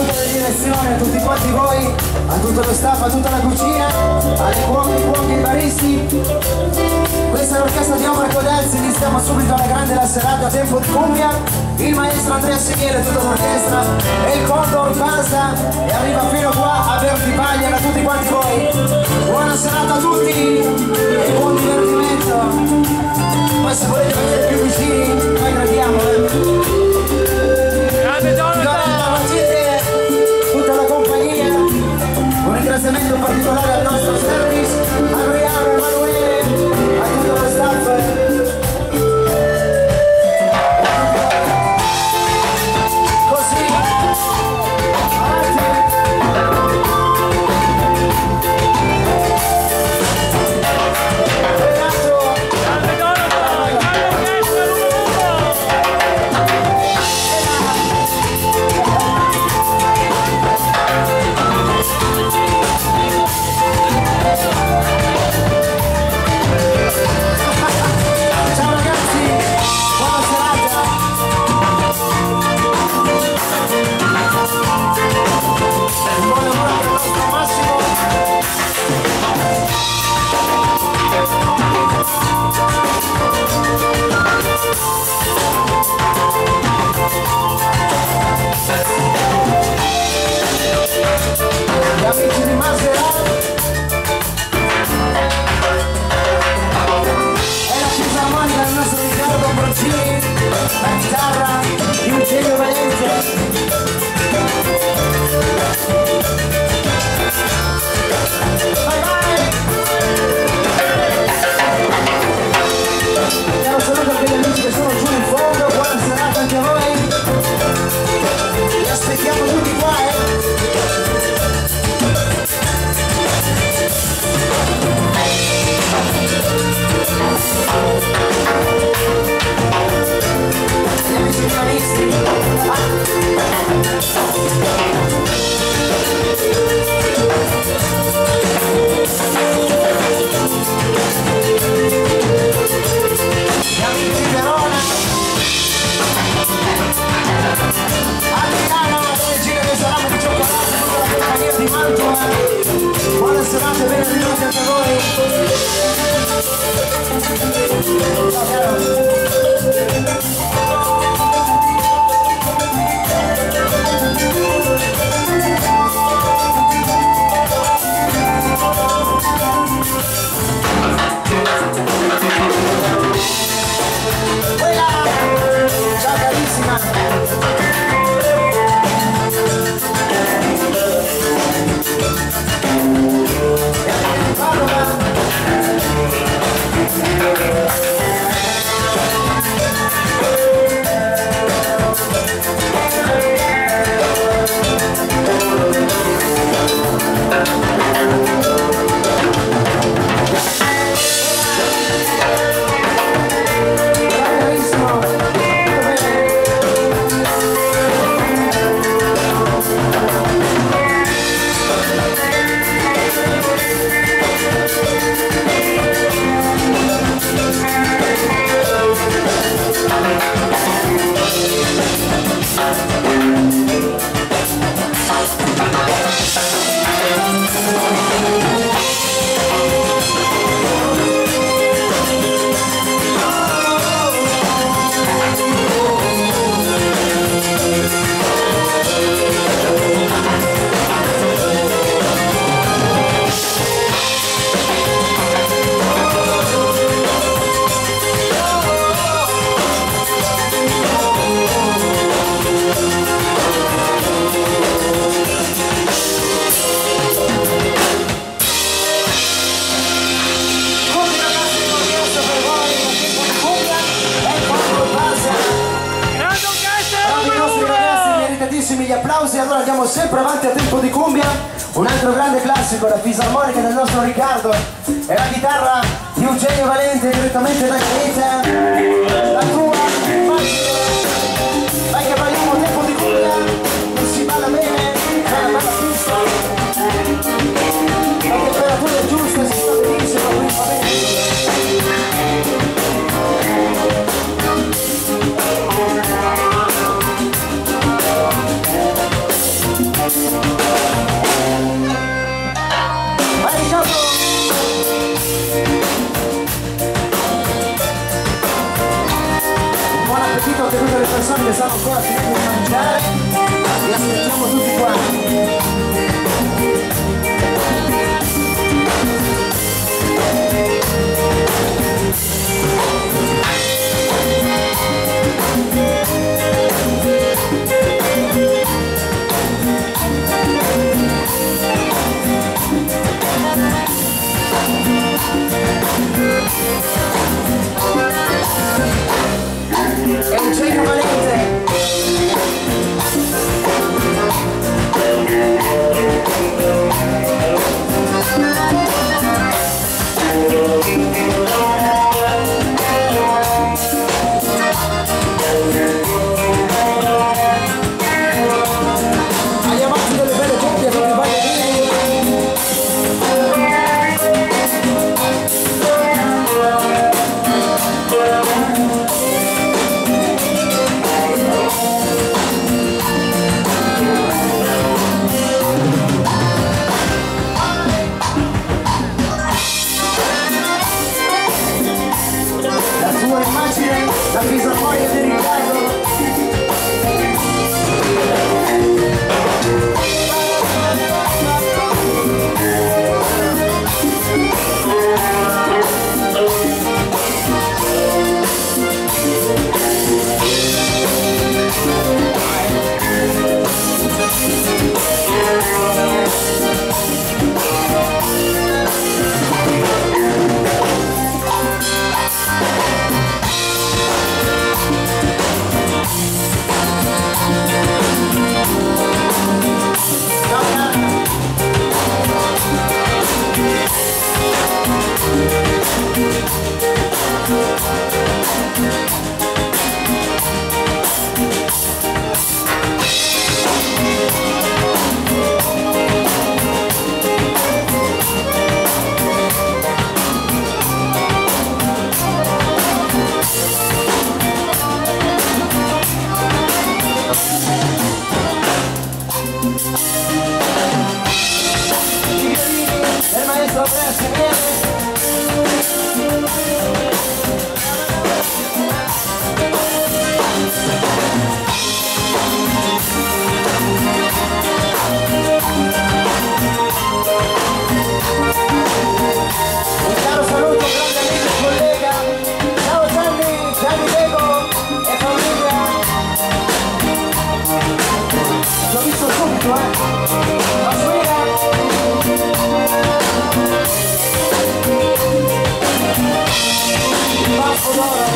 tutte le direzioni, a tutti quanti voi, a tutto lo staff, a tutta la cucina, ai cuochi e baristi. Questa è l'orchestra di Marco Delsi, iniziamo subito alla grande la serata a tempo di cumbia. Il maestro Andrea Seghiere e tutta l'orchestra e il Condor Basta e arriva fino qua a Verdi Paglia, a tutti quanti voi. Buona serata a tutti e buon divertimento. Poi se volete venire più vicini, noi graddiamo. Grande Jonathan! Tutta la compagnia, un ringraziamento particolare al nostro service, a Adriano, Emanuele, a tutto lo staff. Gli amici di Maserati e la fisarmonica del nostro Riccardo Broncini, la chitarra di Eugenio Valente. Vai vai! Diamo un saluto a quegli amici che sono giù in fondo, buona serata anche a voi. Vi aspettiamo tutti qua, gli amici finalisti. Gli amici di Verona. Adriano, la regina del salame di cioccolato, tutta la compagnia di Mantova. Buona serata e benvenuti anche a voi. Ciao caro. Ciao carissima. Gli applausi, allora andiamo sempre avanti a tempo di cumbia. Un altro grande classico, la fisarmonica del nostro Riccardo e la chitarra di Eugenio Valente direttamente da Gaeta. La tua vai che balliamo a tempo di cumbia, non si balla bene, c'è una bella pista, la temperatura è giusta, si sta benissimo, quindi va bene. meglio, la swinga. Il baffo d'oro.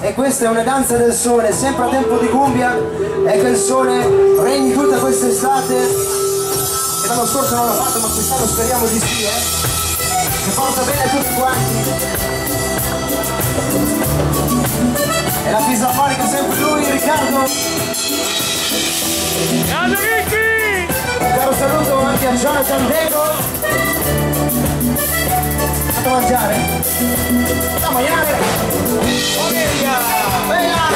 E questa è una danza del sole, sempre a tempo di cumbia, e che il sole regni tutta quest'estate, che l'anno scorso non l'ha fatto ma quest'anno speriamo di sì, che porta bene a tutti quanti. E la fisarmonica sempre lui, Riccardo. Grande Ricky! Un caro saluto anche a Jonathan Dego. Fate mangiare? Da mangiare! Onelia! Bella!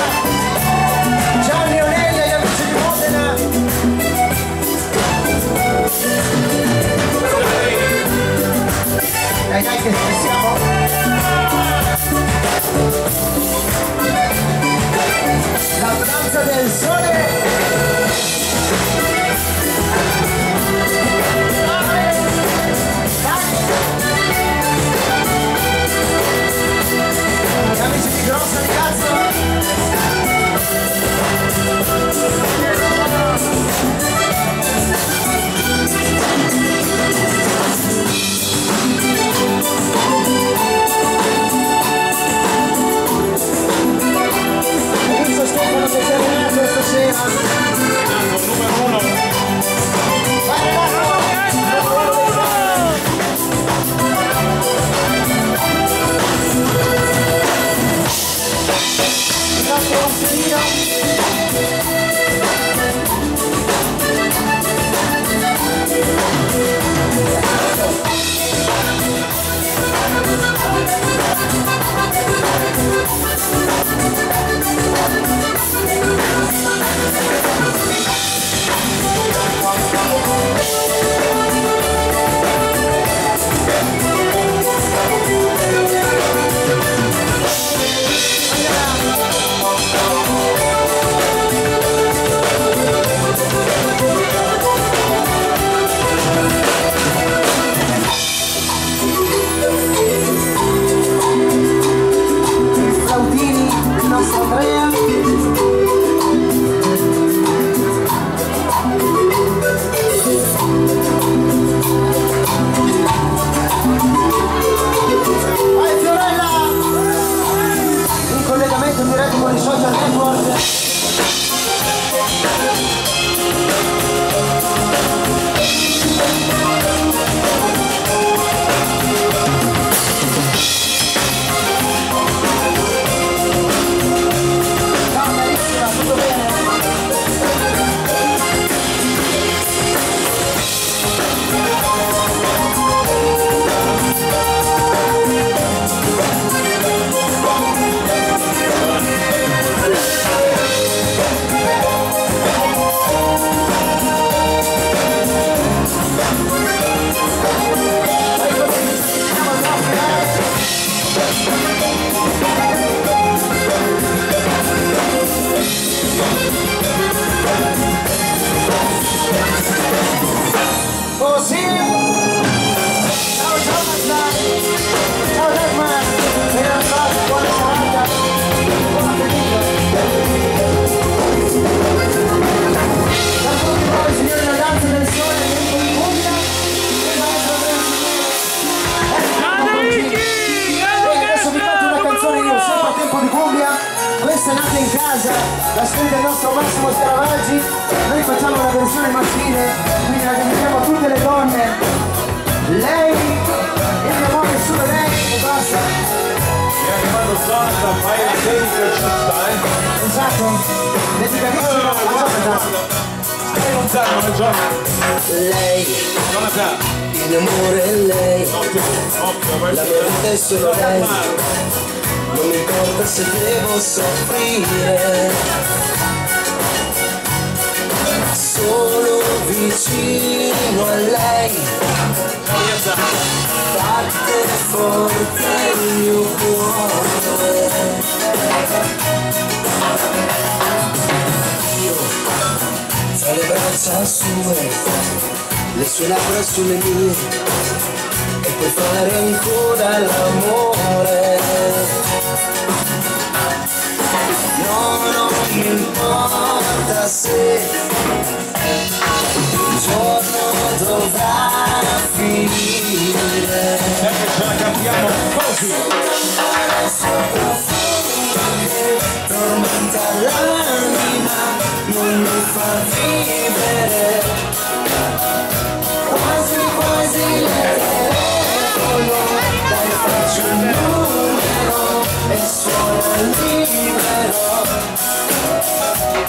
Gianni Onelia, gli amici di Modena! Dai dai che siamo! La danza del sole! Amici di Grossa di Cazzo! Ho visto Stefano che è terminato stasera! Numero uno! Vai Renato! la sfida del nostro Massimo Scaravaggi. Noi facciamo una versione maschile, quindi la dedichiamo a tutte le donne. Lei, il mio amore è solo lei e basta. Mi raccomando, Santa, fai la dedica giusta, Esatto, dedicatissimo a Jonathan. Stai lontano, Jonathan. Lei, Jonathan. il mio amore è lei, Occhio, la mia vita è solo lei. Non mi importa se devo soffrire, vicino a lei, batte forte il mio cuore. Io tra le braccia sue, le sue labbra sulle mie, e puoi fare ancora l'amore. No, non mi importa se un giorno dovrà finire. Sempre ce la cambiamo così. Il suo profumo che tormenta l'anima, non mi fa vivere. Quasi quasi le telefono, dai faccio un numero e suona libero.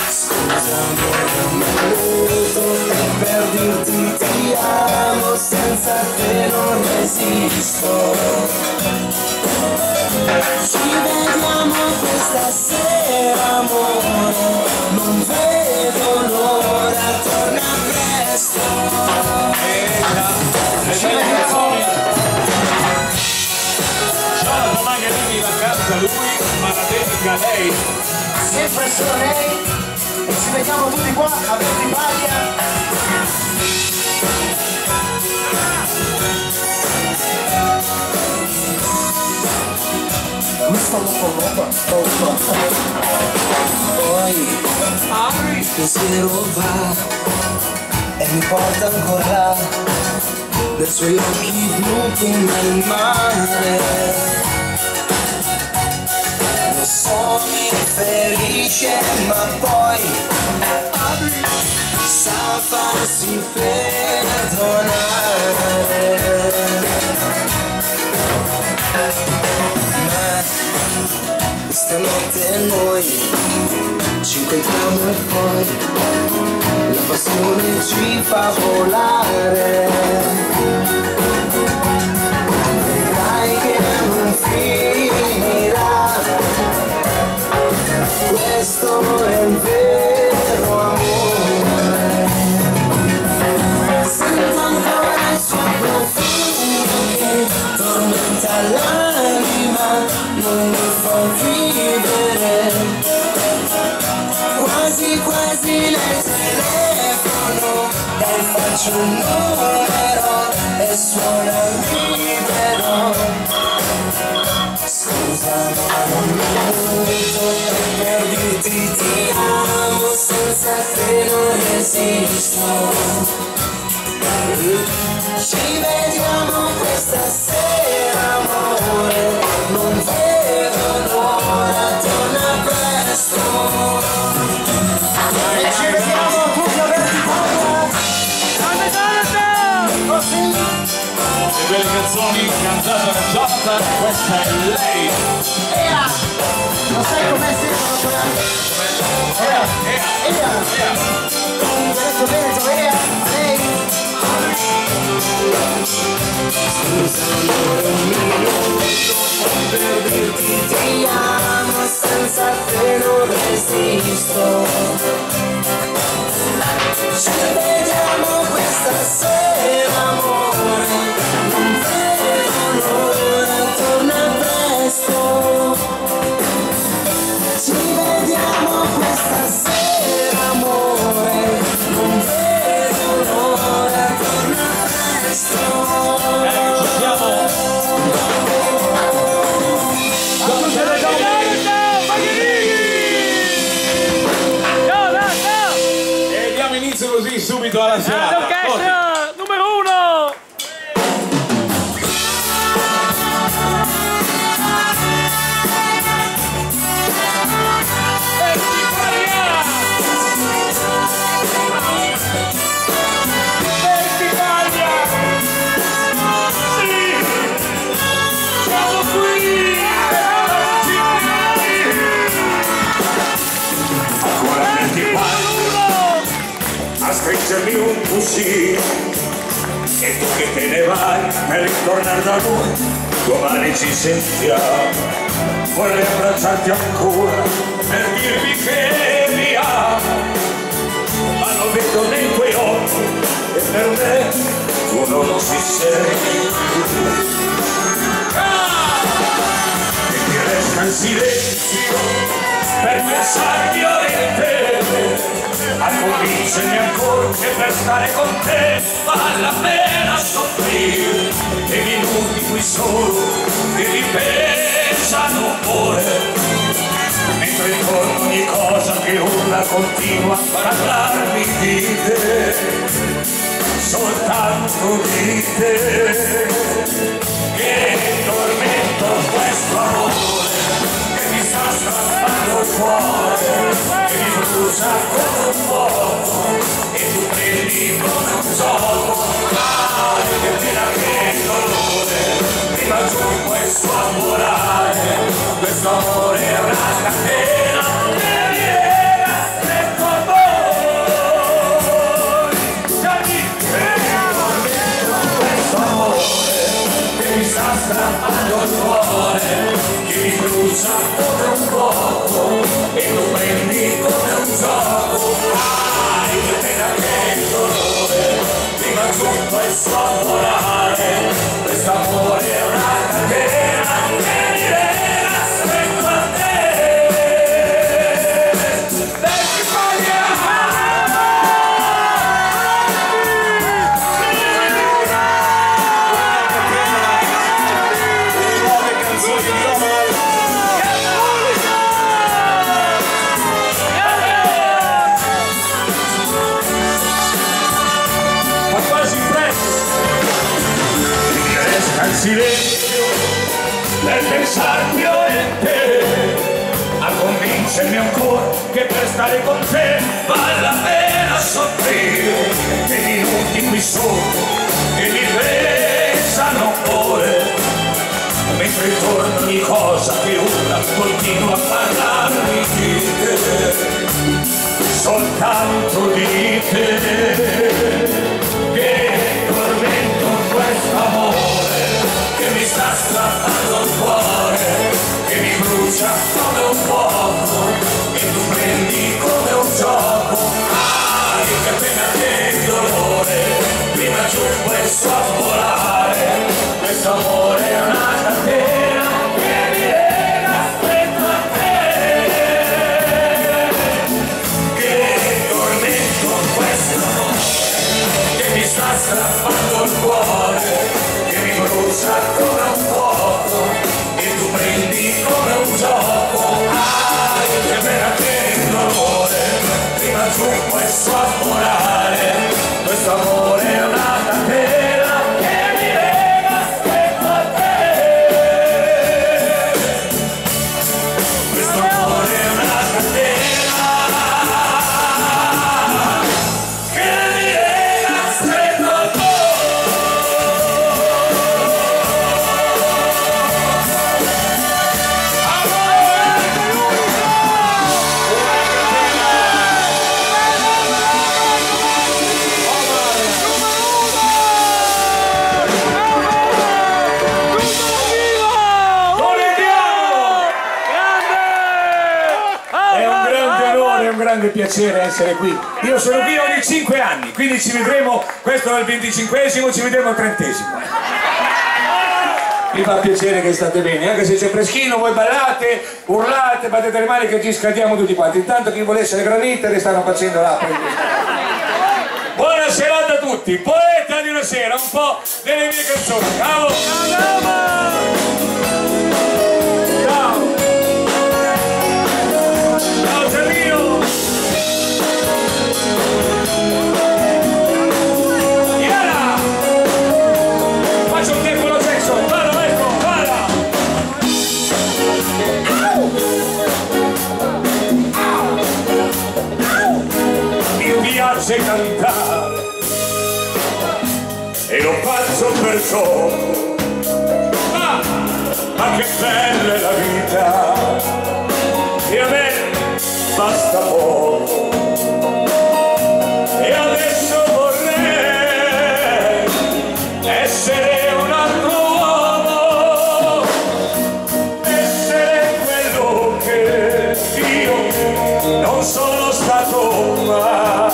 Scusa amore, un minuto per dirti ti amo, senza te non resisto. Ci vediamo questa sera amore, non vedo l'ora, torna presto. Ci vediamo. Jonathan Magherini la canta lui, ma la dedica a lei. Sempre solo lei. E ci vediamo tutti qua a Vertipaglia. Poi il pensiero va e mi porta ancora là, nei suoi occhi blu come il mare. Lo so mi ferisce ma poi sa farsi perdonare. Stanotte noi ci incontriamo e poi la passione ci fa volare. Vedrai che non finirà, questo è il vero amore. Sento ancora il suo profumo che tormenta l'anima, non mi fa vivere. Quasi quasi le telefono, dai faccio un numero e suona libero. Scusa ma un minuto per dirti ti amo, senza te non resisto. Ci vediamo questa sera amore, non vedo l'ora, torna presto. E ci vediamo tutti a Vertipaglia. Così. Le belle canzoni cantate da Jonathan, questa è lei. Ea. Lo sai com'è sempre Ea. Ho detto Veneto, Ea. Lei. Scusa amore un minuto per dirti ti amo, senza te non resisto. Ci vediamo questa sera amore, non vedo l'ora, torna presto. Ci vediamo questa sera amore, non vedo l'ora, torna presto. E diamo inizio così subito alla serata. L'orchestra numero 1. A stringermi un cuscino e tu che te ne vai per ritornare da noi, domani ci sentiamo. Vorrei abbracciarti ancora per dirvi che mi amo, ma non vedo nei tuoi occhi silenzio per pensarmi in te, a convincermi ancora che per stare con te vale la pena soffrire, e minuti qui solo che mi pesano un cuore, mentre ricordo ogni cosa che urla continua a parlarmi di te, soltanto di te, che tormento questo amore che mi sta strappando il cuore, che mi brucia come un fuoco e tu prendi come un gioco. Ai, che pena, che dolore, prima giù questo amorare, questo amore è una catena che mi lega stretto a voi. Questo amore che mi sta strappando il cuore, che mi brucia come un fuoco e lo prendi come un gioco. Ai, che pena, che dolore, prima giù questo amorare, questo amore è una catena che mi lega stretto a te. Silenzio per pensarmi in te, a convincermi ancora che per stare con te vale la pena soffrire, che minuti qui sotto che mi pesano cuore, mentre intorno ogni cosa che urla continua a parlarmi di te, soltanto di te, che tormento questo amore che mi sta strappando il cuore, che mi brucia come un fuoco e tu prendi come un gioco. Ai, che pena, che dolore, prima giù questo amorare, questo amore è una catena che mi lega stretto a te, che tormento questo amore che mi sta strappando il cuore, brucia come un fuoco e tu prendi come un gioco. Ai, che pena, che dolore, prima giù questo amorare, questo amore è una catena che mi lega stretto a te, questo amore è una catena che mi lega stretto a te. Piacere essere qui. Io sono qui ogni 5 anni, quindi ci vedremo, questo è il 25esimo, ci vedremo al 30esimo. Mi fa piacere che state bene, anche se c'è freschino, voi ballate, urlate, battete le mani che ci scaldiamo tutti quanti. Intanto chi vuole essere granita le stanno facendo l'acqua. Buona serata a tutti, poeta di una sera, un po' delle mie canzoni. Ciao! Ciao! Ciao Giannino! Piace cantare e lo faccio per gioco, ma che bella è la vita e a me basta poco, e adesso vorrei essere un altro uomo, essere quello che io non sono stato mai.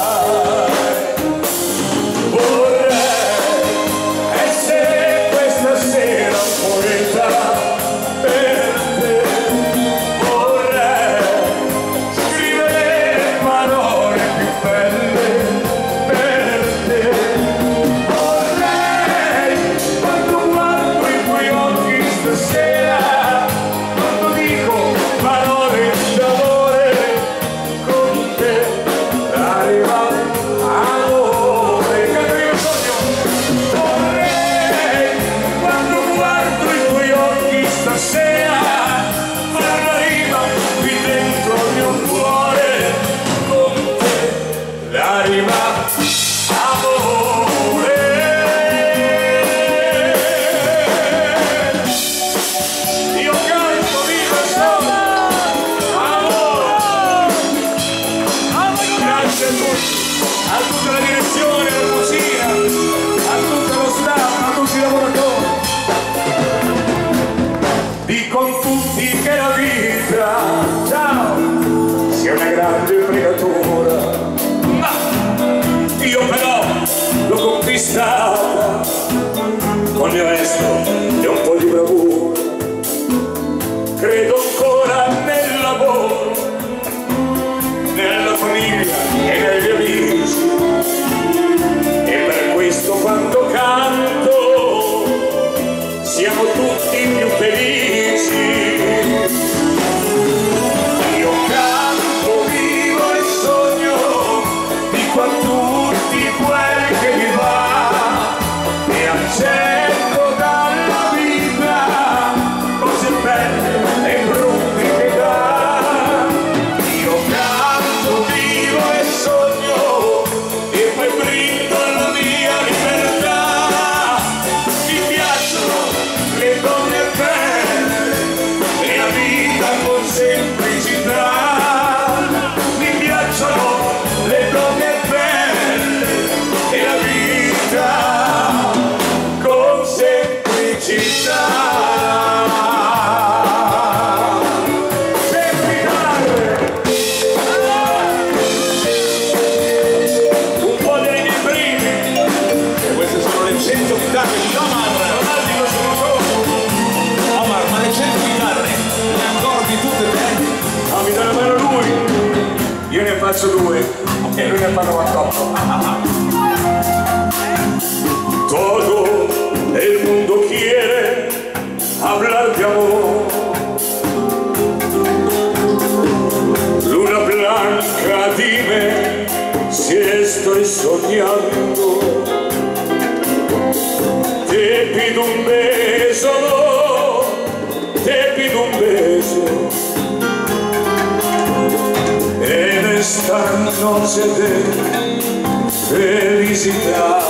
l'anima amore. Io canto vivo e sono amore. Grazie a tutta la direzione, la cucina, a tutto lo staff, a tutti i lavoratori. Dico a tutti che la vita, ciao, sia una grande fregatura, ma io però l'ho conquistata con il resto e un po' di bravura. Credo ancora nel lavoro, nella famiglia e negli amici, e per questo quando canto siamo tutti più felici. Io canto, vivo e sogno, dico a tutti quel che mi va e accetto dalla vita cose belle e brutte che dà. Io canto, vivo e sogno e poi brindo alla mia libertà. Mi piacciono le donne belle e la vita con semplicità. Mi piacciono le donne belle e la vita con semplicità. Un po' dei miei primi, e queste sono le 100 chitarre di Omar. Omar, ma le 100 chitarre, le accordi tutte te? No, mi dà la mano lui, io ne faccio 2 e lui ne fa 98. Todo el mundo quiere hablar de amor. Luna blanca, dime si estoy soñando. Te pido un beso, te pido un beso en esta noche de felicidad.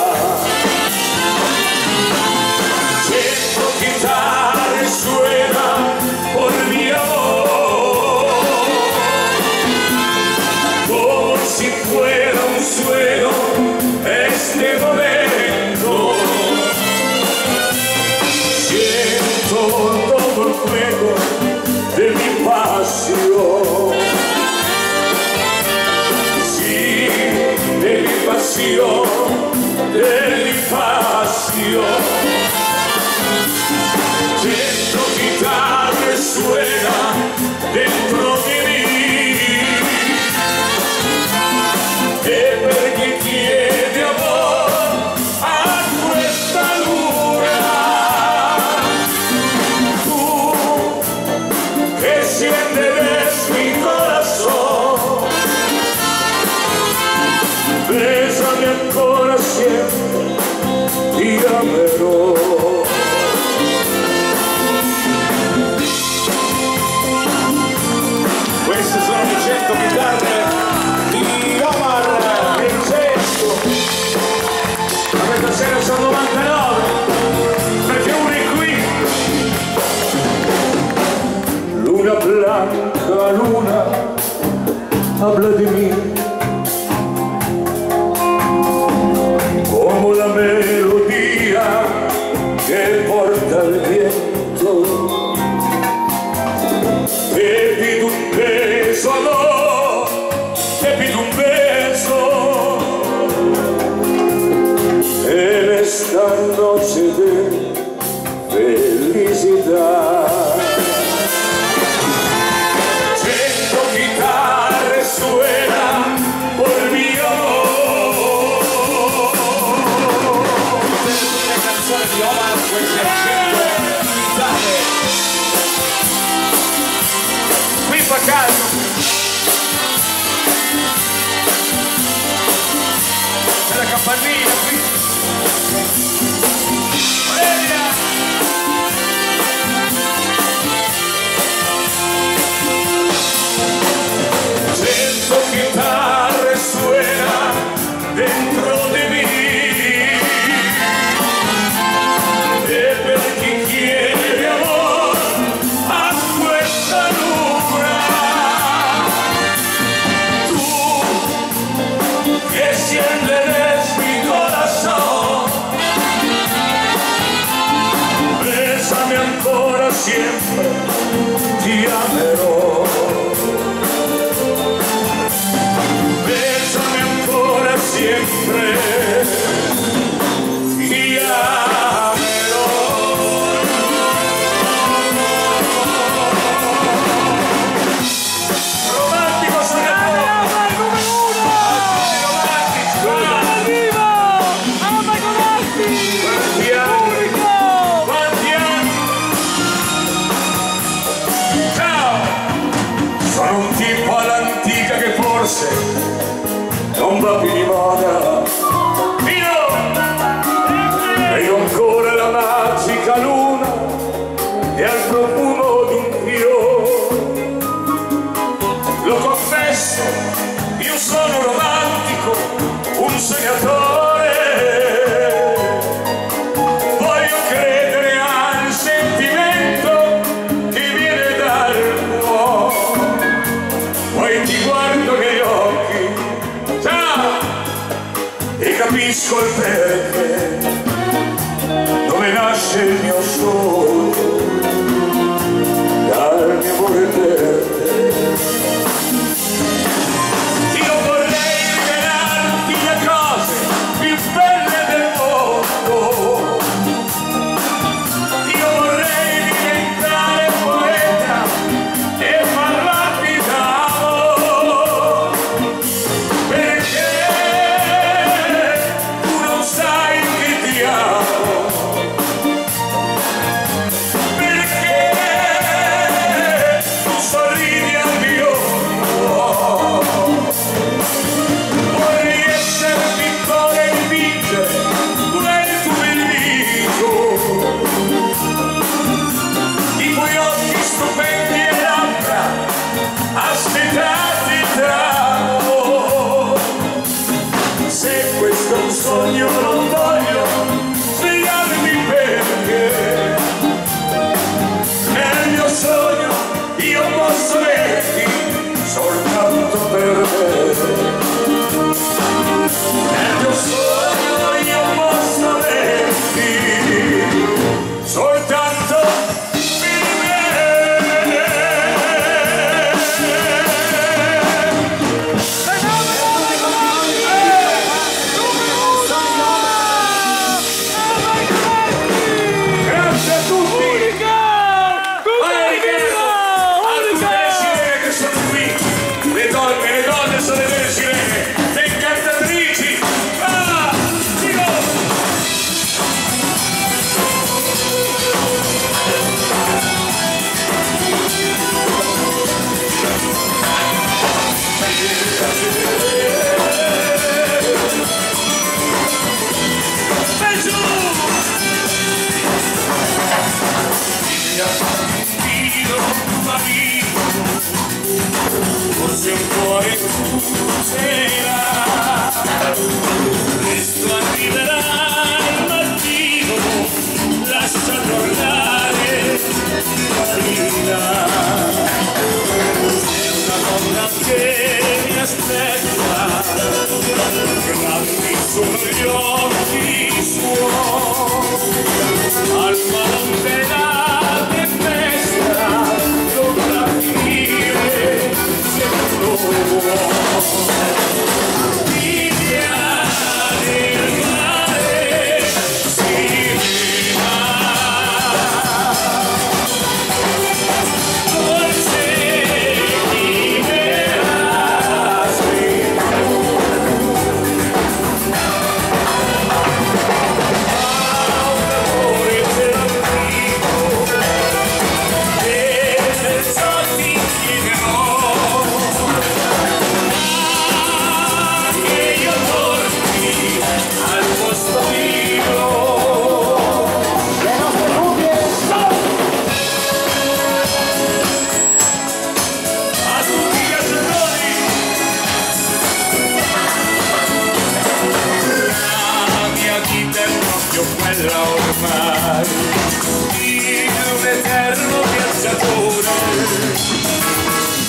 100 guitarras suenan por mi amor, como si fuera un sueño este momento. Siento todo el fuego de mi pasión, sí, de mi pasión, de mi pasión. 100 chitarre suenan dentro di me, e per chi chiede amor a questa luna, tu che sientes mi corazón, bésame ancora siempre y amerò. Queste sono le 100 chitarre di Omar Vincenzo. Ma questa sera sono 99, perché uno è qui. Luna blanca, luna, habla di me, como la melodía que porta el viento. Te pido un beso, amor, te pido un beso en esta noche de felicidad. 100 chitarre suenan enciendes mi corazón. Bésame ancora siempre, ti amerò. Bésame ancora siempre, ti amerò. Romantico sognatore. Sono un tipo all'antica che forse non va più di moda. Io vedo ancora la magica luna e al profumo di un fiore. Lo confesso, io sono romantico, un sognatore. Voglio credere al sentimento che viene dal cuore. Poi ti guardo negli occhi, ciao, e capisco il perché, dove nasce il mio sogno, dal mio amore per te. Io vorrei regalarti le cose più belle del mondo. Io vorrei diventare poeta e parlarti d'amore, perché tu non sai che ti amo, perché tu sorridi al mio cuore. Vorrei essere piccolo e dipingere quel tuo bel viso, i tuoi occhi stupendi e labbra assetati d'amore. Se questo è un sogno non voglio svegliarmi, perché nel mio sogno io posso averti soltanto per te. Nel mio sogno io posso averti soltanto per me. Grazie a tutti. Altre sirene che sono qui, le donne sono le vere sirene, le incantatrici. Ah, dico! Forse un cuore sera, presto arriverà il mattino, lascia tornare la vita. C'è una donna che mi aspetta, grandi sono gli occhi suoi, alma non te la tempesta, non la finire se non lo vuoi. Mi piace il mare, si va, forse chi verrà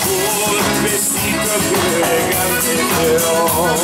col vestito più elegante però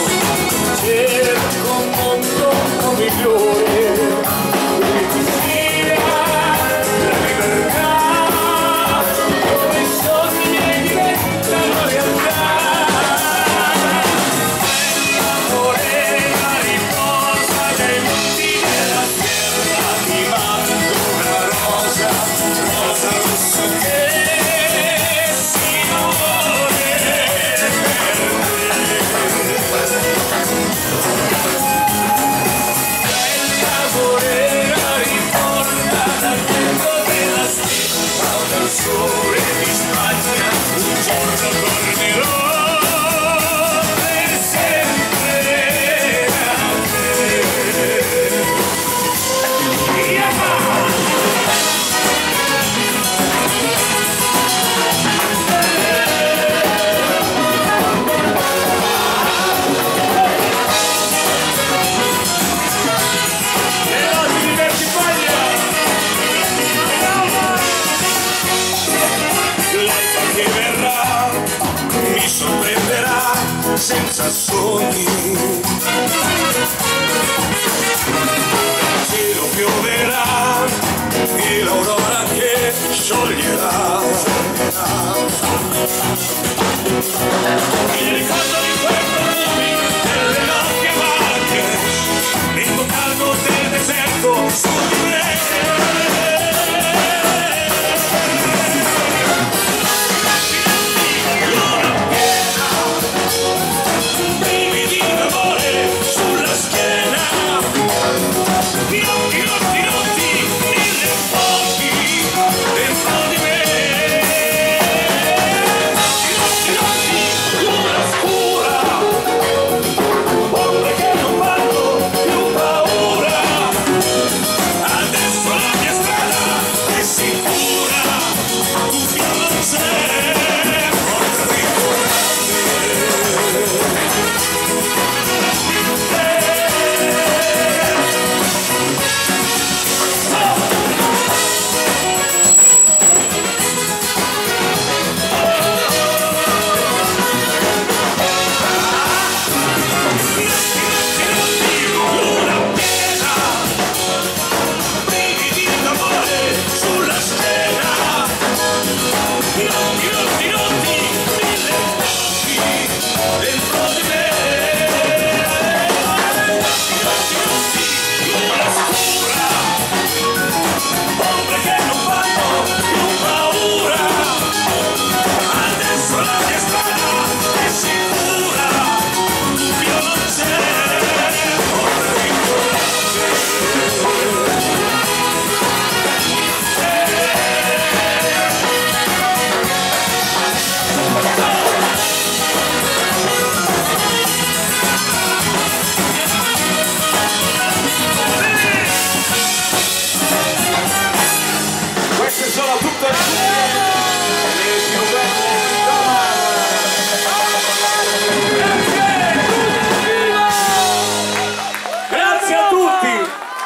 senza sogni. Il cielo pioverà e l'aurora che scioglierà. Il ricordo di quei profumi delle notti amarghe, vento caldo del deserto su di me.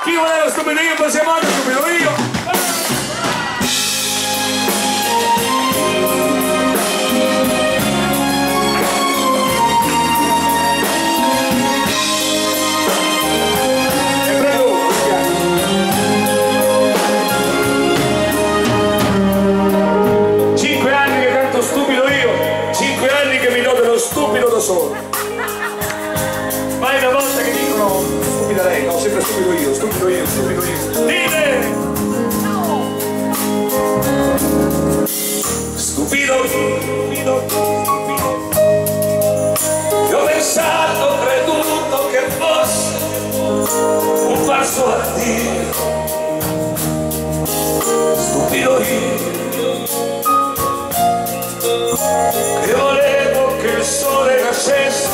Chi voleva stupido io, poi siamo andati stupido io. 5 anni che canto stupido io, 5 anni che mi do dello stupido da solo. Mai una volta che dicono stupida lei, no, sempre stupido io, stupido io, stupido io. Dite! Stupido, stupido, stupido. Io ho pensato, creduto che fosse un falso addio. Stupido io. E volevo che il sole nascesse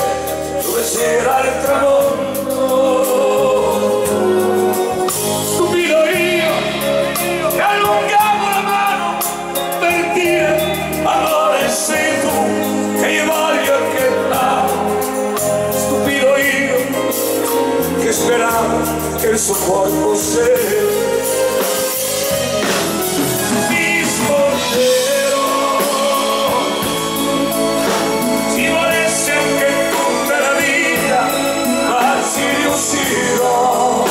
dove c'era il tramonto. Stupido io, che allungavo la mano per dire amore sei tu che io voglio e che amo. Stupido io, che speravo che il suo cuore fosse. Mi scorderò, ci volesse anche tutta la vita, ma ci riuscirò.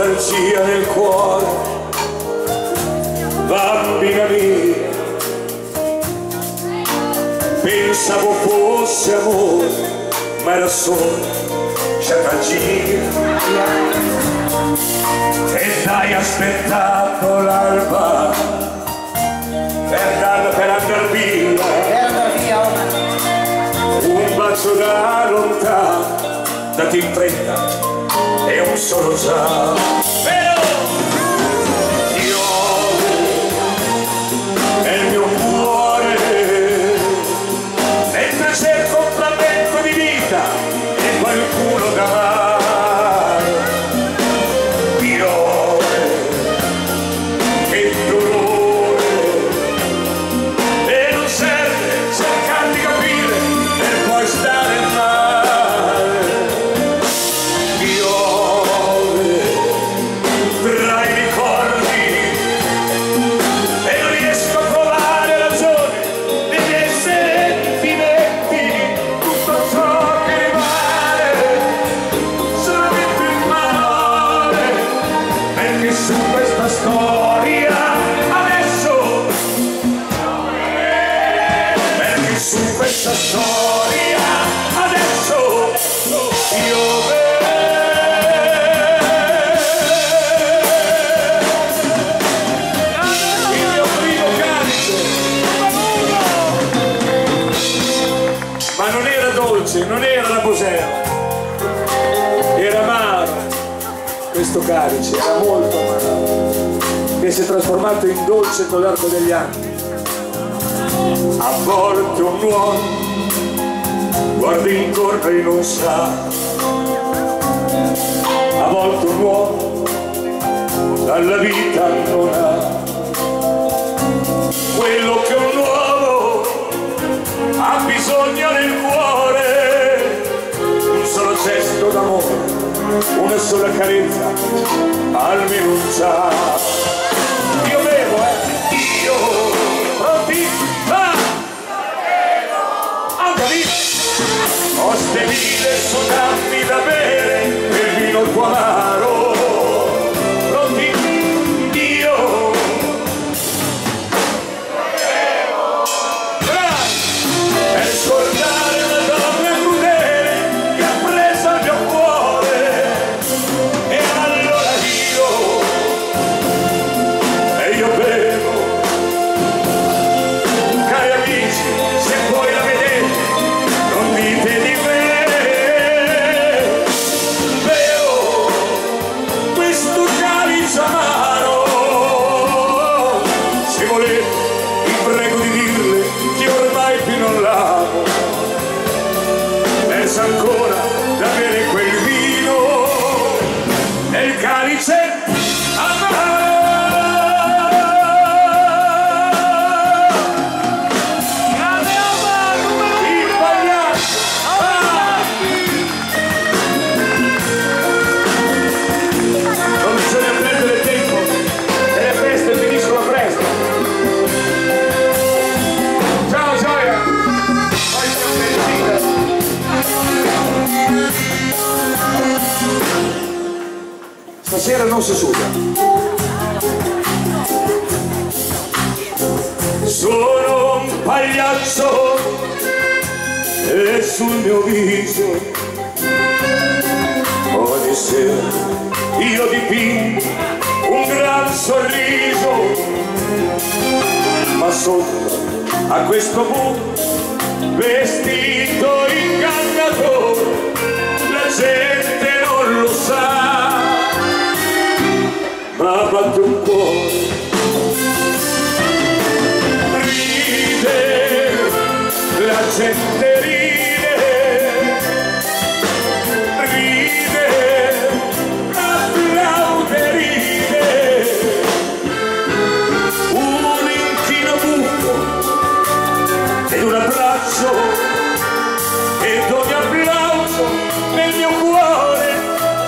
nostalgia nel cuore, bambina mia, pensavo fosse amore, ma era solo sciatagia. E dai aspettato l'alba per andar via, un bacio da lontano, dati in fretta e un solo ciao. Però piove nel mio cuore, mentre cerco un frammento di vita e qualcuno da amare. Piove, che dolore, e non serve cercare di capire per poi stare male. Piove tra i ricordi e non riesco a trovare ragione dei miei sentimenti. Tutto ciò che rimane solamente in parole, perché su questa storia adesso, perché su questa storia adesso piove. Il mio primo calice, ma non era dolce, non era da museo, era amaro. Questo calice era molto amaro, che si è trasformato in dolce con l'arco degli anni. A volte un uomo guarda intorno e non sa, a volte un uomo dalla vita non ha quello che un uomo ha bisogno nel cuore. Un solo gesto d'amore, una sola carezza, almeno un ciao. Io bevo, io pronti, va! Anche lì, ho sterile dammi da bere il vino tuo amaro. Pronti, io per scordare una donna crudele che ha preso il mio cuore. E allora io bevo, cari amici, se poi la vedete non dite di me. Bevo questo calice amaro, se volete vi prego di dirle che ormai più non l'amo. Pensa ancora da bere quel vino nel calice amaro. Il pagliaccio, non bisogna perdere tempo, e le feste finiscono presto. Ciao Gioia, poi siamo bene. Stasera non si suda. Sono un pagliaccio e sul mio viso ogni sera io dipingo un gran sorriso, ma sotto a questo buco vestito ingannatore la gente non lo sa, ma batte un cuore. Ride, la gente ride, applaude, ride. Un inchino buco ed un abbraccio, ed ogni applauso nel mio cuore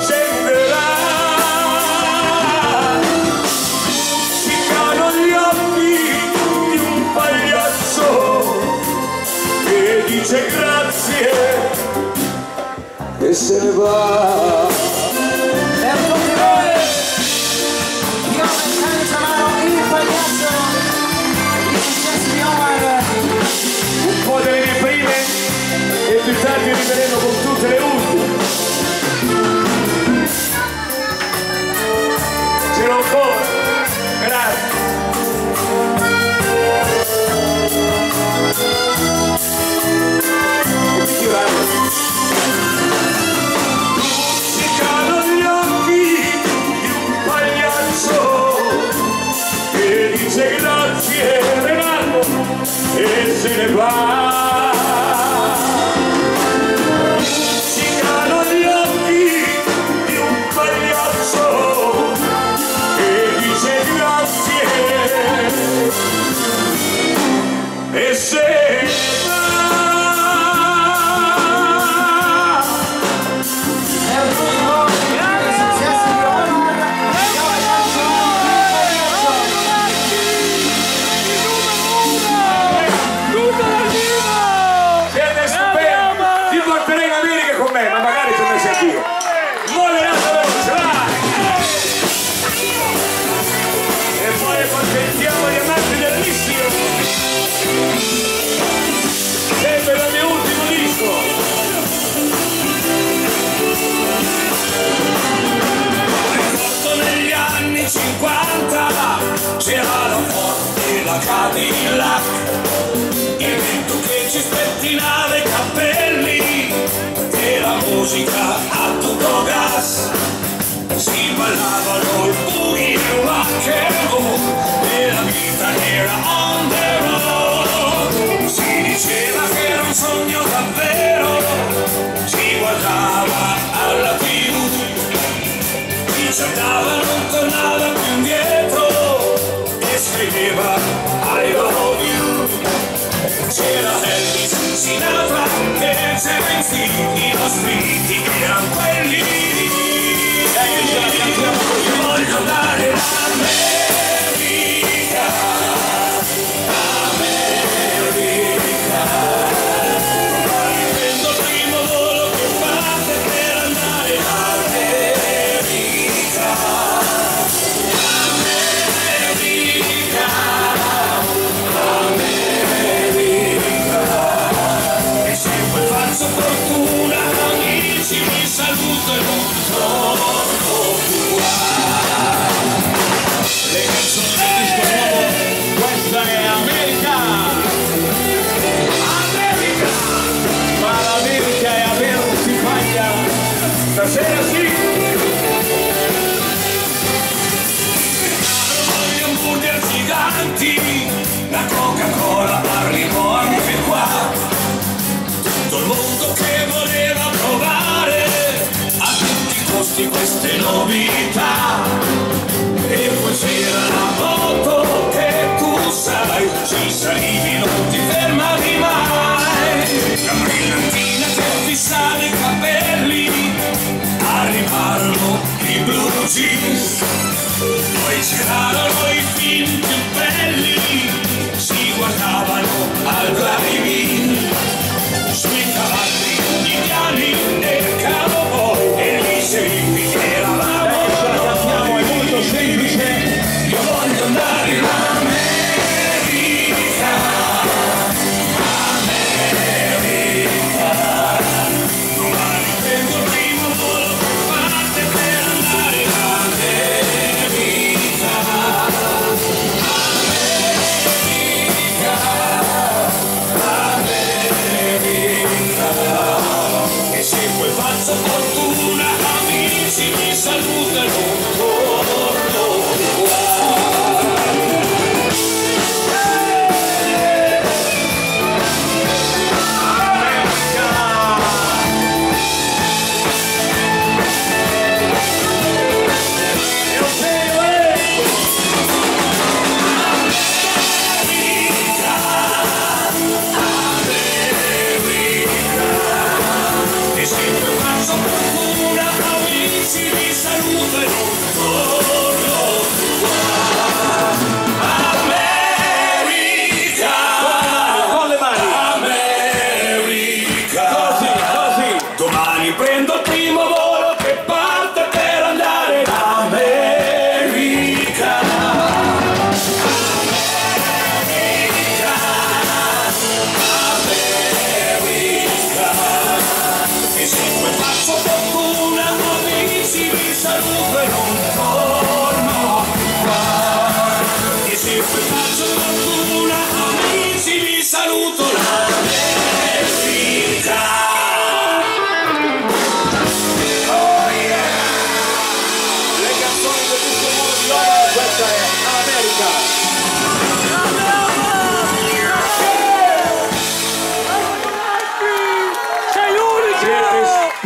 scenderà. Ficcano gli occhi di un pagliaccio che dice grazie e se ne va. Per tutti voi! se ne va. Si chiamano gli occhi di un pagliaccio che dice grazie e se va. Sentiamo gli amanti del rischio. Sempre dal mio ultimo disco. Ricordo negli anni 50 c'era la Ford e la Cadillac, il vento che ci spettinava i capelli e la musica a tutto gas. Si ballavano il boogie rock and roll e la vita era on the road. Si diceva che era un sogno davvero, si guardava alla TV, chi ci andava non tornava più indietro e scriveva I love you. C'era Elvis, Sinatra e Terence, i nostri hiti erano quelli. Voglio andare all'America, America. Prendo il primo volo che parte per andare all'America, America, America. E se poi faccio fortuna, amici mi saluto e non torno più qua.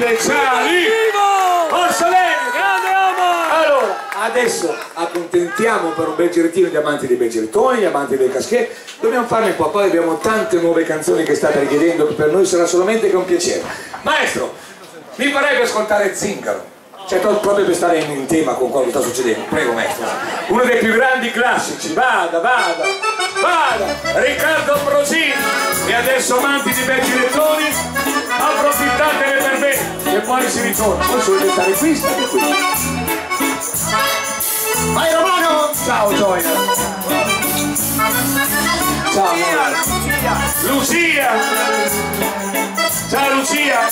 speciali. Forza bene! Grande Omar! Allora, adesso accontentiamo per un bel girettino gli amanti dei bei gettoni, gli amanti dei casché. Dobbiamo farne un po', poi abbiamo tante nuove canzoni che state richiedendo, che per noi sarà solamente che un piacere. Maestro, mi farebbe ascoltare Zingaro. Cioè proprio per stare in tema con quello che sta succedendo. Prego maestro. Uno dei più grandi classici. Vada. Riccardo Ambrosini. E adesso amanti di bei girettoni, approfittatene per me. E poi si ritorna. Poi se volete stare qui, state qui. Vai Romano! Ciao Gioia. Ciao Lucia. Ciao Lucia.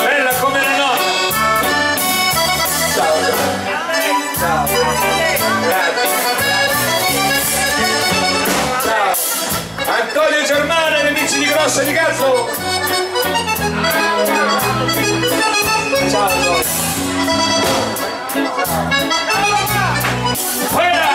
Bella come la nonna. Ciao. Ciao. Grazie. Ciao. Antonio Germana, gli amici di Grossa di Cazzo. Ciao Antonio. Fuera.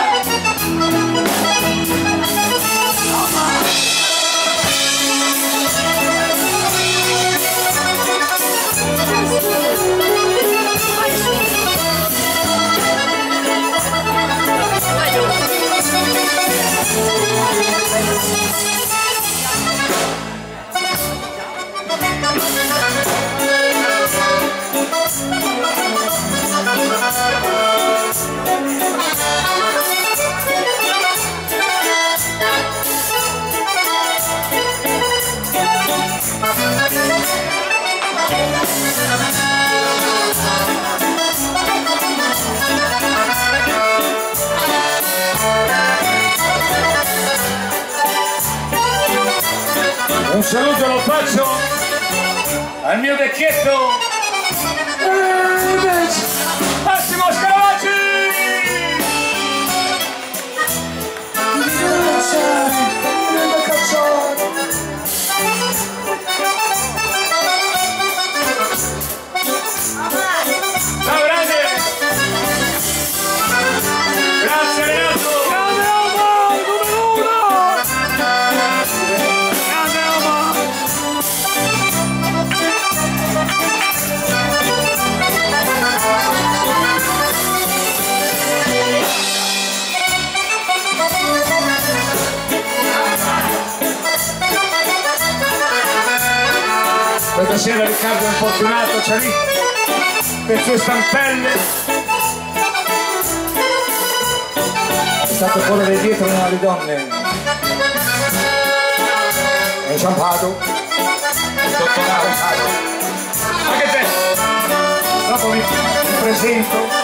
Un saluto lo faccio al mio vecchietto Massimo Scaravaggi! Ciao grande! Grazie Renato! Grande Omar! Numero 1! Grande Omar! Questa sera Riccardo è infortunato, c'è lì per sue stampelle. È stato correre dietro una delle donne. È inciampato. Ma che te? Dopo mi presento.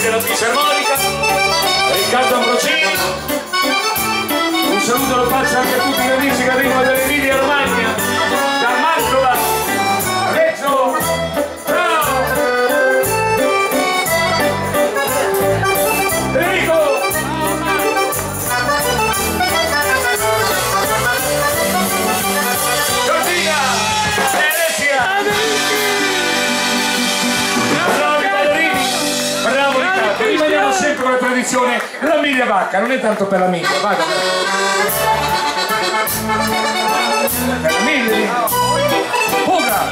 Della fisarmonica, Riccardo Ambrosini. Un saluto lo faccio anche a tutti gli amici che arrivano dall'Emilia Romagna, da Mantova, Reggio, ciao! Enrico! Giorgina! Alessia! Rimaniamo sempre con la tradizione, la miglia vacca, non è tanto per la miglia, vada. Per la miglia, fuga!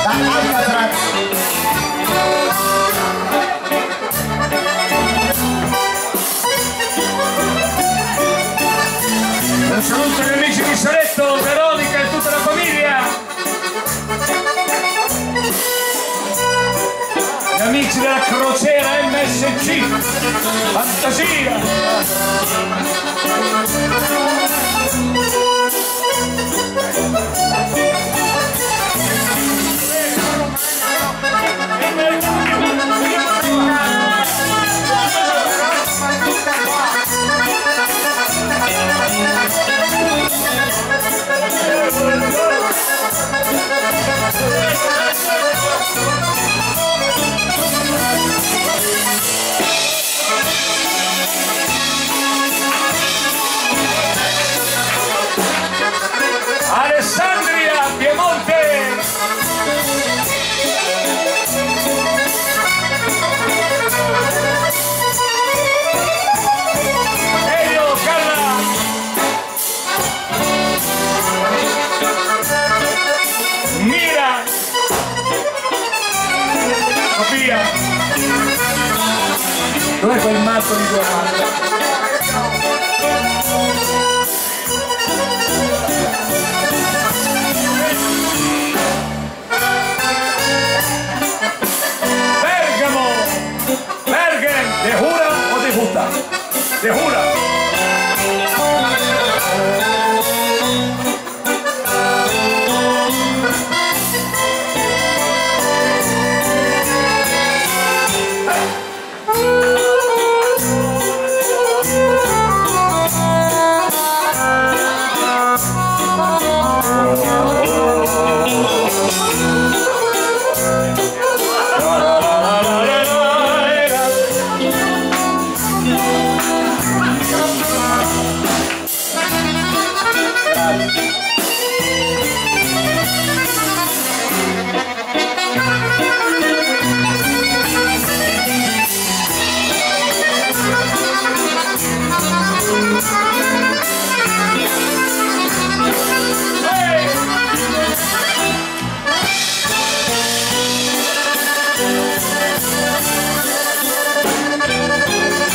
Da Alcatraz. Un saluto agli amici di Saletto, Veronica e tutta la famiglia! Gli amici della crociera MSC, fantasia! Alessandria, Piemonte. Elio, Carla. Mira. Sofia. Dov'è quel matto di tua ¿De jura o de justa? De jura.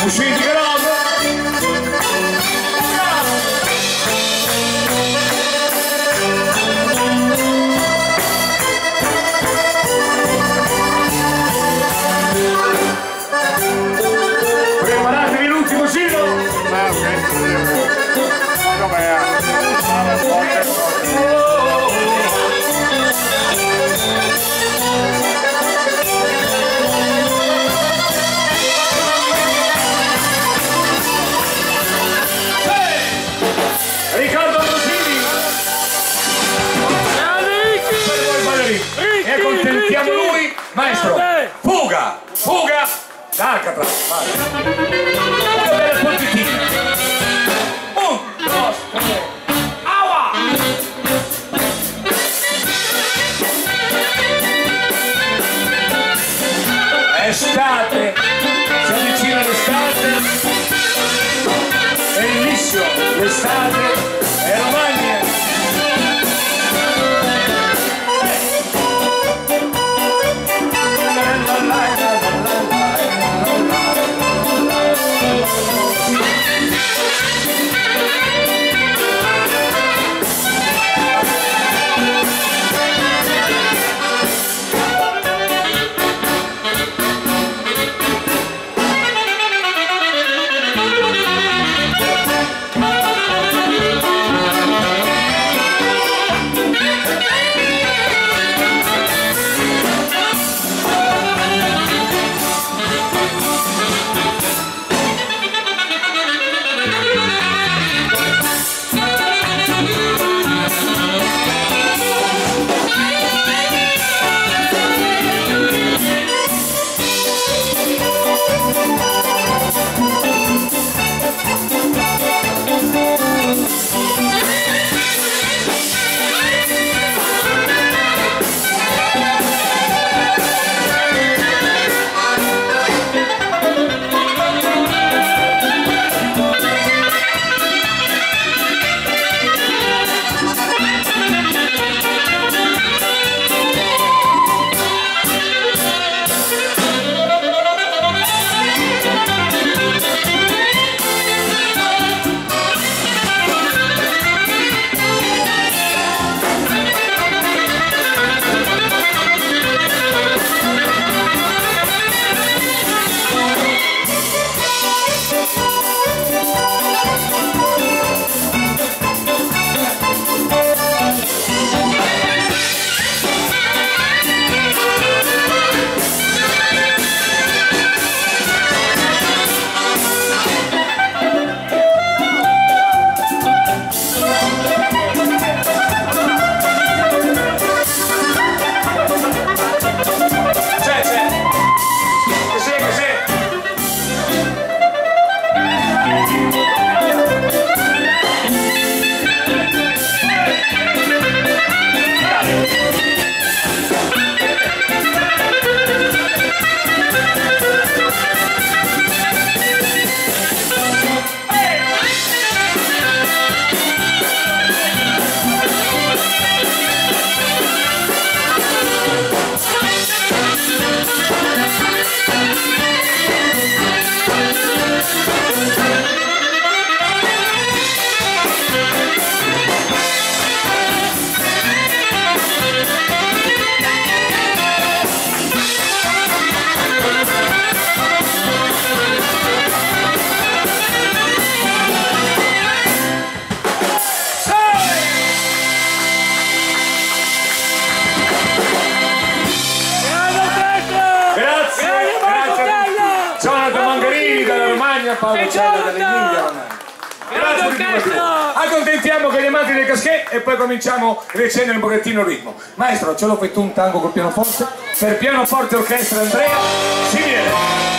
Usciti grande! Preparatevi l'ultimo giro! Riccardo Rosini e accontentiamo lui, maestro. Fuga, fuga d'Alcatraz, fuga delle pozzettine. 1, 2, 3, aua! Estate, si avvicina l'estate. Bellissimo, l'estate e Romagna. Paolo Cella dell'Emilia Romagna. Grazie di tutto. Accontentiamo che gli amanti del casquet e poi cominciamo a riaccendere un pochettino il ritmo. Maestro, ce lo fai tu un tango col pianoforte? Per pianoforte orchestra Andrea, si viene!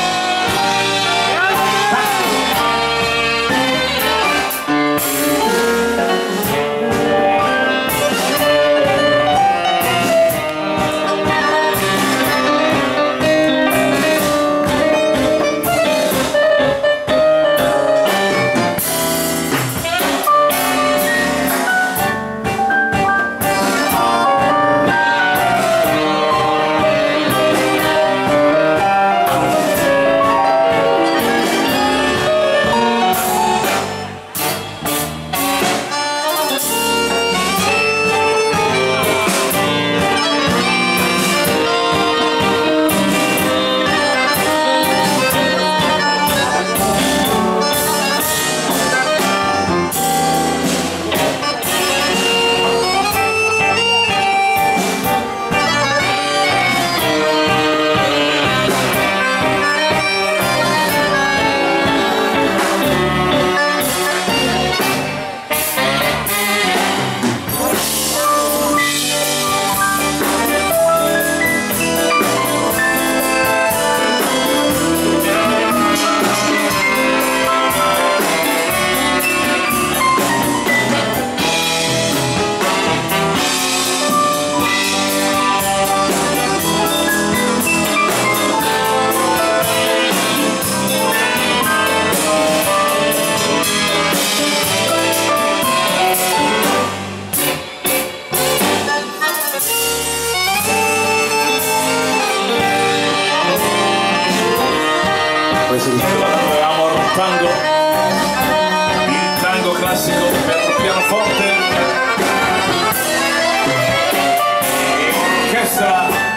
Stavamo arrottando il tango classico per pianoforte e orchestra.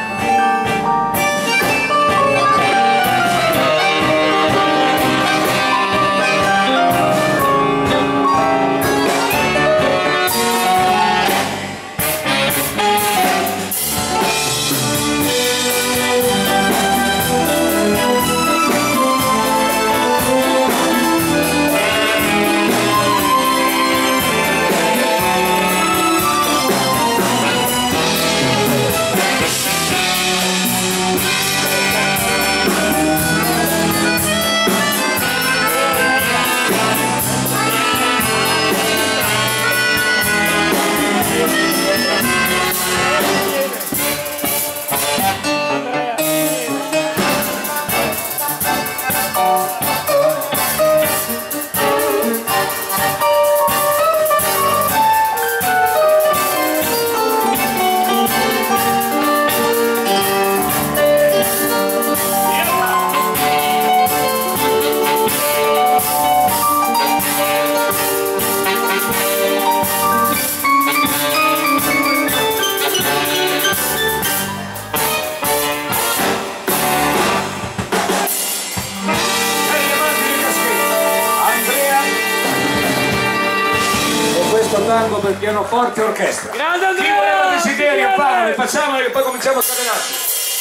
Tango per pianoforte e orchestra. Grande Andrea! Chi voleva desiderio, parla, le facciamo e poi cominciamo a scatenarci.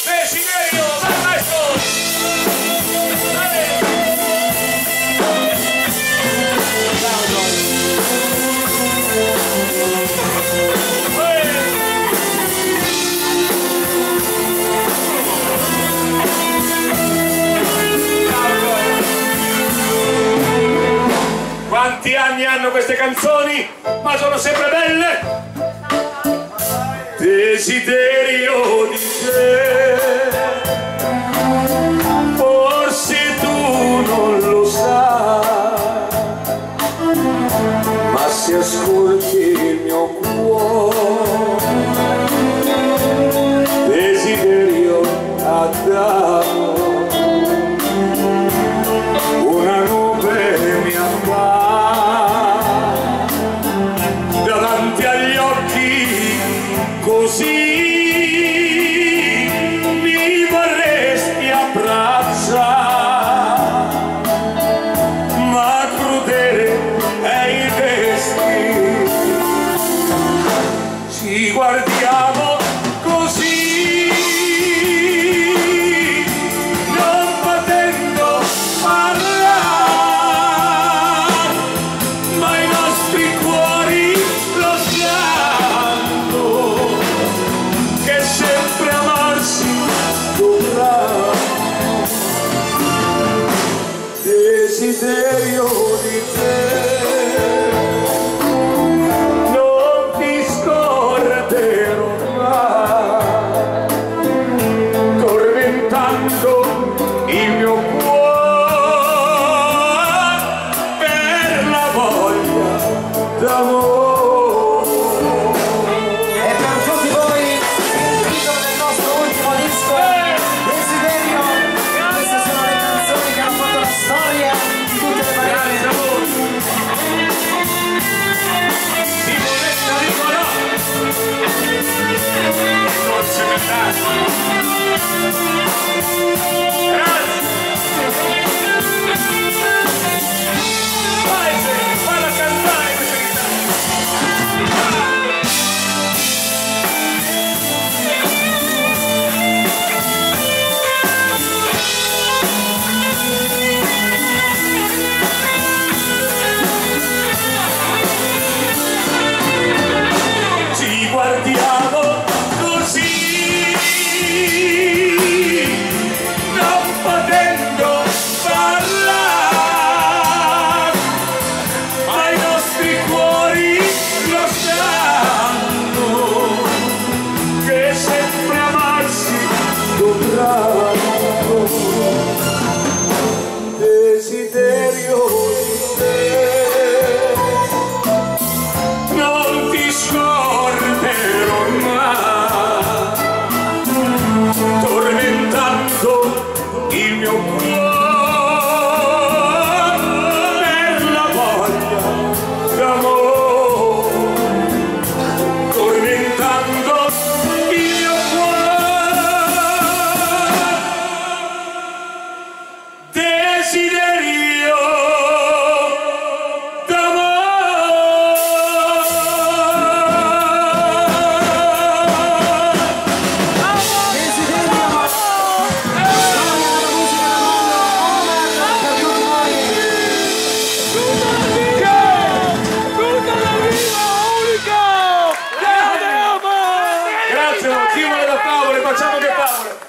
Desiderio, vai maestro! Quanti anni hanno queste canzoni? Ma sono sempre belle! Desiderio di te, forse tu non lo sai, ma se ascolti il mio cuore, desiderio adamo, una nube mi appare davanti agli occhi, così mi vorresti abbracciare, ma crudele è il destino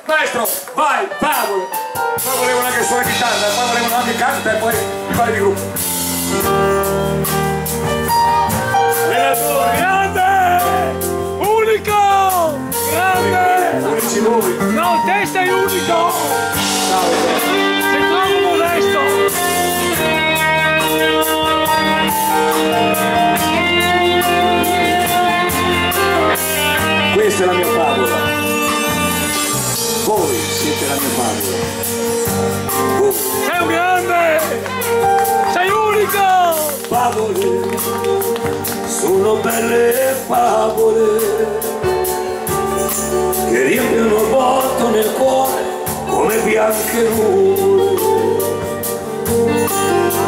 Maestro, vai, favole! Poi volevano anche suonare chitarra, poi volevano anche canta e poi i vari gruppi. Relatore, grande! Unico! Grande! Unici voi! No, te sei unico! Sei troppo modesto! Questa è la mia favola. Voi siete la mia favola. Voi. Sei un grande! Sei unico! Favole, sono belle favole che riempiono il vuoto nel cuore come bianche nuvole.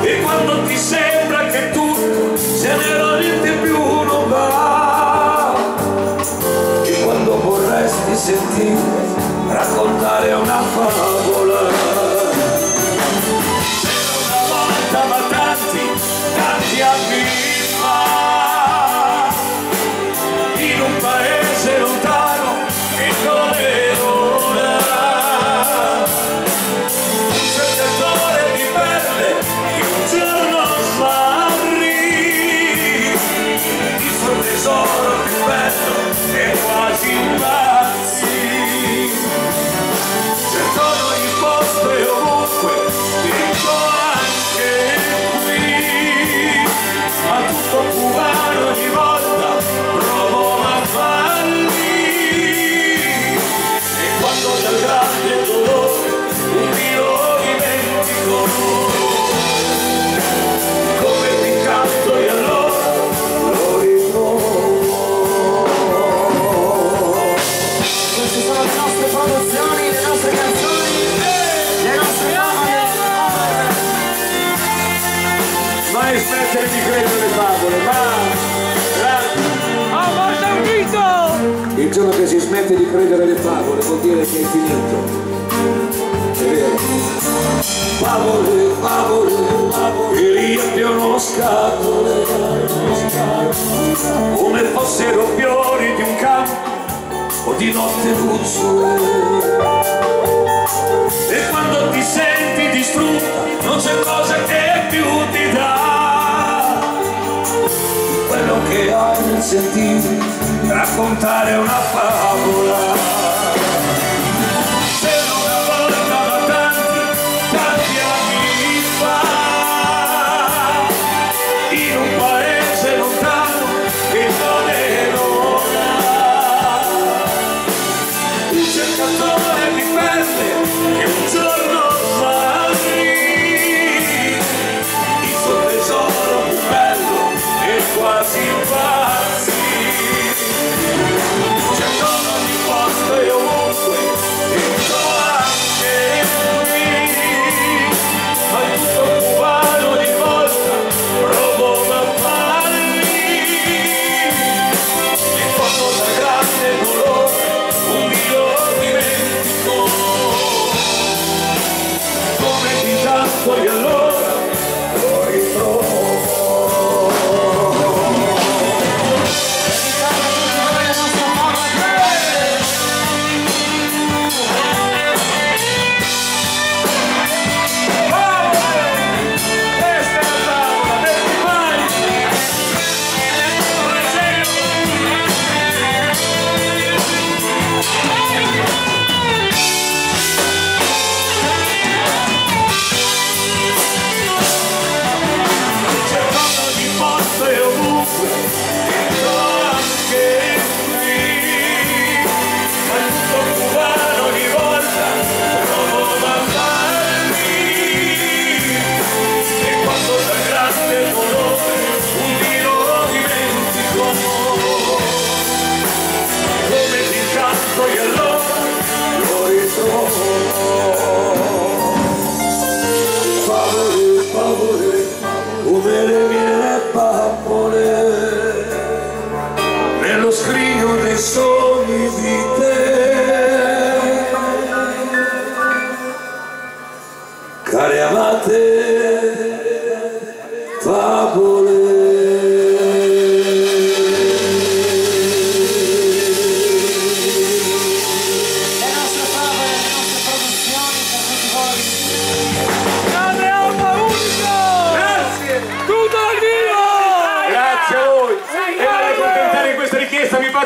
E quando ti sembra che tutto sia nero niente più non va, e quando vorresti sentire raccontare una favola. C'era una volta ma tanti anni fa, in un paese lontano che non è ora, un cercatore di perle che un giorno smarrì, il suo tesoro più bello e quasi impazzì. Cercò in ogni posto e ovunque, dico anche qui, ma tutto cubano ogni volta provò a farli. E quando dal grande dolore un io dimentico, come ti canto e allora lo rinnovo. Queste sono le nostre produzioni, le nostre canzoni, le nostre favole. Mai smettere di credere alle favole, Ah, ma sei unito! il giorno che si smette di credere alle favole vuol dire che è finito. È vero. Favole, favole, favole che riempiono scatole come fossero fiori di un campo o di notte lucciole. E quando ti senti distrutta non c'è cosa che più ti dà quello che hai nel sentire raccontare una favola. C'era una volta ma tanti anni fa, in un paese lontano che non era ora, un cercatore di perle che un giorno smarrì, il suo tesoro più bello e quasi impazzì. Cercò in ogni posto e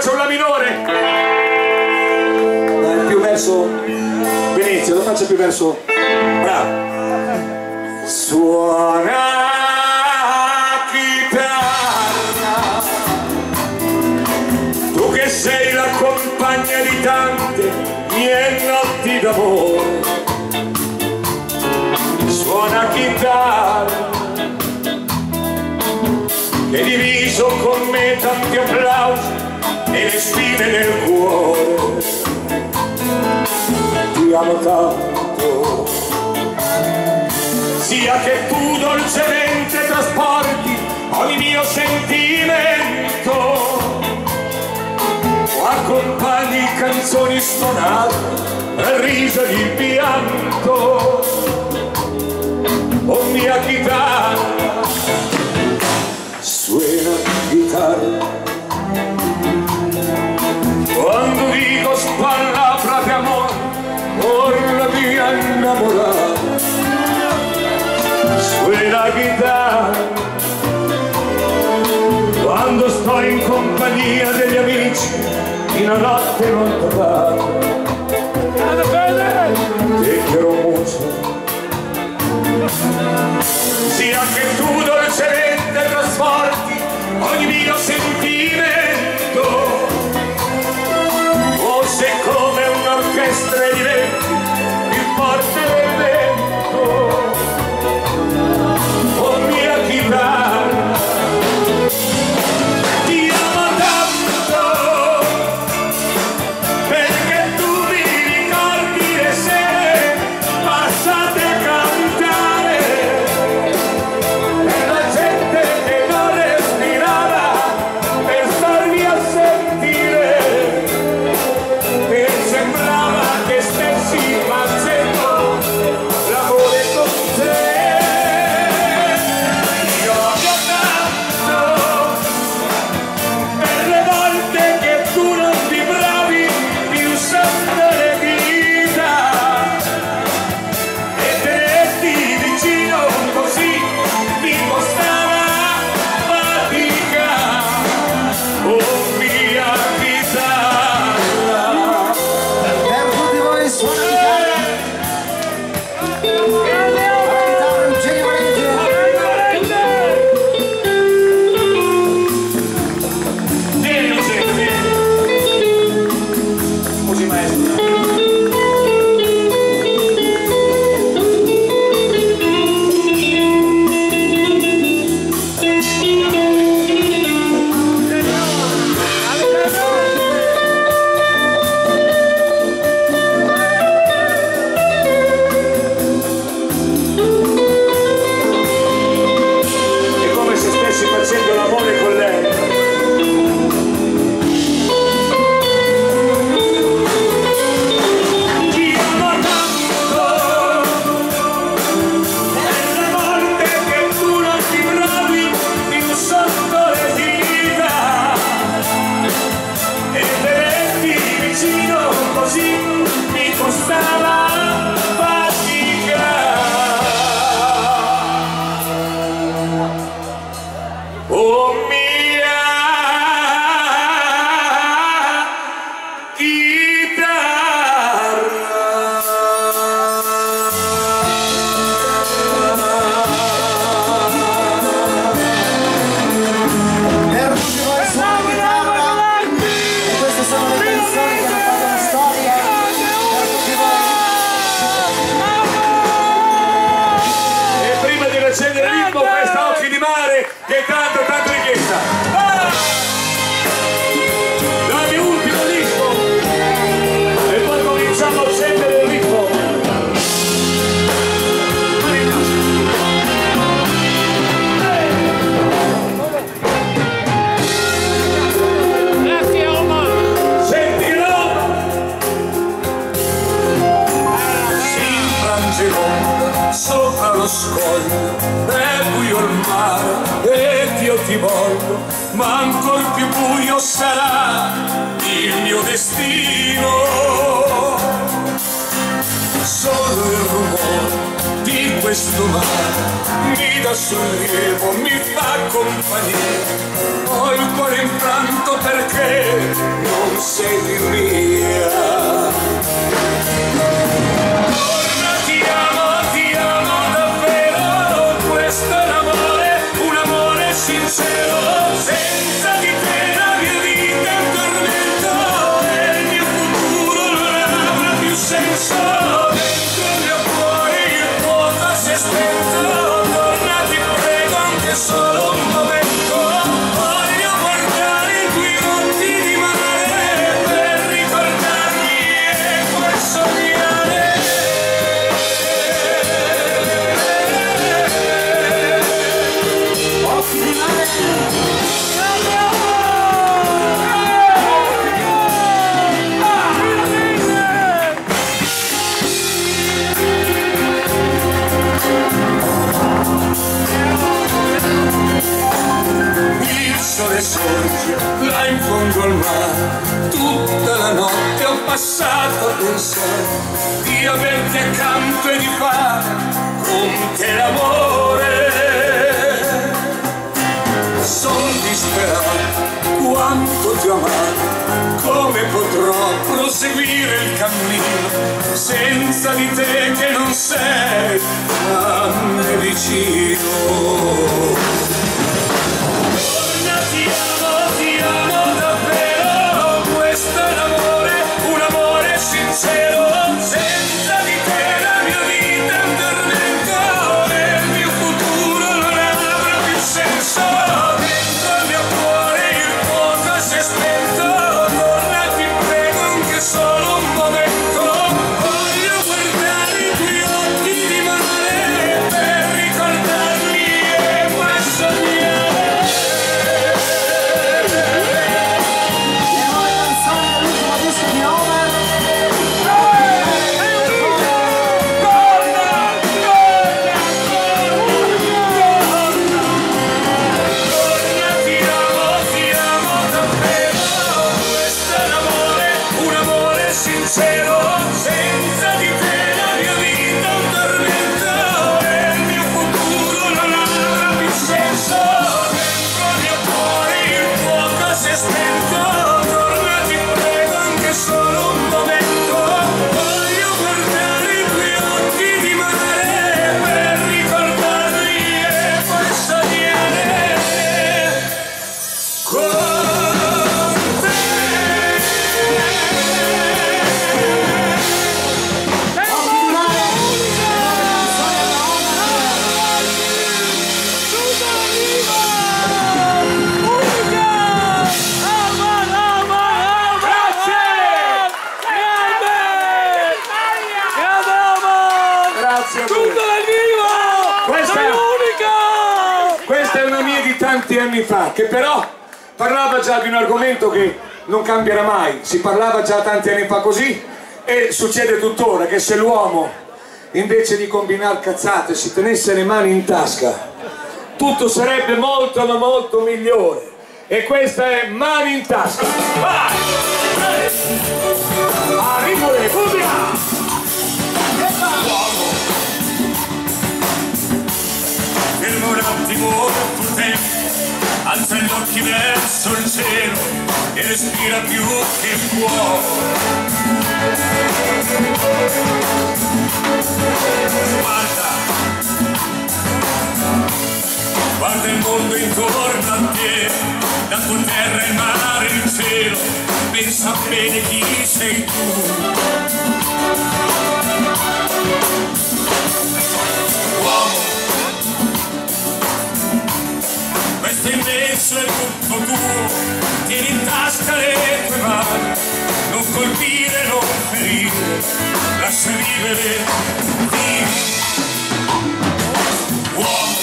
faccio un la minore. Più verso Venezia, lo faccio più verso. Bravo. Suona chitarra, tu che sei la compagna di tante mie notti d'amore. Suona chitarra, che hai diviso con me tanti applausi e le spine del cuore. Ti amo tanto, sia che tu dolcemente trasporti ogni mio sentimento, o accompagni canzoni suonate al riso e il pianto. Oh mia chitarra, suona chitarra, quando dico spallapra di amore, or la mia innamorata. Suona chitarra, quando sto in compagnia degli amici in una notte non trovata. Te quiero mucho, sia che tu dolcemente trasporti ogni mio sentimento, o se come un'orchestra diventi più forte del vento. Oh mia chitarra, ti amo tanto, perché tu mi ricordi le sere passate a cantare per la gente che non respirava, per starmi a sentire, e sembrava che stessi facendo l'amore con te. Io odio tanto per le volte che tu non vibravi più sotto le dita e tenerti vicino così mi costava fatica. Oh mia chitarra, Per tutti voi suona chitarra. La chitarra Eugenio Valenti. vieni Luciano, vieni. Scusi maestro. È come se stessi facendo l'amore con lei. Ti amo tanto per le volte che tu non ti provi più sotto le dita e tenerti vicino così mi costava fatica. Oh mia Per tutti voi suona chitarra. E queste sono le canzoni che hanno fatto la storia. Per tutti voi. E prima di accendere il ritmo, questa Occhi di Mare che è tanto richiesta. Ah! Dal mio ultimo disco e poi cominciamo a accendere il ritmo. Senti Roma, si infrange l'onda sopra lo scoglio, è buio il mare ed io ti voglio, ma ancor più buio sarà il mio destino. Solo il rumore di di questo mare mi dà sollievo, mi fa compagnia. Ho il cuore in pianto perché non sei più mia. Torna, ti amo davvero, questo è l'amore, un amore sincero. Senza di te la mia vita è un tormento e il mio futuro non avrà più senso. Dentro il mio cuore il fuoco si è spento. Torna, ti prego, anche solo un momento. Voglio guardare i tuoi occhi di mare per ricordarmi e poi sognare. Occhi di mare. Il sole sorge là in fondo al mare, tutta la notte ho passato a pensare di averti accanto e di fare con te l'amore. Sono disperato, quanto ti ho amato, come potrò proseguire il cammino senza di te che non sei a me vicino. Ti amo davvero, questo è l'amore, un amore sincero. Senza di te la mia vita è un tormento e il mio futuro non avrà più senso. Dentro il mio cuore il fuoco si è spento. Torna, ti prego, anche solo un momento. Voglio guardare i tuoi occhi di mare per ricordarmi e poi sognare. Sincero, senza di te la mia vita è un tormento e il mio futuro non avrà più senso. Dentro il mio cuore il fuoco si è spento. Torna, ti prego, anche solo un momento. Voglio guardare i tuoi occhi di mare per ricordarli e poi sognare con te. Questa è una mia di tanti anni fa, che però parlava già di un argomento che non cambierà mai. Si parlava già tanti anni fa così e succede tuttora, che se l'uomo invece di combinare cazzate si tenesse le mani in tasca, tutto sarebbe molto ma molto migliore. E questa è Mani in tasca. Vai! Arrivo le cumbia! Fermo un attimo il tuo tempo, alza gli occhi verso il cielo e respira più che può. Guarda il mondo intorno a te, la tua terra, il mare, il cielo, pensa bene chi sei tu. Uomo, questo immenso è tutto tuo, tieni in tasca le tue mani, non colpire, non ferire, lascia vivere, vivi. Uomo,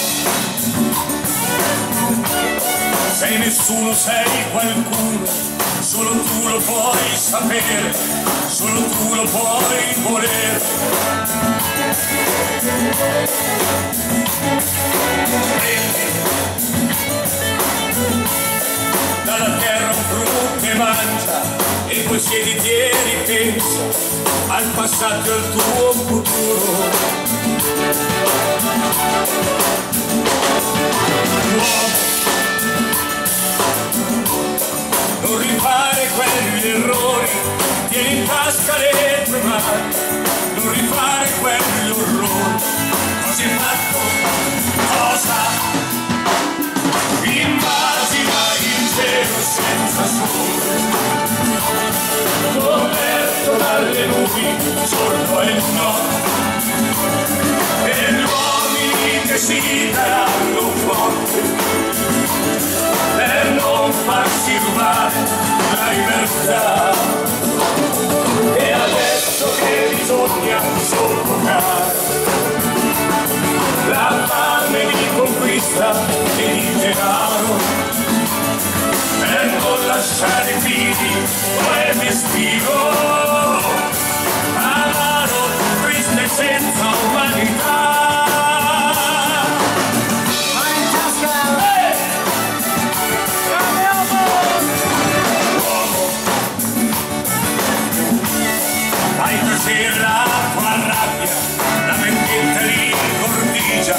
sei nessuno, sei qualcuno, solo tu lo puoi sapere, solo tu lo puoi volere. Prendi dalla terra un frutto e mangia, e poi siediti e ripensa al passato e al tuo futuro. Non rifare quegli errori, tieni in tasca le tue mani, non rifare quegli orrori, cosa hai fatto? Cosa? Immagina il cielo senza sole, coperto dalle nubi, giorno e notte, e gli uomini che si daranno forte per non farsi rubare la libertà. E adesso che bisogna soffocare la fame di conquista e di denaro, per non lasciare figli quel destino amaro, triste senza umanità. Fai tacere la tua rabbia, la vendetta li cortigia,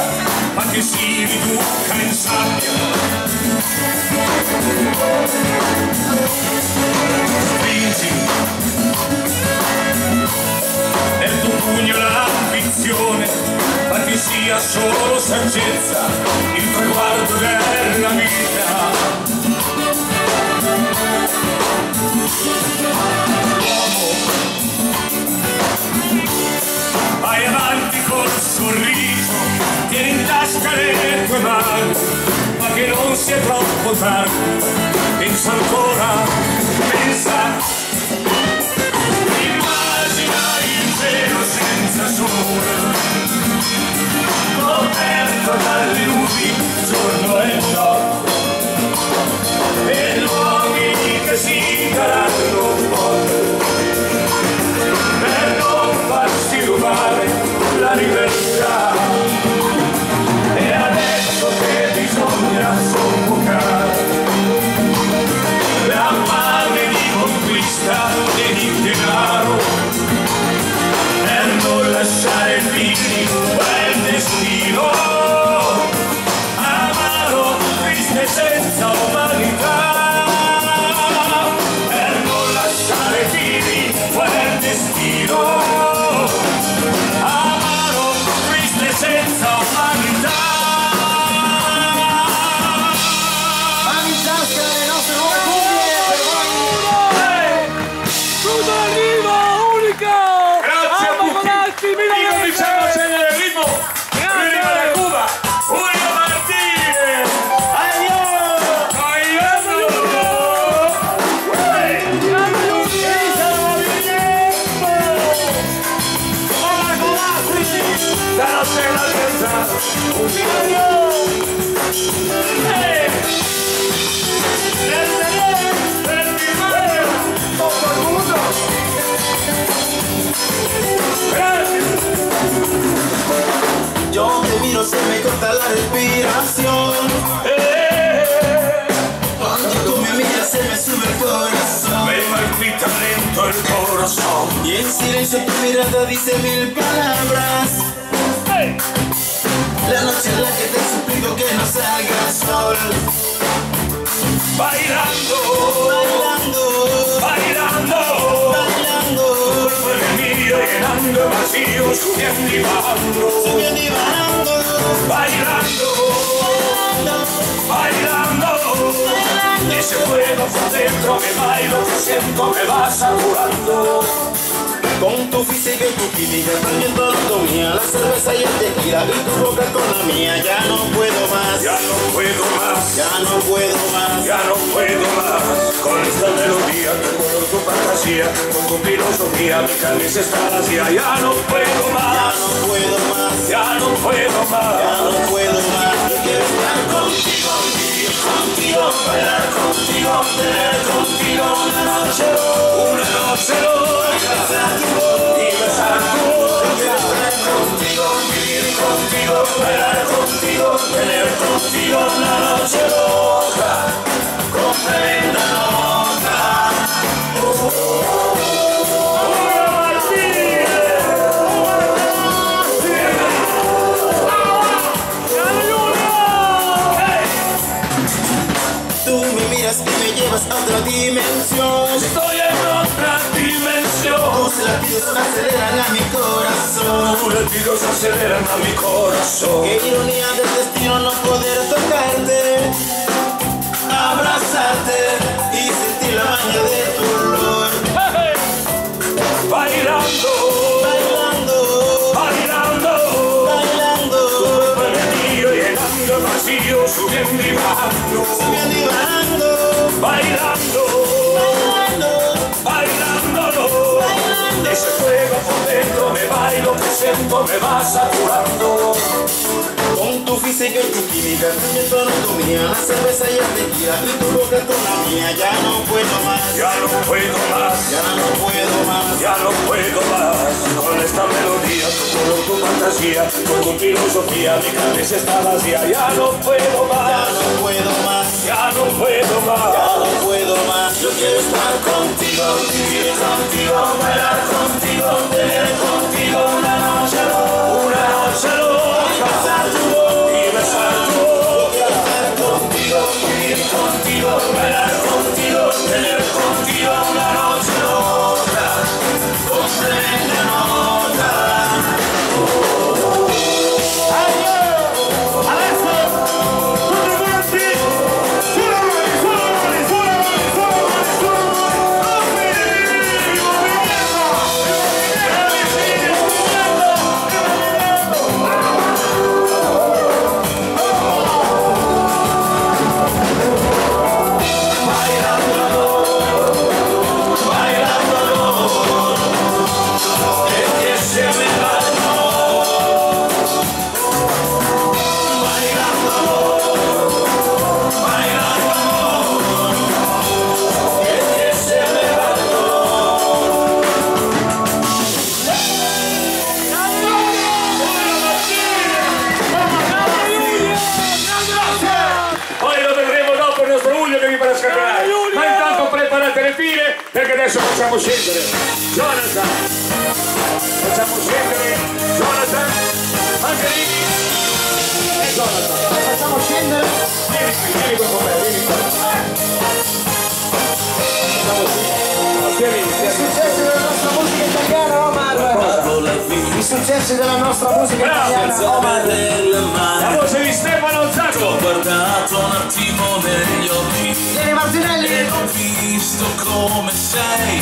ma che si riduca in sabbia. Stringi nel tuo pugno l'ambizione, ma che sia solo saggezza il traguardo della vita. Vai avanti col sorriso, tieni in tasca le tue mani, ma che non sia troppo tardi, pensa ancora, pensa. Immagina il cielo senza sole, coperto dalle nubi, giorno e notte, e gli uomini che si daranno forte per non farsi rubare la libertà. E adesso che bisogna soffocare la fame di conquista e di denaro, per non lasciare figli quel destino amaro, triste senza umanità, per non lasciare figli quel destino amaro, triste senza umanità. Mani in tasca le nostre nuove cuffie per voi. Tutto arriva, unica! Grazie a tutti! Io diciamo c'è nel ritmo! Arriva da Cuba! Julio Martinez! Date la libertà! Yo te miro, se me corta la respiración. Cuando tú me miras se me sube el corazón. Me palpita lento el corazón. Y en silencio tu mirada dice mil palabras. La noche en la que te suplico que no salga el sol. Bailando, Bailando, bailando, bailando, cuerpo mío llenando el vacío, subiendo y bajando. subiendo y bajando, Bailando, bailando, bailando, ese fuego por dentro me bailo, que siento me va saturando. con tu física y tu química, también tu anatomía, la cerveza y el tequila y tu boca con la mía. Ya no puedo más, Ya no puedo más, ya no puedo más. ya no puedo más. Con esta melodía, con tu fantasía, con tu filosofía, mi cabeza está vacía. Ya no puedo Ya más, no puedo más, ya no puedo ya más. no puedo más. Yo quiero estar contigo, vivir contigo, bailar contigo, tener contigo una noche Y besar tu boca. Yo quiero estar contigo, vivir contigo, bailar contigo, tener contigo una noche loca, con tremenda nota. Julio Martínez. miras y me llevas a otra dimensión. Estoy en otra dimensión. Tus latidos aceleran a mi corazón. Tus latidos aceleran a mi corazón. Qué ironía del destino no poder tocarte, abrazarte y sentir la magia de tu olor. Hey, bailando, Bailando, bailando, bailando, tu cuerpo es mío, llenando el vacío, subiendo y bajando, subiendo y bajando, bailando, bailando, bailando. bailando. Ese fuego por dentro me bailo, que siento me va saturando. Con tu física y tu química, tu anatomía, la cerveza y el tequila y tu boca con la mía, ya no puedo más, Ya no puedo más, ya no puedo más. ya no puedo más. Con esta melodía, con tu fantasía, con tu filosofía, mi cabeza está vacía. Ya no puedo Ya más, no puedo más, ya no puedo ya más. no puedo más. Yo quiero estar contigo, vivir contigo, bailar contigo, tener contigo una noche loca, Una noche loca y besar tu voz. y besar tu voz. Yo quiero estar contigo, vivir contigo, bailar contigo, tener contigo una noche loca, con tremenda nota. Poi lo vedremo dopo il nostro Giulio che vi farà scatenare. Ma intanto preparate le file perché adesso facciamo scendere Jonathan. Facciamo scendere Jonathan, Margherini e Jonathan. Facciamo scendere. Vieni qua con me, vieni qua. Facciamo I successi della nostra musica italiana, Omar. I successi della nostra musica italiana, Omar. la voce di Stefano Zacco. Guardato un attimo negli occhi Vieni Martinelli. e ho visto come sei,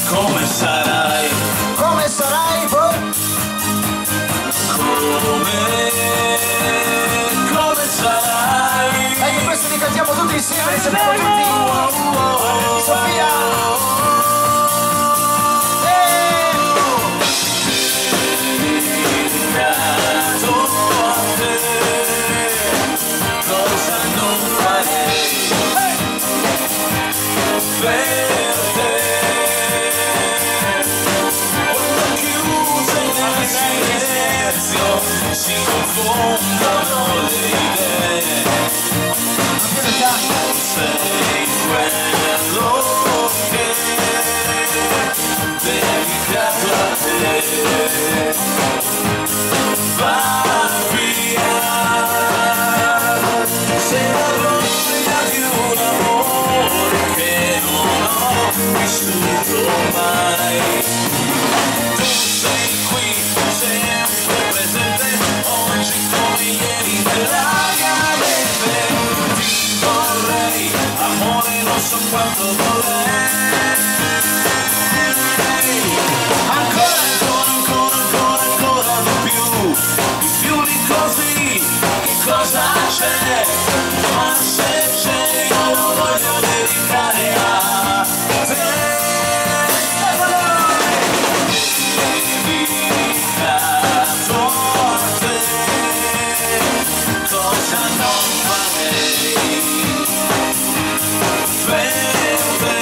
come sarai, Come sarai poi? come sarai. Dai che questo li cantiamo tutti insieme, siamo tutti. Sofia. Dato a te, cosa non farei per te. Quando chiuse nel silenzio si confondono le idee. Sei quello che dedicato a te. Va via, sei la rosea di un amore che non ho vissuto mai. Tu sei qui, sempre presente, oggi come ieri nella mia mente. Ti vorrei, amore, non so quanto vorrei. Ancora di più di così, che cosa c'è? Ma se c'è io lo voglio dedicare a te. Dedicato a te, cosa non farei per te.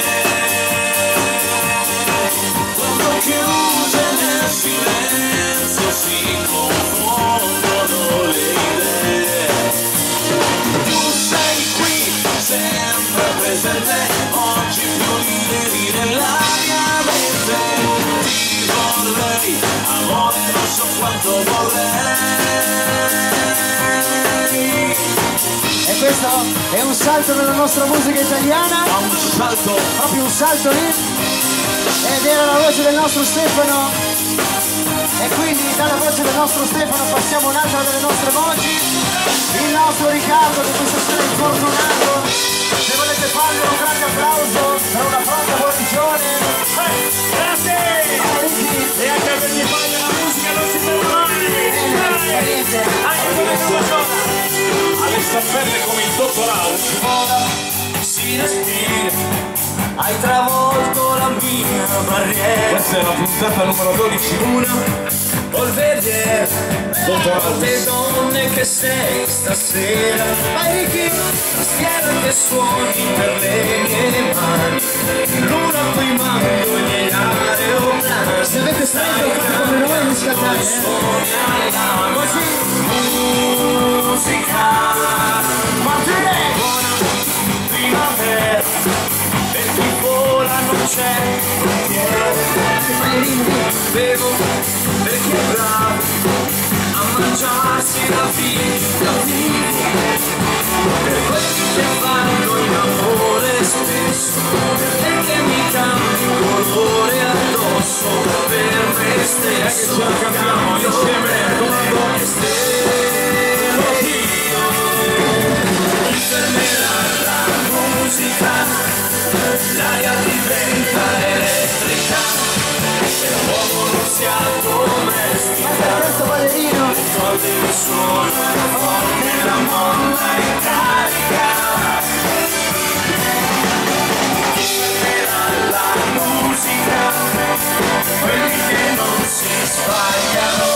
Questo è un salto nella nostra musica italiana. Un salto. Proprio un salto lì. Ed era la voce del nostro Stefano. E quindi dalla voce del nostro Stefano passiamo a un'altra delle nostre voci. Il nostro Riccardo che questa sera è infortunato. Se volete fargli un grande applauso per una pronta guarigione. Grazie! E anche per chi fa la musica non si ferma mai! Anche come sola! Alle staffelle come il dottorato si vola, si respira. Hai travolto la mia barriera. Questa è la puntata numero 12. Una polveriera. Quante donne che sei stasera. Vai Ricky, tastiera che suoni per le mie mani. L'una qui mando in miliare o una. Se avete sempre come noi riscattate. Così musica. Buona primavera. Per chi vola non c'è frontiere. Bevo per chi è bravo a mangiarsi la vita. Per quelli che fanno in amore spesso e che mi cambiano colore addosso. Per me stesso cambiamo insieme me stesso. Fermerà la musica, l'aria diventa elettrica e l'uomo non si addomestica. Questo ballerino. Ricordi il suono forte, la molla in carica. Fermerà la musica, quelli che non si sbagliano,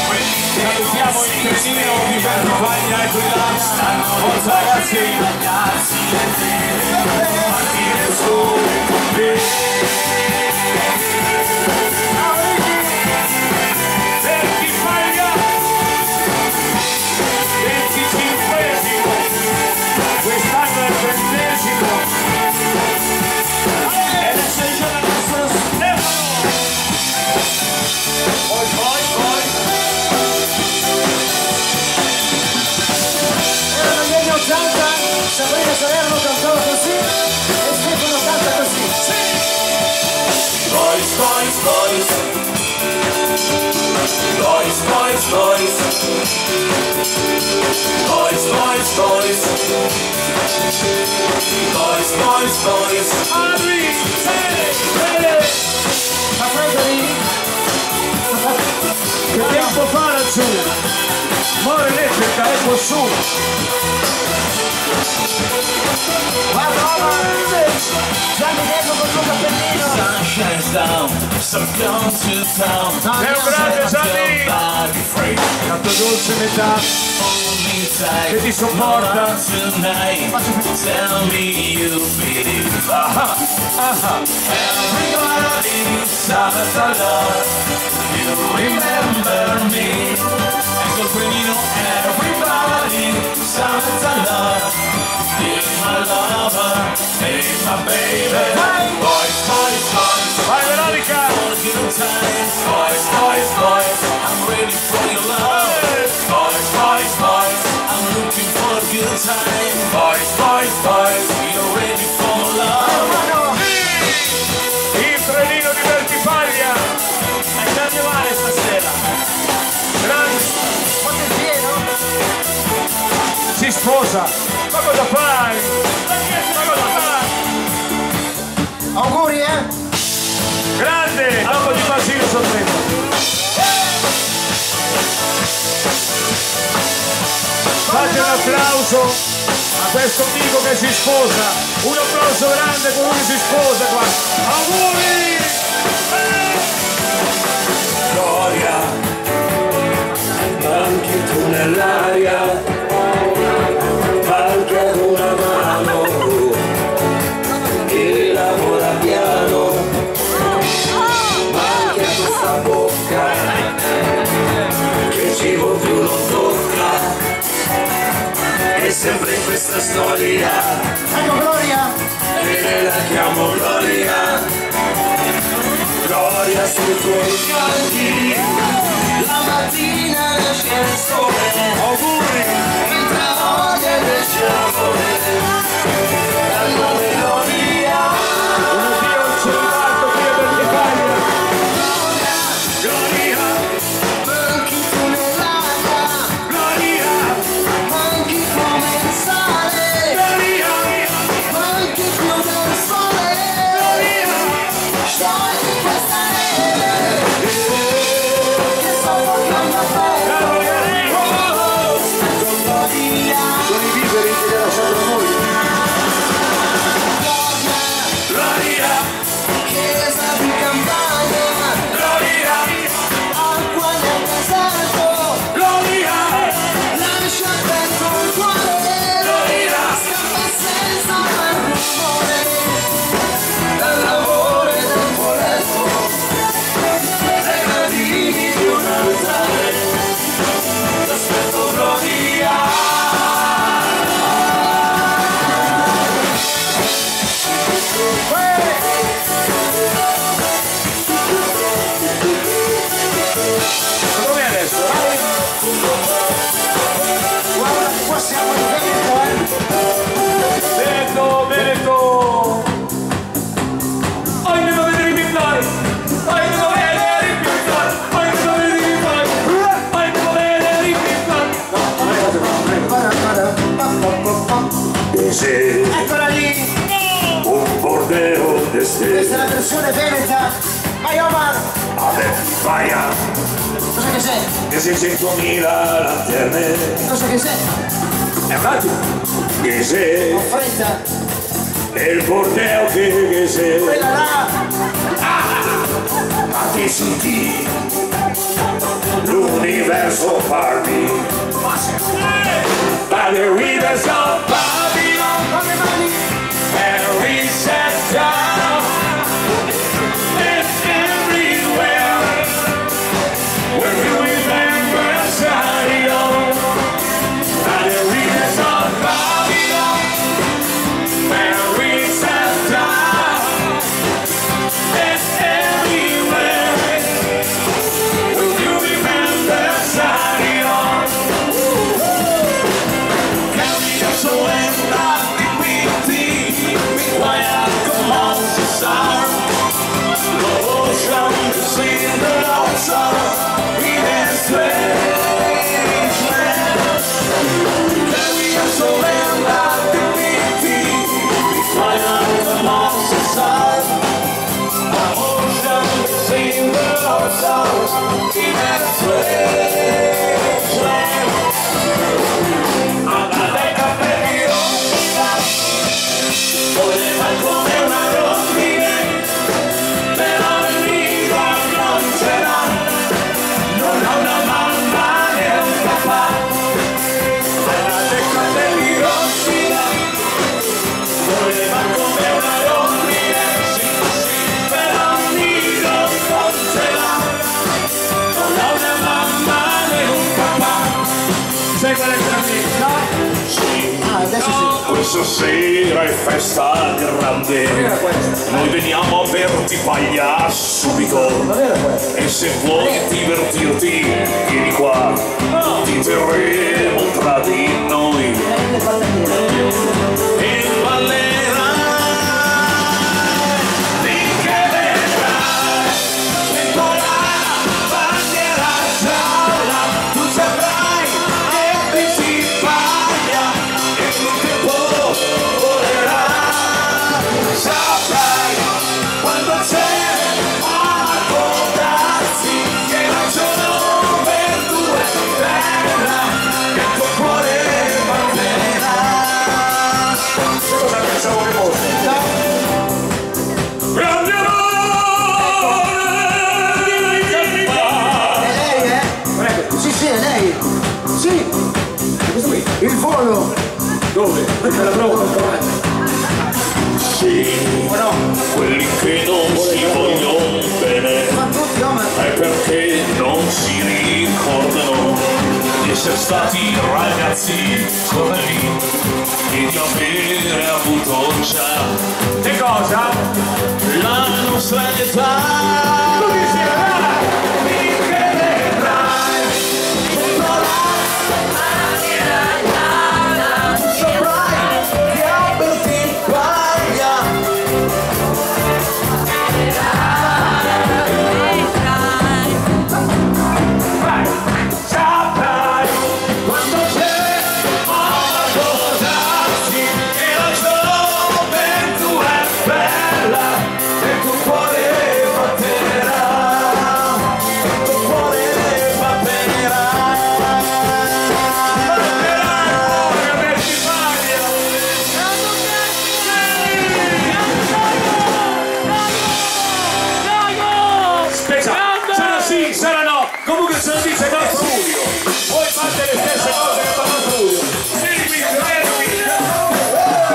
quelli che salutiamo il trenino di Vernovaglia e qui là stanno. Forza ragazzi, tagliarsi le vene, partire sole con me. Quest'anno è il 20esimo e la stagione del nostro Stefano. Poi Erano gli anni 80, Sabrina Salerno cantava così e Stefano canta così. Boys, boys, boys. Boys, boys, boys. Boys, boys, boys. Boys, boys, boys. Adri, Ma freddo lì? Che tempo fa laggiù? More elettrica è qua su. Guarda, Gianni Diego col suo cappellino. sun shines down, so come to town. È un grande Gianni! Canto dolce metà che ti sopporta. Tonight, tell me you believe. Everybody shout the love. You remember me. Ecco il premino. Everybody shout the love. Be my lover, be my baby. Boys, boys, boys. Vai Veronica! For good times. Boys, boys, boys. I'm ready for your love. Boys, boys, boys. I'm looking for a good time. Boys, boys, boys. You're ready for love. Il trenino di Vertifaglia! Hai tanto male stasera. Grande! Quanto è pieno? Si sposa! Ma cosa fai? Ma cosa fai? Auguri, Grande! Dopo di Basile Sorpresa! Fate un applauso a questo amico che si sposa! Un applauso grande con lui che si sposa qua! Auguri! Gloria, anche tu nell'aria, anche una mano che lavora piano, ma anche questa bocca che cibo più lo tocca, è sempre in questa storia, Ecco Gloria! e la chiamo Gloria. Gloria sui tuoi fianchi, la mattina nasce il sole, Auguri! mentre odia che sei Eccola lì! un bordello di Questa è stelle. la versione veneta! Vai Omar! Vabbè, vai a Cosa che sei? che 600.000 lanterne. Cosa che sei? Infatti, Che sei Ho fretta! nel bordello che sei. Quella là! Ma ti senti l'universo farmi. By the rivers of Babylon Con le mani! and we sat down and everywhere where you remember Zion. By the rivers of Babylon and we sat down and everywhere where you remember Zion. Cambia solenda di quinti, mi guai come Cesar. L'ocean sing the outside in a strange land. Cambia solenda di quinti, mi guai come Cesar. L'ocean sing the outside in a strange land. Aveva capelli rossi, voleva come una rondine, però il nido non ce l'ha, non ha una mamma né un papà. Aveva dei capelli rossi, voleva come una rondine, sì, però il nido non ce l'ha, non ha una mamma né un papà. Sai qual è il cammino? No? Sì. Ah, adesso sì! Questa sera è festa grande, noi veniamo a verti paglia subito. Non era questo! E se vuoi divertirti, vieni qua, ti terremo tra di noi Le palline! e ballerai, finché vedrai, sento la bandiera gialla, tu saprai che ti si paglia e il tempo volerà, saprai quando c'è a accordarsi che non sono per due terra, che il tuo cuore batterà. Cosa pensavo che fosse? No! Grande amore che mi fa. È lei, eh? Sì, sì, è lei! Sì! Questo qui! Il volo! dove? Questa è la prova. Sì, quelli che non si vogliono bene Ma tutti, Omar! è perché non si ricordano di essere stati ragazzi come lì e di avere avuto già Che cosa? la nostra età. Finché vedrai, sotto la maniera gialla, saprai che aperti paglia. Saprai quando c'è a accordarsi che la gioventù è bella e il tuo cuore batterà, il tuo cuore batterà, Sarà sì, sarà no. Comunque se lo dice il nostro Julio. Voi fate le stesse cose che fa il nostro Julio. Vieni qui, vieni qui.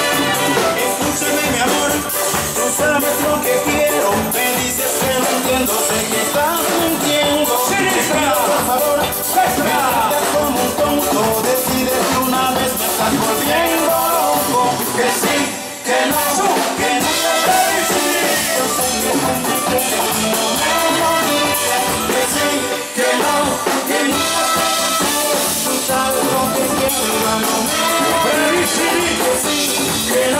Escúchame mi amor, tú sabes lo que quiero. Me dices que no entiendo, sé que estás mintiendo. Te pido por favor, me tratas como un tonto. Decides que una vez me estás volviendo loco. Que sí, que no te decir. Yo sé que tú me quieres y no me moriré. Que sí, que no te decir. Tú sabes lo que quiero y ya no me moriré. Que sí, que no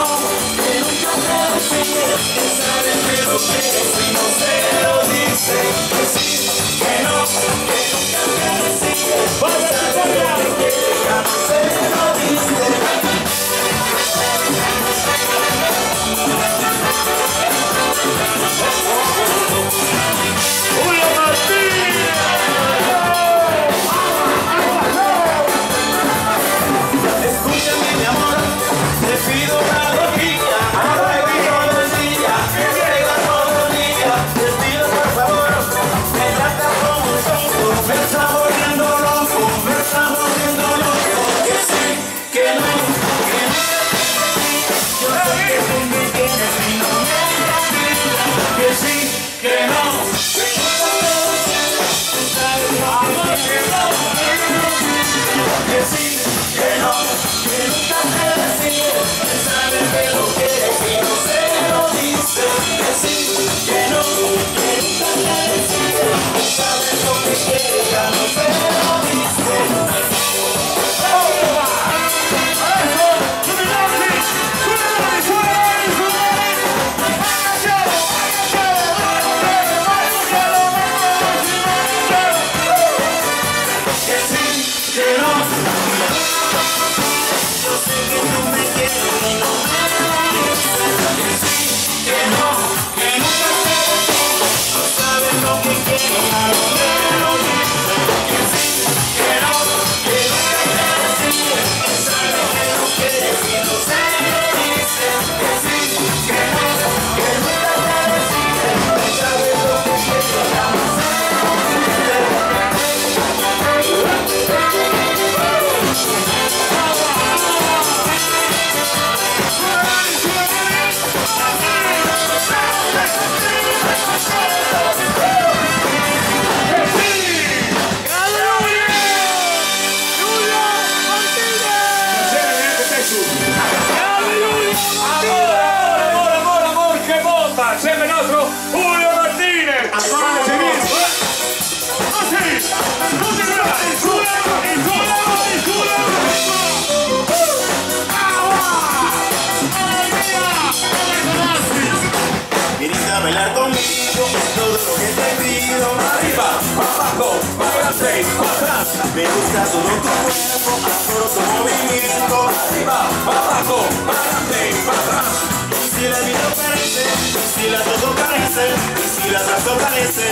adelante y para atrás. Me gusta todo tu cuerpo, adoro tu movimiento. Arriba, para abajo, para adelante y para atrás. Y si la vida parece, y si la todo parece, y si la brazo parece,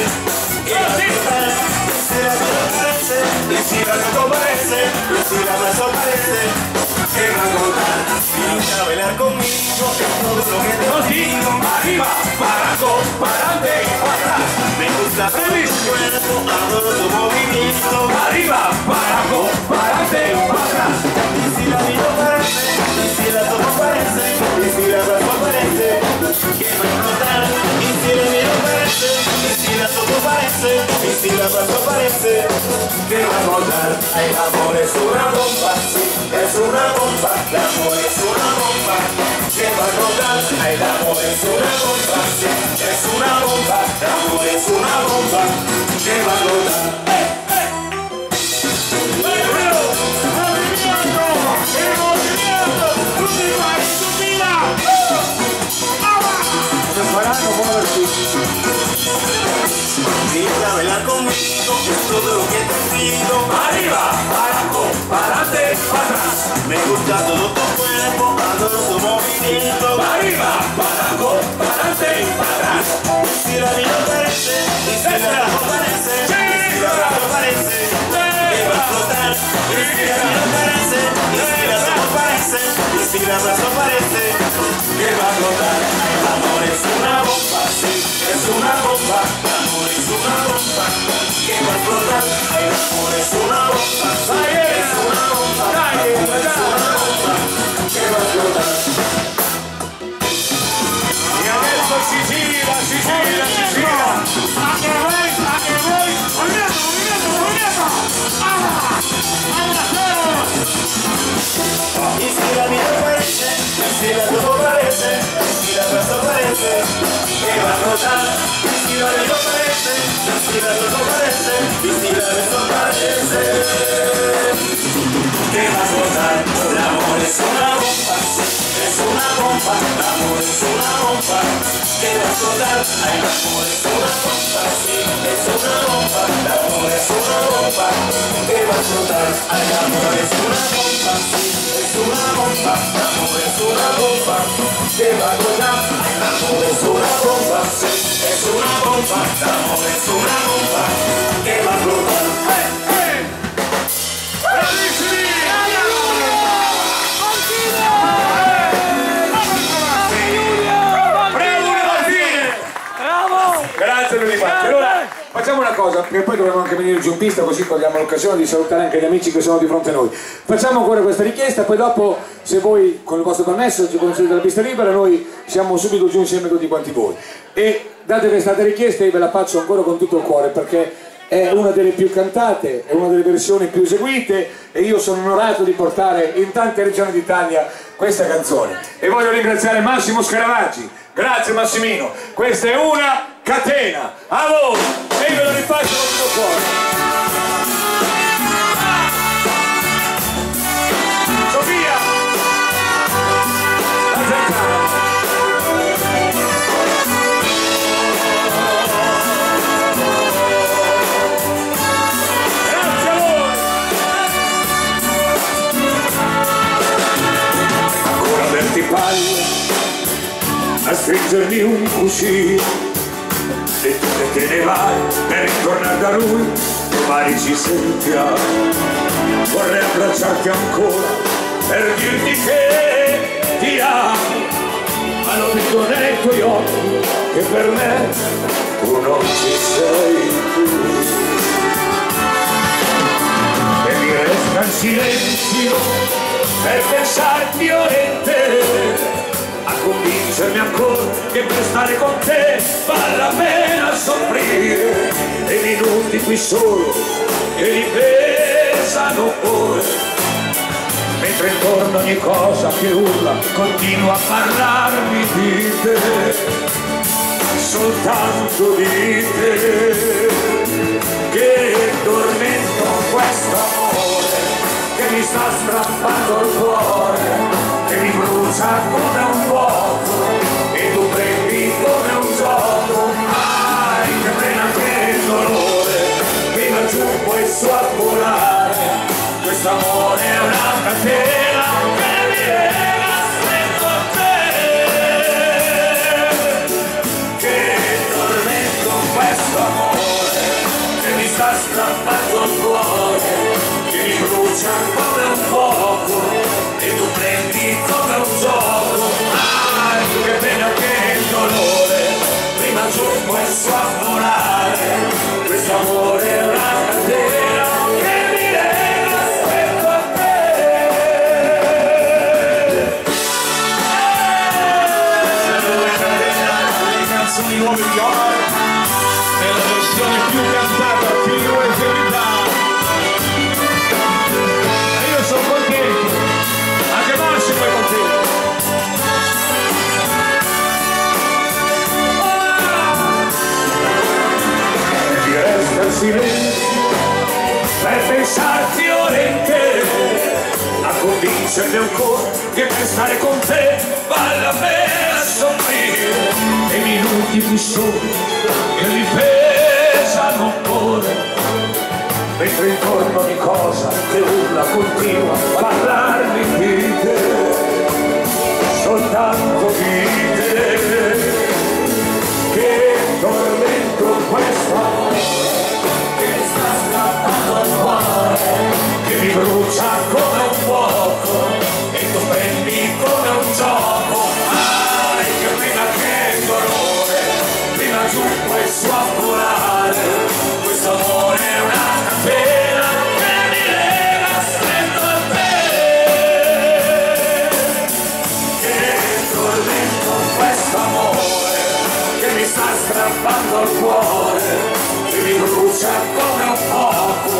que va a explotar. Y si la vida parece, y si la todo parece, y si la brazo parece, que va a explotar. Venga a bailar conmigo, que es todo lo que te Contigo, arriba, para abajo, para adelante y para atrás. me gusta todo tu cuerpo, adoro tu movimiento. Arriba, para abajo, para adelante y para atrás. Y si la vida parece, y si la todo parece, y si la brazo parece, que va a explotar. Y si la vida parece, y si la todo parece, y si la brazo parece, que va a explotar. Ay, el amor es una bomba, sí, es una bomba. El amor es una bomba, que va a explotar. Ay, el amor es una bomba, sí, es una bomba. El amor es una bomba, que va a explotar. Venga a bailar conmigo, es todo lo que te pido. Arriba, para abajo, para adelante, para atrás. Me gusta todo tu cuerpo, adoro tu movimiento. Arriba, para abajo, para adelante y para atrás. Y si la vida parece, y si la brazo parece, y si la brazo parece, que va a explotar. Y si la vida parece, y si la brazo parece, y si la brazo parece, que va a explotar. El amor es una bomba, sí, es una bomba. El amor es una bomba, que va a explotar. El amor es una bomba, sí, es una bomba. El amor es una bomba, que va a explotar. Y adesso si gira, si gira, si gira. A che voi, movimiento. Y si la vida parece, y si la todo parece, y si la brazo parece, que va a explotar. Y si la vida parece, y si la todo parece, y si la brazo parece, que va a explotar. El amor es una bomba, es una bomba. El amor es una bomba, que va a explotar. Ay, el amor es una bomba, sí, es una bomba. El amor es una bomba, que va a explotar. Ay, el amor es una bomba, sí, es una bomba. El amor es una bomba, que va a explotar. Ay, el amor es una bomba, sí, es una bomba. El amor es una bomba, que va a explotar. Bravissimi! Grazie per l'imbarazzo. Allora facciamo una cosa, perché poi dovremo anche venire giù in pista, così cogliamo l'occasione di salutare anche gli amici che sono di fronte a noi. Facciamo ancora questa richiesta, poi dopo, se voi con il vostro permesso ci concedete la pista libera, noi siamo subito giù insieme tutti quanti voi. E date che state richieste, io ve la faccio ancora con tutto il cuore, perché è una delle più cantate, è una delle versioni più eseguite e io sono onorato di portare in tante regioni d'Italia questa canzone. E voglio ringraziare Massimo Scaravaggi. Grazie Massimino, questa è una catena, a voi, e io ve lo rifaccio con tutto il cuore. Sofia, la zanzara. Grazie a voi. Ancora verti paglie a stringermi un cuscino e tu che te ne vai per ritornare da lui, domani ci sentiamo. Vorrei abbracciarti ancora per dirti che ti amo, ma lo vedo nei tuoi occhi che per me tu non ci sei più. E mi resta in silenzio per pensarti io e te, a convincermi ancora che per stare con te vale la pena soffrire, e minuti qui solo che li pesano ore, mentre intorno ogni cosa che urla continua a parlarmi di te, soltanto di te, che tormento questo amore che mi sta strappando il cuore, che mi brucia come un fuoco e tu prendi come un gioco. Ai, che pena, che dolore, mi laggiù puoi su a volare, questo amore è una catena che mi lega stretto a te. Che tormento questo amore che mi sta strappando il cuore, che mi brucia come un fuoco e tu prendi come un gioco. Ah, che pena, che dolore, prima giù poi su a volare, questo amore è una catena che mi lega stretto a te. Le canzoni nuove di Omar nella versione più cantata, più eseguita. E io sono contento, anche Massimo è contento. Mi resta il silenzio per pensarti ore intere, a convincermi ancora che per stare con te vale la pena soffrire, e minuti di sole che mi pesano un cuore, mentre intorno ogni cosa che urla continua a parlarmi di te, soltanto di te. Che tormento questo amore che mi sta strappando il cuore, che mi brucia come un fuoco e tu prendi come un gioco. Ah, e che prima che dolore, prima giù poi su a volare, questo amore è una catena che mi lega stretto a te. Che tormento questo amore che mi sta strappando il cuore, che mi brucia come un fuoco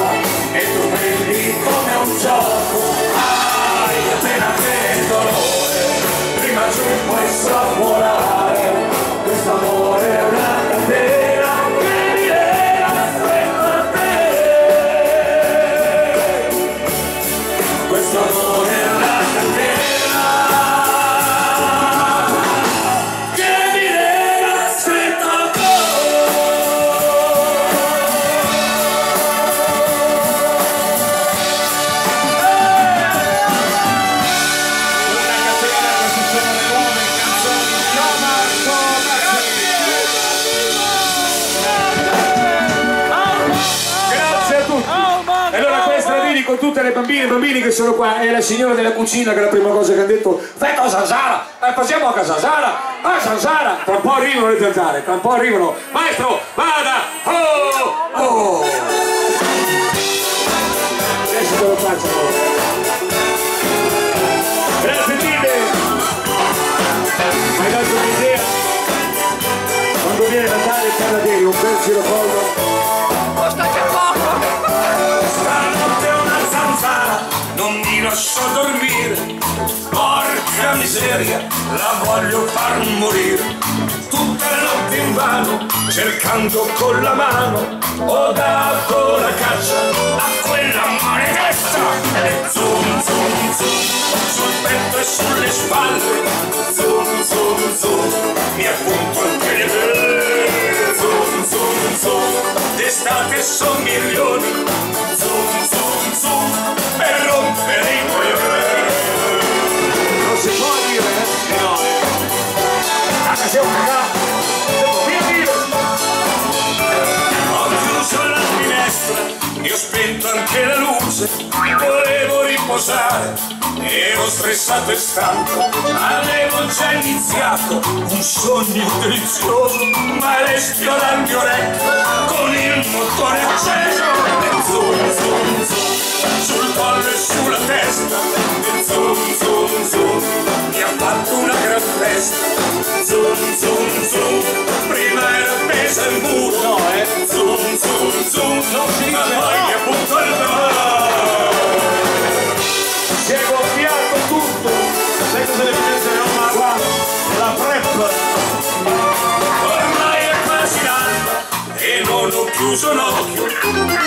e tu prendi come un gioco. Ah, che pena, che dolore, prima giù poi su a volare, questo amore è una catena che mi lega stretto a te. Questo amore è una catena che mi lega stretto a te. Grazie a tutti. E allora questa la dedico a tutte le bambine e bambini che sono qua, e la signora della cucina che è la prima cosa che hanno detto: fai cosa Sara? Passiamo a casa Sara. Ah, Sara, tra un po' arrivano le zanzare, tra un po' arrivano. Maestro, vada! Oh! Oh! Adesso te lo faccio. Grazie mille! Mi hai dato un'idea? Quando viene Natale c'è da dire un bel girocollo. Stanotte una zanzara non mi lascio dormire, porca miseria, la voglio far morire. Tutta la notte invano, cercando con la mano, ho dato la caccia a quella maledetta. E zoom, zoom, zoom, sul petto e sulle spalle, zoom, zoom, zoom, mi appunto anche le pelle. Zoom, zoom, zoom, d'estate son milioni, zoom, zoom, zoom, per rompere i coglioni. Non si può dire, no. Anche se è un cagato. Ho chiuso la finestra e ho spento anche la luce, volevo riposare, ero stressato e stanco, avevo già iniziato un sogno delizioso, ma le sfiorando orecchie con il motore acceso. E zoom, zoom, zoom, sul collo e sulla testa, e zoom, zoom, zoom, mi ha fatto una gran festa. Zoom, zoom, zoom, prima era appesa il muro, no, zoom, zoom, zoom, ma poi mi ha butto il Si è gonfiato tutto. Sai cosa deve essere Omar? La prep. ormai è quasi l'alba e non ho più chiuso un occhio,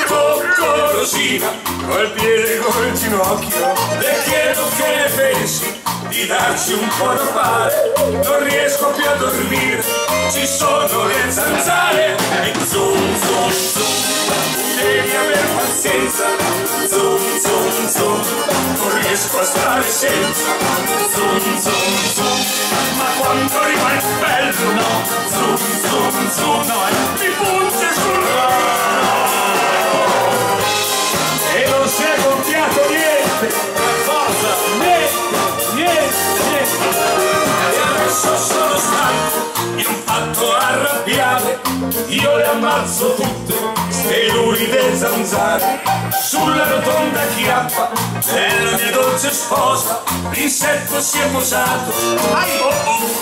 tocco Rosina, col piede col ginocchio, le chiedo che ne pensi di darci un po' da fare, non riesco più a dormire, ci sono le zanzare, e zoom zoom zoom, devi aver pazienza, zoom zoom zoom, non riesco a stare senza, zoom zoom zoom, ma quando arriva il bello, no, zoom zoom zoom, no, mi punge sul e non si è gonfiato niente, forza, niente, e adesso sono stanco di un fatto arrabbiare, io le ammazzo tutte, ste luride zanzare, sulla rotonda chiappa della mia dolce sposa, l'insetto si è posato,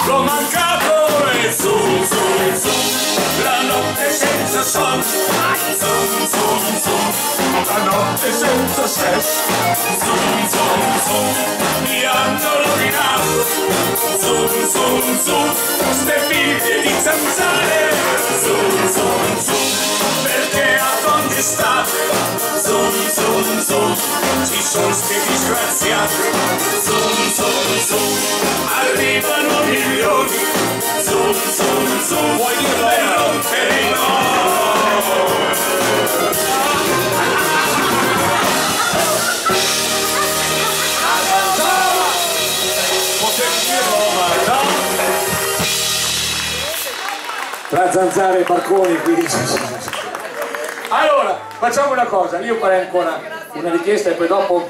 l'ho mancato e zoom zoom zoom, la notte senza sonno, zoom zoom zoom, la notte senza sesso, zoom zoom zoom, mi hanno rovinato, zoom zoom zoom, ste figlie di zanzare, zoom zoom zoom, perché ad ogni estate, zoom zoom zoom, ci sono ste disgraziati, zoom zoom zoom, arrivano milioni, zoom zoom zoom, vuoi dirlo e rompere i tra zanzare e barconi qui. Allora facciamo una cosa, io farei ancora una richiesta e poi dopo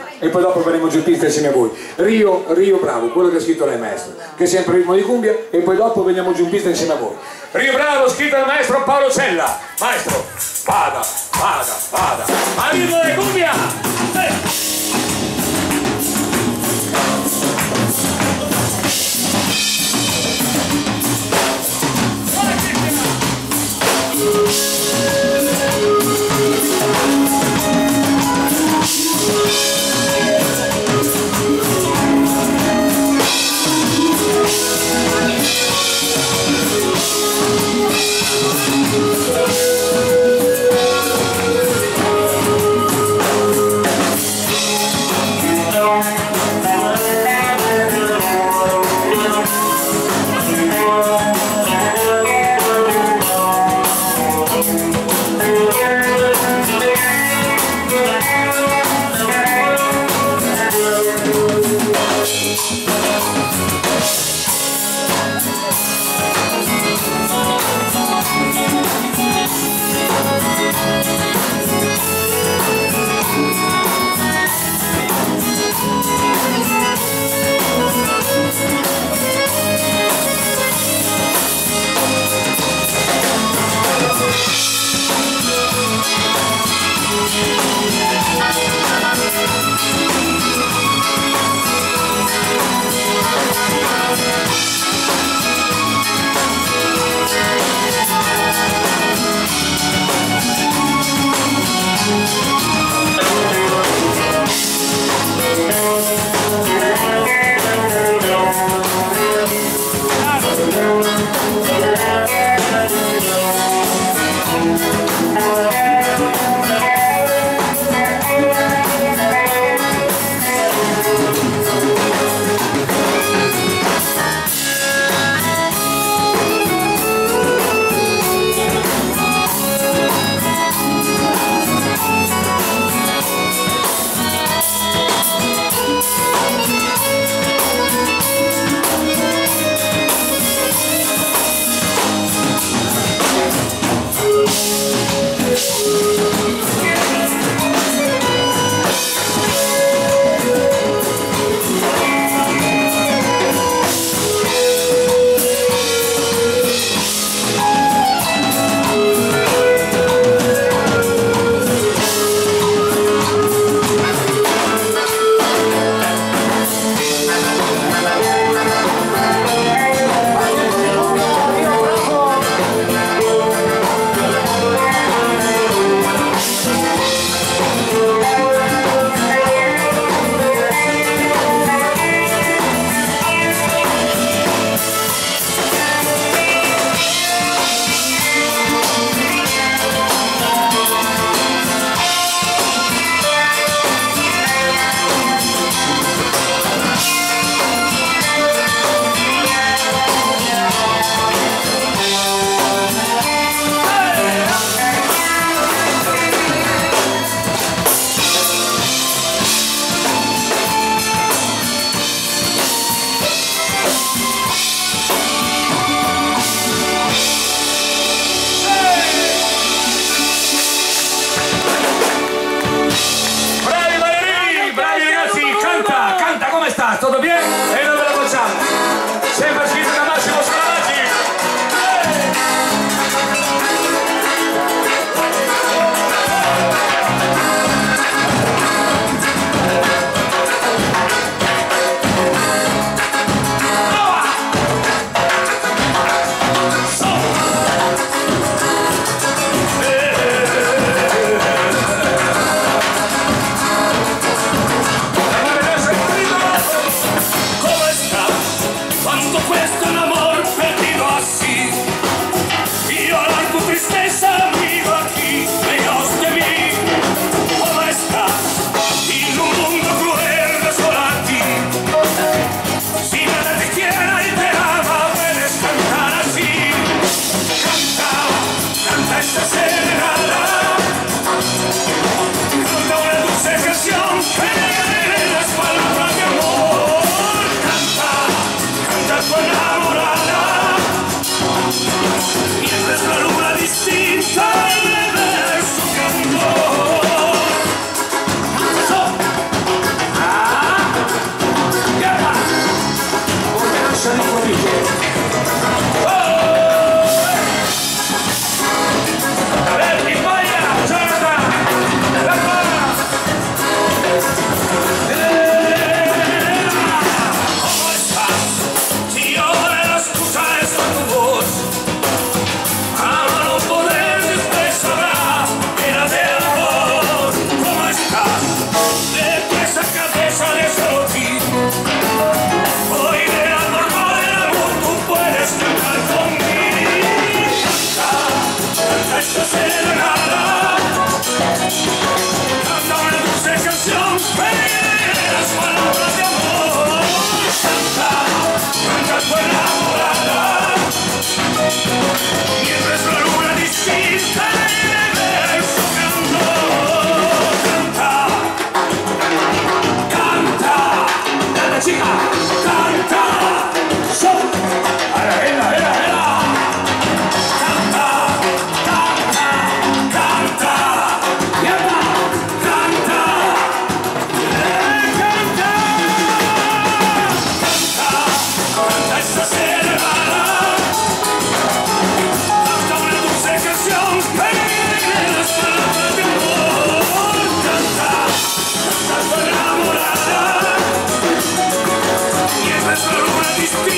verremo giù in pista insieme a voi. Rio Bravo, quello che ha scritto lei maestro, che è sempre il ritmo di cumbia, e poi dopo veniamo giù in pista insieme a voi. Rio Bravo, scritto dal maestro Paolo Cella. Maestro, vada, al ritmo di cumbia!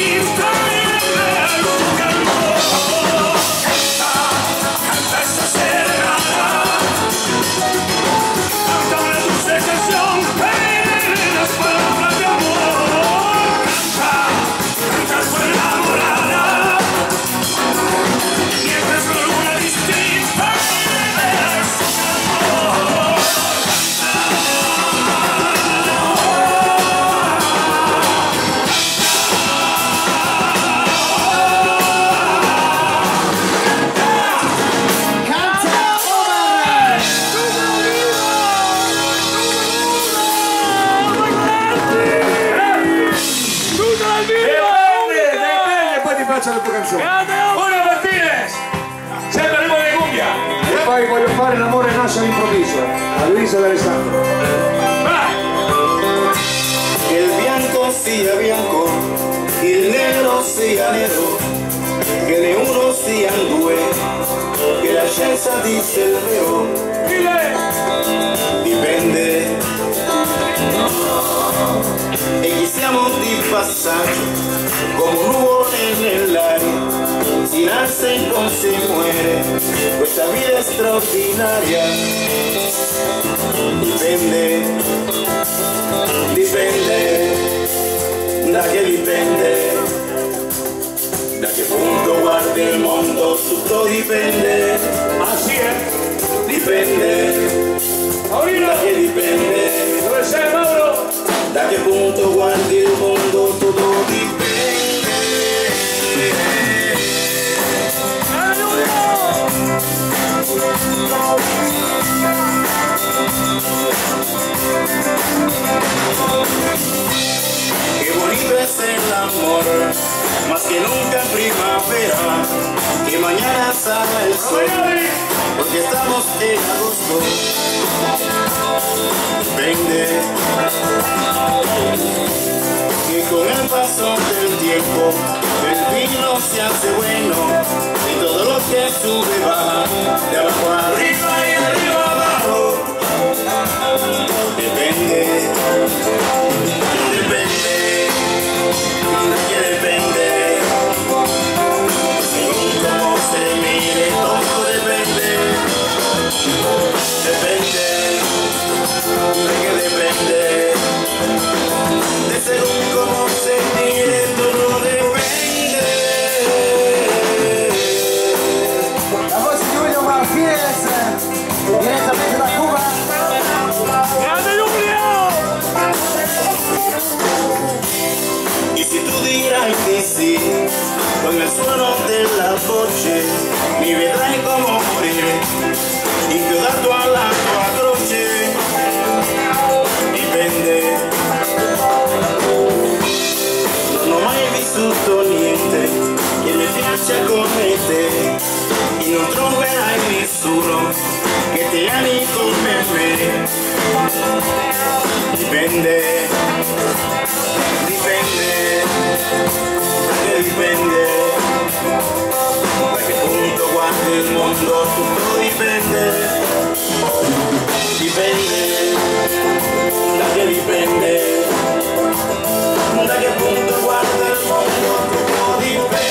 distinta el amor. Canta esta serenata, canta una dulce canción en las palabras de amor. Canta tu enamorada, mientras con una distinta amor. Dipende, poi ti faccio la tua canzone. Una Martinez, sempre arrivo di cumbia. E poi voglio fare l'amore nasce all'improvviso, a Luisa D'Alessandro. Vai! Que el bianco sia bianco y el negro sia nero, que ne uno sian due, che la scienza dice il vero, dipende. E chi siamo di passaggio, come un nuvole nell'aria, si nace y non si muere, questa vita è straordinaria, dipende. Dipende, da che dipende, da che punto guardi il mondo, tutto dipende, Así es. dipende, Paolino, da che dipende, dove sei Mauro? da che punto guardi il mondo, tutto dipende. Qué bonito es el amor, más que nunca en primavera, que mañana sale el sol, porque estamos en agosto. Depende, que con el paso del tiempo el vino se hace bueno, y todo lo que sube baja, de abajo arriba y arriba abajo. Depende. Depende, de qué depende, según cómo se mire, todo depende, depende, de qué depende, de según cómo se mire, todo depende. La voce di Julio Martinez, direttamente da Cuba. Y si tú dirás que sí, con el suelo de la voce, mi vedrai come morire, inchiodato alla tua croce, dipende. Non ho mai vissuto niente che mi piaccia come te, e non troverai nessuno che ti ami come me, dipende. Dipende, perché dipende, da che punto guardi il mondo, tutto dipende, dipende, da che dipende, da che punto guardi il mondo, tutto dipende.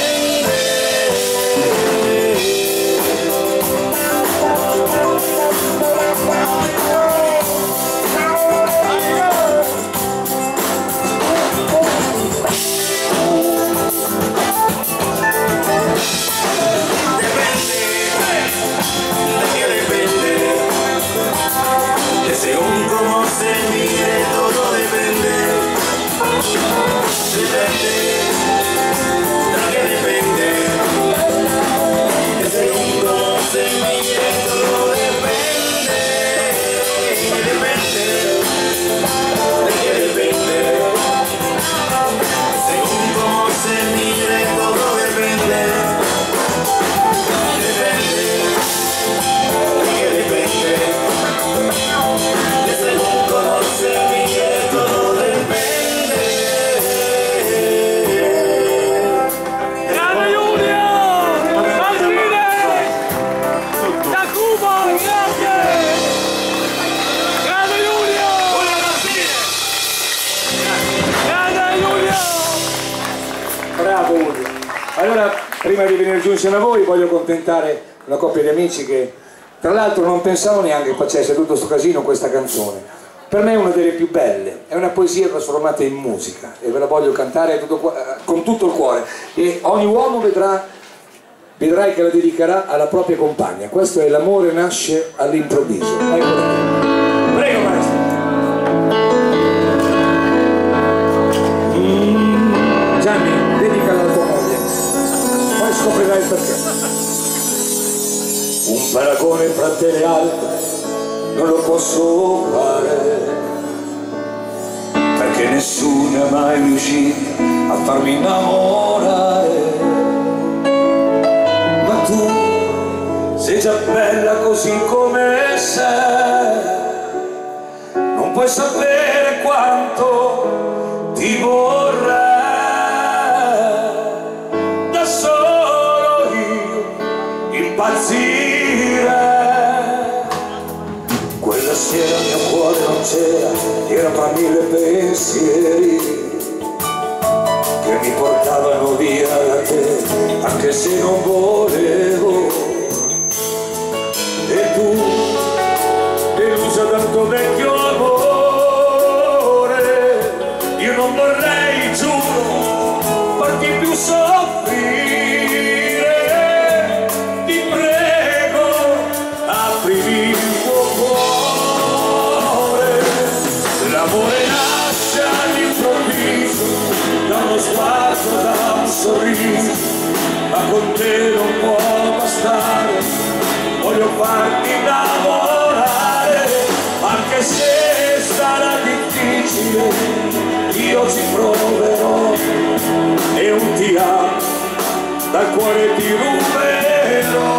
Bravo Udio. Allora, prima di venire giù insieme a voi, voglio accontentare una coppia di amici che, tra l'altro, non pensavo neanche che facesse tutto sto casino questa canzone. Per me è una delle più belle, è una poesia trasformata in musica e ve la voglio cantare con tutto il cuore. E ogni uomo vedrai che la dedicherà alla propria compagna. Questo è L'amore nasce all'improvviso. Eccola qui. Prego maestro. Gianni, dedicala alla tua moglie, poi scoprirai il perché. Un paragone fra te e le altre non lo posso fare, perché nessuno è mai riuscito a farmi innamorare. Ma tu sei già bella così come sei, non puoi sapere quanto ti vorrei. Da solo io impazzire. Quella sera il mio cuore non c'era, era tra mille pensieri che mi portavano via da te, anche se non volevo. E tu, delusa dal tuo vecchio amore, io non vorrei, giuro, farti più soffrire. Ti prego, aprimi il tuo cuore. L'amore nasce all'improvviso, da uno sguardo, da un sorriso, ma con te non può bastare. Voglio farti innamorare, anche se sarà difficile, io ci proverò e un ti amo dal cuore ti ruberò.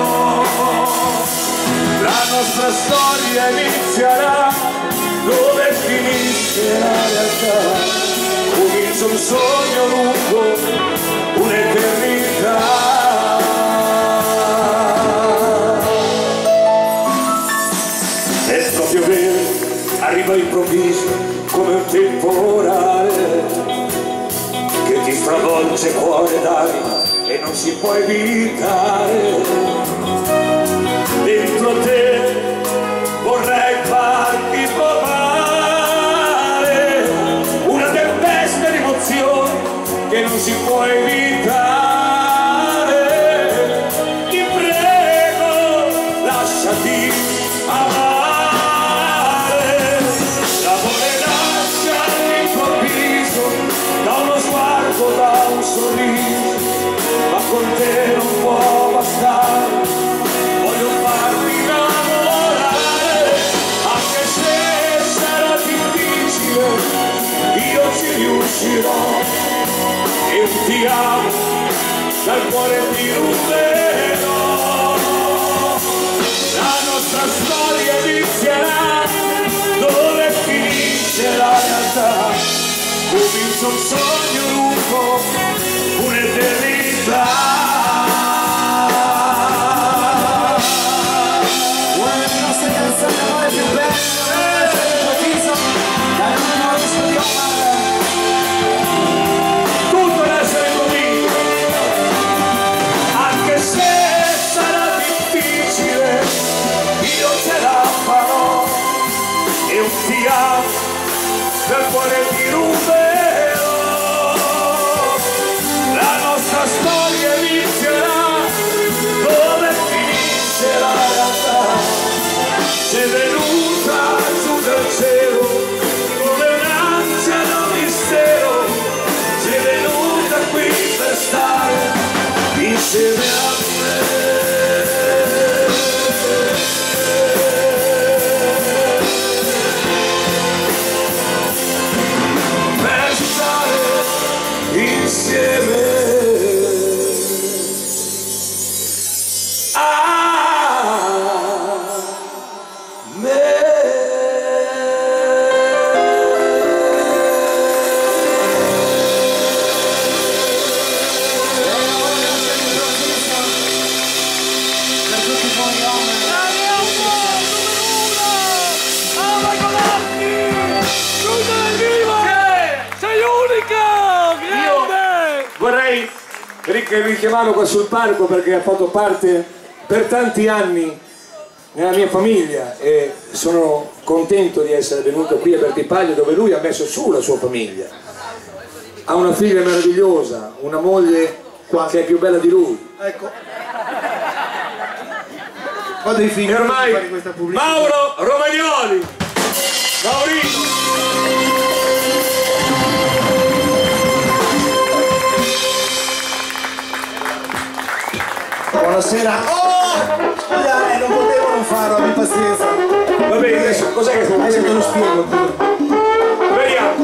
La nostra storia inizierà dove finisce la realtà, comincia un sogno lungo, un'eternità. È proprio vero, arriva all'improvviso come un temporale che ti stravolge cuore d'anima e non si può evitare. Dentro te vorrei farti provare una tempesta di emozioni che non si può evitare. Ti prego, lasciati amare. L'amore nasce all'improvviso, da uno sguardo, da un sorriso, ma con te non può bastare. Voglio farti innamorare, anche se sarà difficile, io ci riuscirò e un ti amo dal cuore ti ruberò. La nostra storia inizierà dove finisce la realtà, comincia un sogno lungo, un'eternità. Una delle nostre canzoni d'amore più belle, all'improvviso, dall'ultimo disco di Omar. Tutto deve essere convinto, anche se sarà difficile, io ce la farò e un ti amo dal cuore ti ruberò. La nostra storia inizierà dove finisce la realtà. Sei venuta giù dal cielo come un'ansia da un mistero. Sei venuta qui per stare insieme a me. Per stare insieme a me. richiamarlo qua sul palco perché ha fatto parte per tanti anni nella mia famiglia e sono contento di essere venuto qui a Vertipaglio dove lui ha messo su la sua famiglia. Ha una figlia meravigliosa, una moglie che è più bella di lui. Ecco. Quando hai finito E ormai di fare questa pubblicità? Mauro Romagnoli, Maurito. Buonasera. Oh! Scusa, non potevo non farlo, abbi pazienza. Va bene, adesso cos'è che stai Adesso te lo spiego. Vediamo.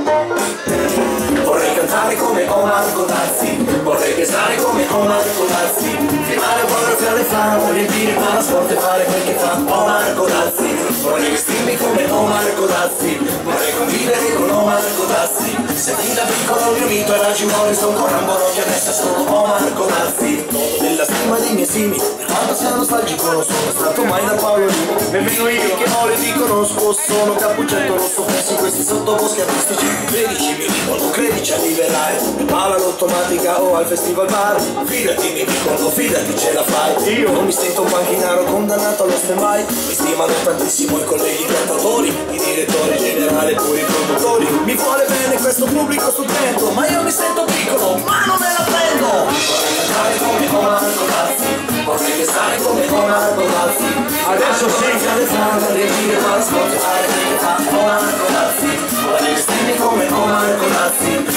Vorrei cantare come Omar Godazzi, vorrei pesare come Omar Godazzi, firmare autografi alle fan, riempire il passport e fare quel che fa Omar Godazzi. Vorrei vestirmi come Omar Godazzi, vorrei convivere con Omar Godazzi. Se fin da piccolo il mio mito era Jim Morrison con Rambolo che adesso sono Omar Godazzi. Nella stima dei miei simili, per quanto sia nostalgico non sono stato mai da Paolo Limo. Nemmeno io. Che ore ti conosco, sono Cappuccetto Rosso, persi questi sottoboschi artistici. 13 mi dicono, credi ci arriverai, alla l'automatica o al festival bar. Fidati mi dicono, fidati ce la fai. Io non mi sento un panchinaro condannato allo stand-by. Mi stimano tantissimo i colleghi cantatori, i direttori generali, pure i produttori. Mi vuole bene questo pubblico studento, ma io mi sento piccolo, ma non me la prendo. Vorrei cantare come Omar Godazzi, vorrei restare come Omar Godazzi. Adesso sì.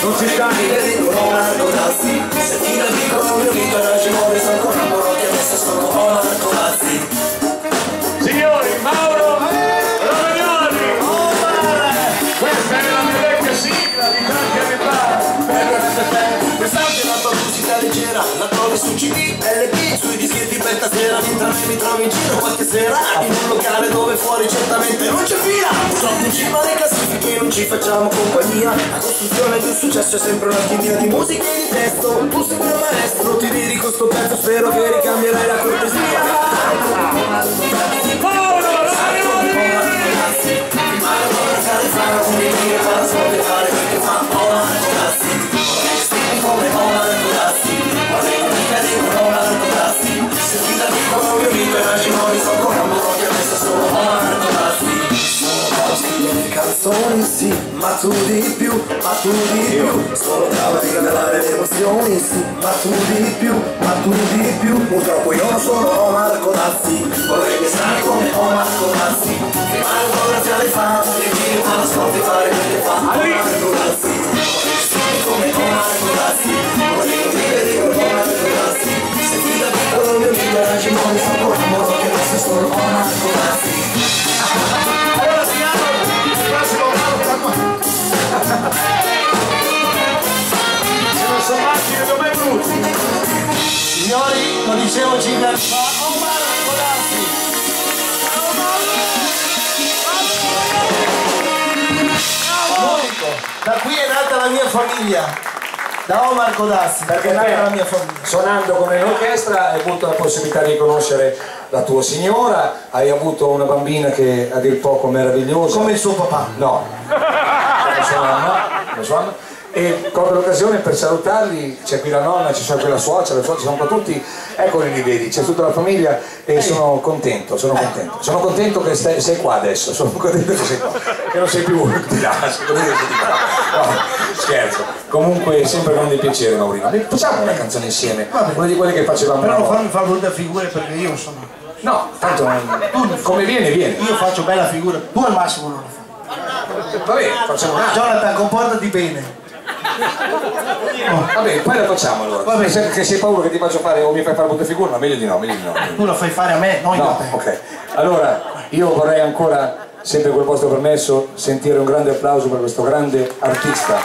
Non si sta con Omar Godazzi. Se ti la dico non mi dico la Gimore, sono ancora un po' che adesso sono Omar Godazzi. Signori, Mauro Romagnoli. Questa è la mia vecchia sigla di tanti anni fa. Quest'anno è la tua musica leggera, la trovi su CD, LP, sui dischetti per stasera. Mentre me mi trovi in giro qualche sera in un locale dove fuori certamente non c'è fila. Purtroppo in cima alle classifiche non ci facciamo compagnia. La costruzione di un successo è sempre un'alchimia di musica e di testo. Tu sei il mio maestro, ti dedico sto pezzo, spero che ricambierai la cortesia. Mauro Romagnoli. Come Omar Godazzi, vorrei convivere con Omar Godazzi. Se ti la dico non mi mito e immagino sono ancora un po' che adesso sono Omar Godazzi. Sono bravo scrivere canzoni, sì, ma tu di più, ma tu di più. Sono bravo a rivelare le emozioni, sì, ma tu di più, ma tu di più. Purtroppo io non sono Omar Godazzi, vorrei restare come Omar Godazzi. Firmare autografi alle fan, riempire il trasporto e fare quel che fa Omar Godazzi. Come Omar Godazzi, vorrei convivere con Omar Godazzi. Se ti da piccolo il mio libro era Gimone, sono ancora un modo che adesso sono Omar Godazzi. Allora signori, il prossimo brano. Se non sono macchine dove brutti. Signori, lo dicevo 5 anni fa, Omar Godazzi. Da qui è nata la mia famiglia, da Omar Godazzi, perché è nata la mia famiglia. Suonando con l'orchestra hai avuto la possibilità di conoscere la tua signora, hai avuto una bambina che a dir poco meravigliosa. Come il suo papà. No, come sua mamma. E colgo l'occasione per salutarli, c'è qui la nonna, ci sono qui la suocera, ci sono qua tutti, eccoli li vedi, c'è tutta la famiglia e sono contento. Sono contento che sei qua adesso, sono contento che sei qua, che non sei più di là, no, scherzo. Comunque è sempre grande piacere Maurino. Facciamo una canzone insieme, una di quelle che facevamo. Però non fammi fare brutte figure perché io sono... No, tanto come viene. Io faccio bella figura, tu al massimo non lo fai. Vabbè, facciamo un'altra. Jonathan, comportati bene. Vabbè, poi la facciamo allora. Vabbè. Se sei paura che ti faccio fare o mi fai fare brutte figure, no, meglio di no. Tu la fai fare a me, non io a No, te. ok. Allora, io vorrei ancora, sempre col vostro permesso, sentire un grande applauso per questo grande artista.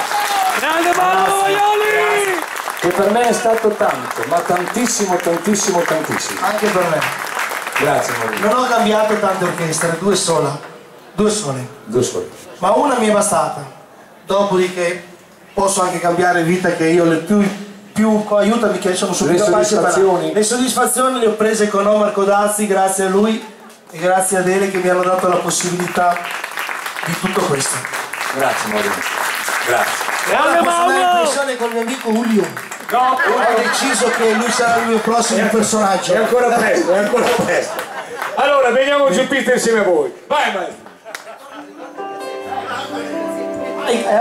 Grande Mauro Romagnoli! Che per me è stato tanto, ma tantissimo. Anche per me. Grazie Maurino. Non ho cambiato tante orchestre, due sole. Due soli. Ma una mi è bastata. Dopodiché posso anche cambiare vita, che io le più aiutami, che sono subito capace di parlare. Le soddisfazioni le ho prese con Omar Godazzi, grazie a lui e grazie ad Ele che mi hanno dato la possibilità di tutto questo. Grazie Maurino. Grazie. Grande Posso dare Mauro! impressione con il mio amico Julio. No, Ho deciso che lui sarà il mio prossimo personaggio. è ancora presto, è ancora presto. Allora, veniamo giù in pista insieme a voi. Vai, maestro.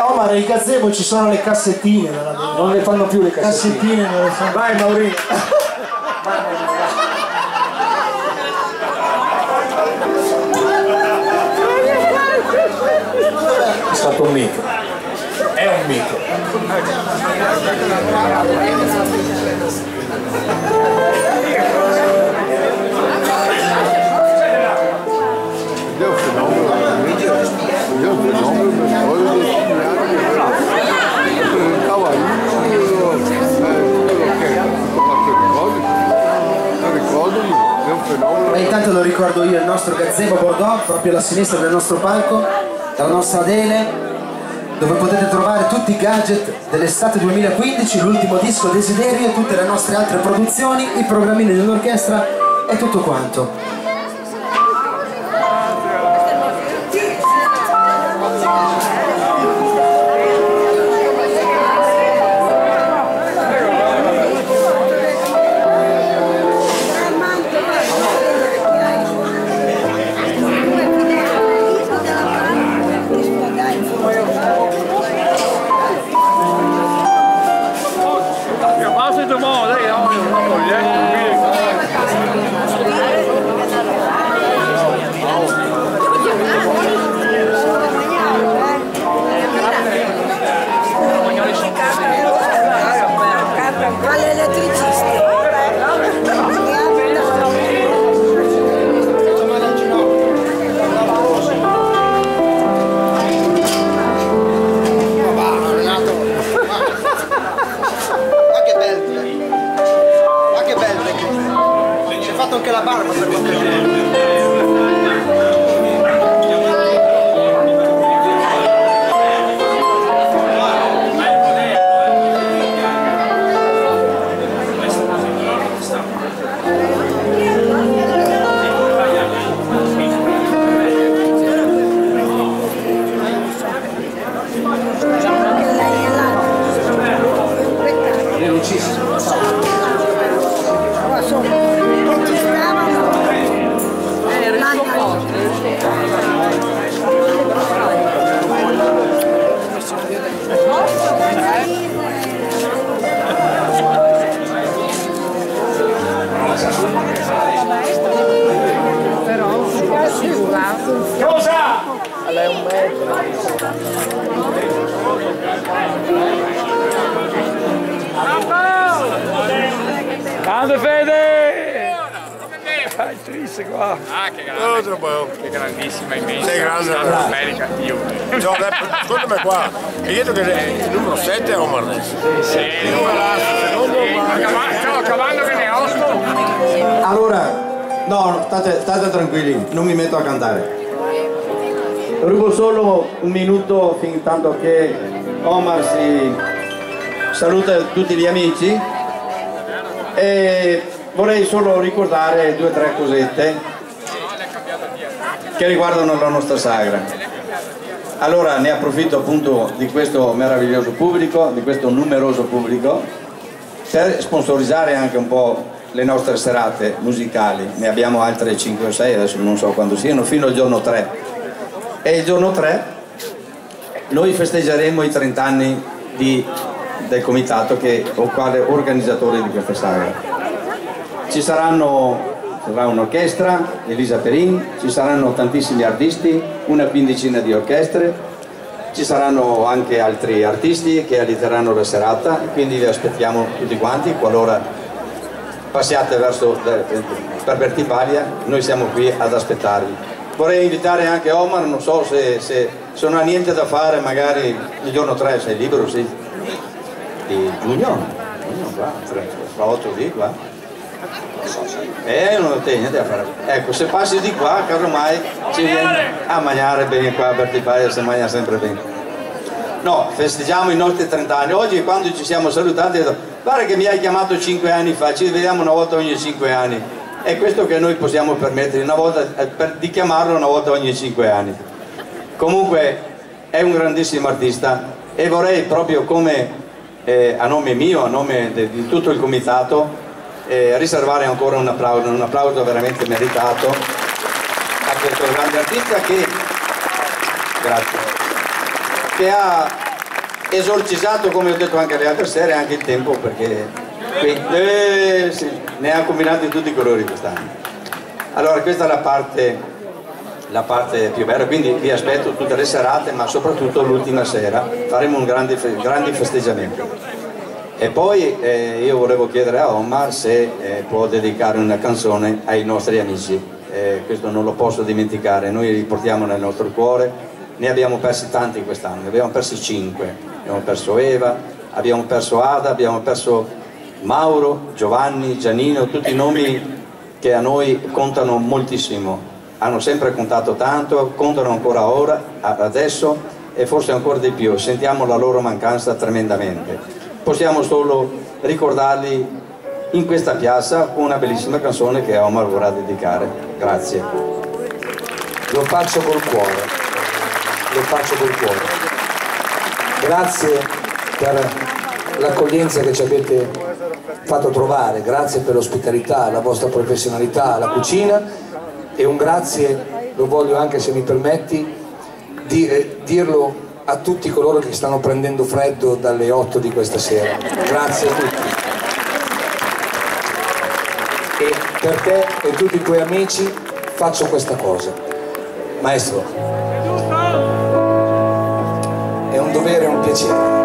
Omar, ai gazebo ci sono le cassettine, Non le fanno più le cassettine. cassettine non le fanno. Vai, Maurino. È stato un mito. È un mito. E intanto lo ricordo io, il nostro gazebo Bordeaux, proprio alla sinistra del nostro palco, dalla nostra Adele, dove potete trovare tutti i gadget dell'estate 2015, l'ultimo disco Desiderio, tutte le nostre altre produzioni, i programmini dell'orchestra e tutto quanto. Anche la barba per l'occasione. Grande Fede! Fai triste qua! Ah, che grande! Che grandissima, immensa! Sei grande! America, io! Ascoltami qua, hai detto che il numero 7 è Omar adesso? Sì! Stiamo cavando che ne ho! Allora, no, state tranquilli, non mi metto a cantare. Rubo solo un minuto fin tanto che Omar si saluta tutti gli amici e vorrei solo ricordare 2 o 3 cosette che riguardano la nostra sagra. Allora ne approfitto appunto di questo meraviglioso pubblico, di questo numeroso pubblico, per sponsorizzare anche un po' le nostre serate musicali. Ne abbiamo altre 5 o 6, adesso non so quando siano, fino al giorno 3. E il giorno 3 noi festeggeremo i 30 anni del comitato o quale organizzatore di questa sagra. Ci sarà un'orchestra, Elisa Perin, ci saranno tantissimi artisti, una quindicina di orchestre, ci saranno anche altri artisti che allitereranno la serata, quindi vi aspettiamo tutti quanti, qualora passiate per Vertipalia, noi siamo qui ad aspettarvi. Vorrei invitare anche Omar, non so se non ha niente da fare, magari il giorno 3 sei libero, sì, di giugno qua, fra 8 lì qua. Non c'è niente da fare. Ecco, se passi di qua, casomai ci viene a mangiare bene qua a Vertipalia, si mangia sempre bene. No, festeggiamo i nostri 30 anni. Oggi quando ci siamo salutati ho detto, guarda che mi hai chiamato 5 anni fa, ci vediamo una volta ogni 5 anni. È questo che noi possiamo permettere, di chiamarlo una volta ogni 5 anni. Comunque è un grandissimo artista e vorrei proprio come a nome mio, a nome di tutto il comitato, riservare ancora un applauso veramente meritato a questo grande artista che ha esorcizzato, come ho detto anche le altre sere, anche il tempo, perché sì, ne ha combinati tutti i colori quest'anno. Allora questa è la parte più bella, quindi vi aspetto tutte le serate, ma soprattutto l'ultima sera faremo un grandi festeggiamento. E poi io volevo chiedere a Omar se può dedicare una canzone ai nostri amici, questo non lo posso dimenticare, noi li portiamo nel nostro cuore, ne abbiamo persi tanti quest'anno, ne abbiamo persi 5, abbiamo perso Eva, abbiamo perso Ada, abbiamo perso Mauro, Giovanni, Giannino, tutti i nomi che a noi contano moltissimo, hanno sempre contato tanto, contano ancora ora, adesso e forse ancora di più, sentiamo la loro mancanza tremendamente. Possiamo solo ricordarli in questa piazza con una bellissima canzone che Omar vorrà dedicare. Grazie. Lo faccio col cuore, lo faccio col cuore. Grazie per l'accoglienza che ci avete fatto trovare, grazie per l'ospitalità, la vostra professionalità, la cucina, e un grazie, lo voglio anche, se mi permetti, dirlo a tutti coloro che stanno prendendo freddo dalle 8 di questa sera. Grazie a tutti. E per te e tutti i tuoi amici faccio questa cosa. Maestro, è un dovere e un piacere.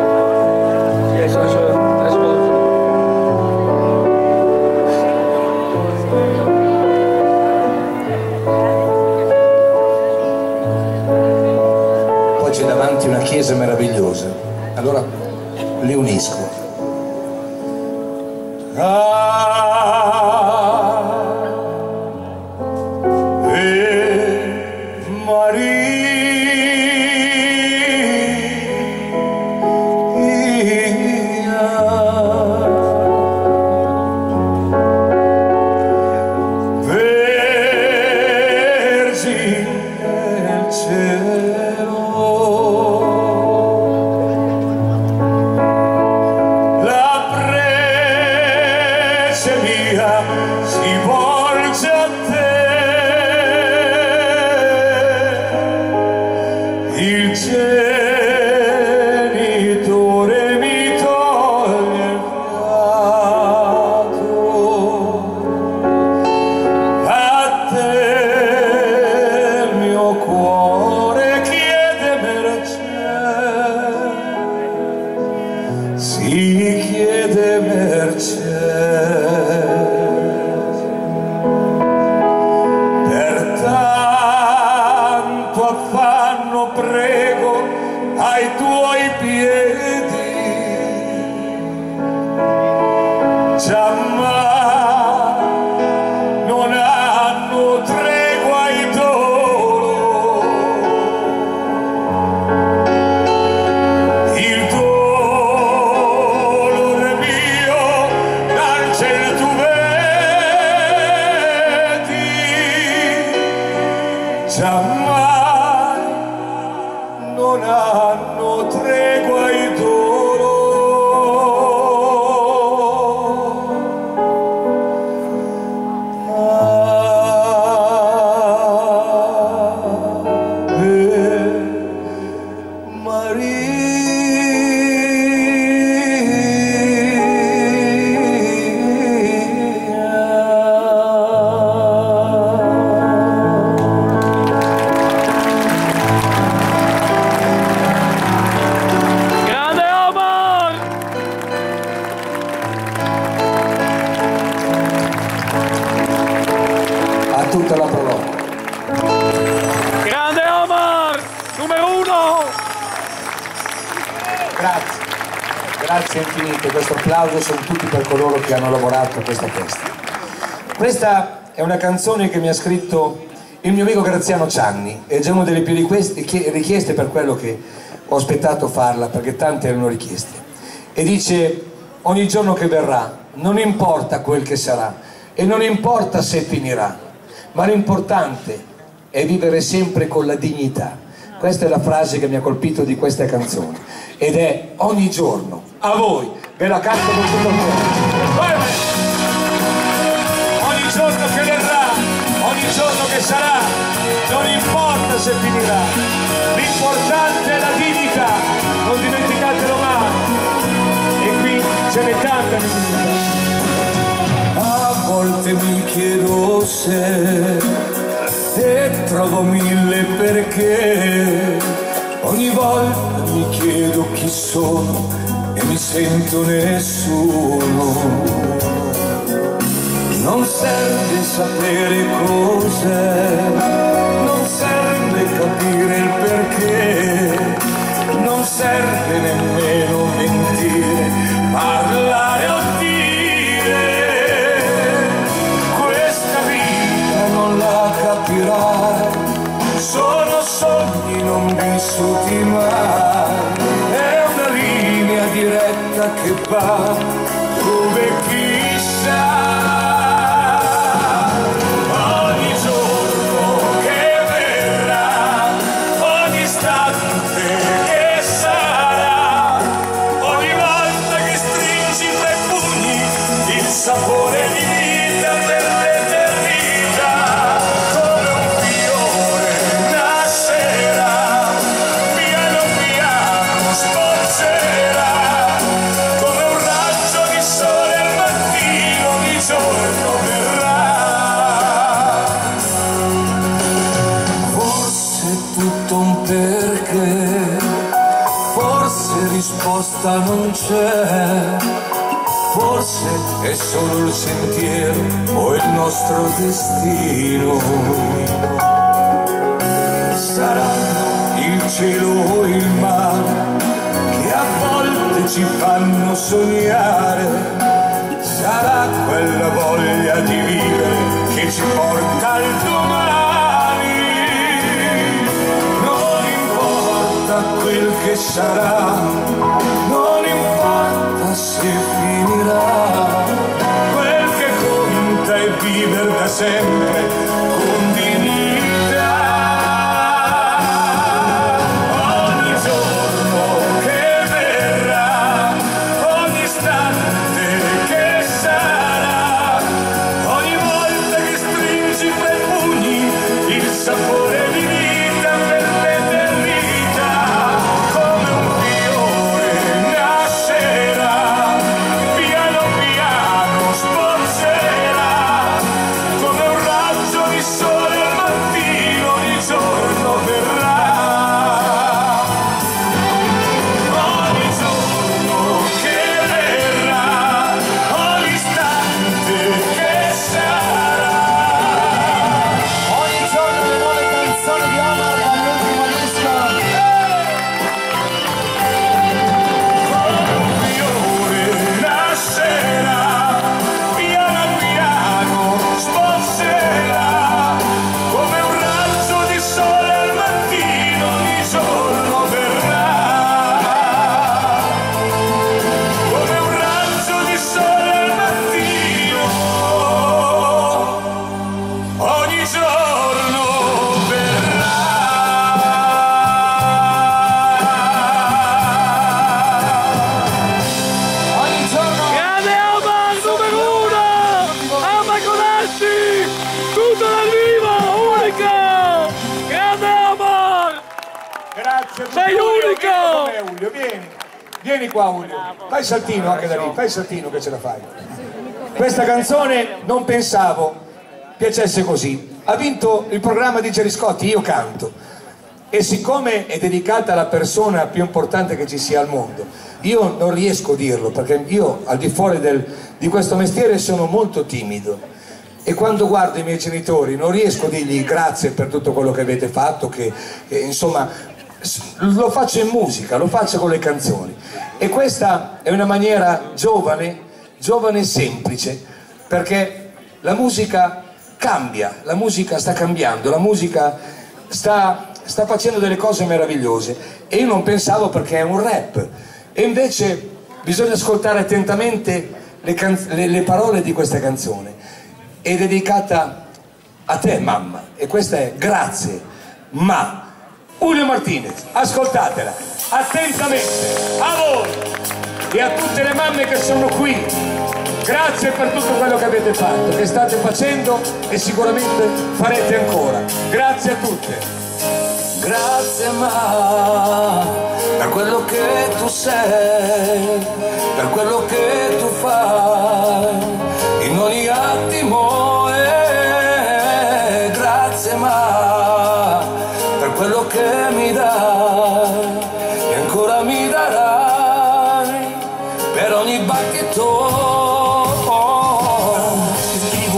C'è davanti una chiesa meravigliosa, allora li unisco. Grazie infinite, questo applauso sono tutti per coloro che hanno lavorato a questa festa. Questa è una canzone che mi ha scritto il mio amico Graziano Cianni, è già una delle più richieste, per quello che ho aspettato farla, perché tante erano richieste. E dice: ogni giorno che verrà, non importa quel che sarà e non importa se finirà, ma l'importante è vivere sempre con la dignità. Questa è la frase che mi ha colpito di questa canzone, ed è: ogni giorno a voi, ve la canto con tutto il cuore. Ogni giorno che verrà, ogni giorno che sarà, non importa se finirà, l'importante è la dignità, non dimenticatelo mai. E qui ce n'è tanta dignità. A volte mi chiedo se e trovo mille perché, ogni volta mi chiedo chi sono e mi sento nessuno. Non serve sapere cos'è, non serve capire il perché, non serve nemmeno mentire, parlare o dire. Questa vita non la capirai, sono sogni non vissuti mai, è una linea diretta che va dove chissà. Sapore di vita per l'eternità, come un fiore nascerà, piano piano sporgerà, come un raggio di sole al mattino di giorno verrà. Forse è tutto un perché, forse risposta non c'è. Forse è solo il sentiero o il nostro destino. Saranno il cielo o il mare che a volte ci fanno sognare. Sarà quella voglia di vivere che ci porta al domani. Non importa quel che sarà, non importa se finirà, quel che conta è vivere da sempre con dignità. Ogni giorno che verrà, ogni istante che sarà, ogni volta che stringi fra i pugni il sapore di vita per l'eternità, come un fiore nascerà, piano piano sporgerà, come un raggio di sole al mattino di giorno verrà. Ogni giorno che verrà, ogni istante che sarà. Ogni giorno le nuove canzoni di Omar dall'ultimo disco. Come un fiore nascerà, piano piano sporgerà, come un raggio di sole al mattino di giorno verrà. Come un raggio di sole al mattino, ogni giorno verrà. Ogni giorno. Grande Omar, numero uno! Omar Corazzi! Tutto dal vivo, unica! Grande Omar! Grazie. Sei unico! Ulio, vieni. Vieni qua Ulio. Fai il saltino anche da lì, fai il saltino che ce la fai. Questa canzone non pensavo piacesse così. Ha vinto il programma di Geriscotti, Io canto. E siccome è dedicata alla persona più importante che ci sia al mondo, io non riesco a dirlo perché io al di fuori di questo mestiere sono molto timido e quando guardo i miei genitori non riesco a dirgli grazie per tutto quello che avete fatto, che insomma lo faccio in musica, lo faccio con le canzoni e questa è una maniera giovane e semplice, perché la musica cambia, la musica sta cambiando, la musica sta facendo delle cose meravigliose e io non pensavo, perché è un rap, e invece bisogna ascoltare attentamente le parole di questa canzone. È dedicata a te mamma e questa è Grazie ma. Julio Martinez, ascoltatela attentamente, a voi! e a tutte le mamme che sono qui, grazie per tutto quello che avete fatto, che state facendo e sicuramente farete ancora. Grazie a tutte. Grazie ma per quello che tu sei, per quello che tu fai in ogni attimo, grazie ma per quello che mi dai e ancora mi darai per ogni battito.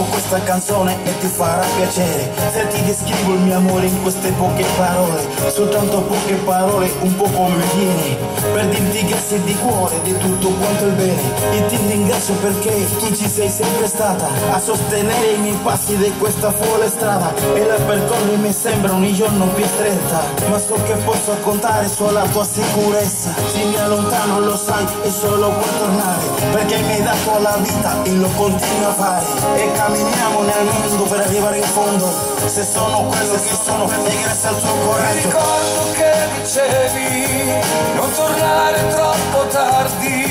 Questa canzone e ti farà piacere se ti descrivo il mio amore in queste poche parole, soltanto poche parole, un po' come vieni, per dirti grazie di cuore di tutto quanto il bene, e ti ringrazio perché tu ci sei sempre stata a sostenere i miei passi di questa folle strada, e la percorri mi sembra ogni giorno più stretta, ma so che posso contare sulla tua sicurezza. Se mi allontano lo sai è solo per tornare, perché mi hai dato la vita e lo continuo a fare, e camminiamo nel mondo per arrivare in fondo. Se sono quello che sono è grazie al tuo coraggio. Mi ricordo che dicevi non tornare troppo tardi,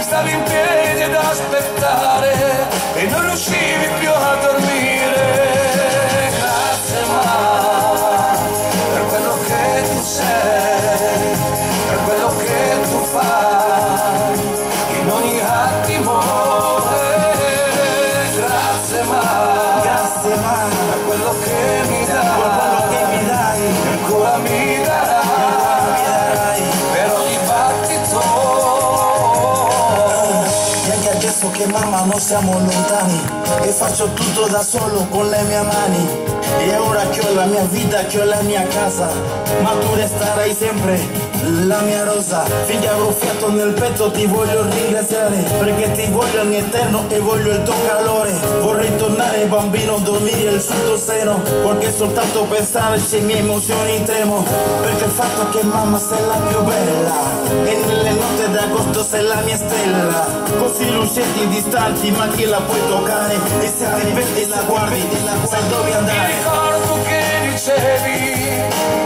stavi in piedi ad aspettare e non riuscivi più a dormire. Grazie ma per quello che tu sei, per quello che tu fai in ogni attimo. Per quello che mi dai, ancora mi darai, per ogni battito. E anche adesso che mamma non siamo lontani, e faccio tutto da solo con le mie mani, e ora che ho la mia vita, che ho la mia casa, ma tu resterai sempre la mia rosa. Finché avrò fiato nel petto ti voglio ringraziare, perché ti voglio in eterno e voglio il tuo calore. Vorrei tornare bambino, dormire il tuo seno, perché soltanto pensarci le mie emozioni tremo, perché il fatto che mamma sei la più bella e nelle notti d'agosto sei la mia stella, così lucenti distanti ma chi la puoi toccare, e se arrivi e la guardi sai dove andare. Mi ricordo che dicevi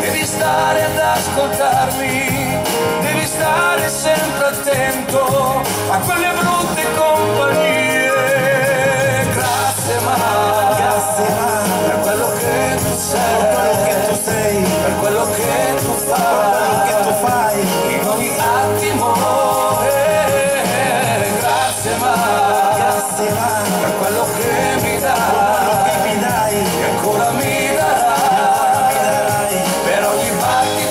devi stare ad ascoltarmi, devi stare sempre attento a quelle brutte compagnie. Grazie ma per quello che tu sei, per quello che tu fai in ogni attimo. Grazie ma per quello che mi dai e ancora mi darai per ogni battito.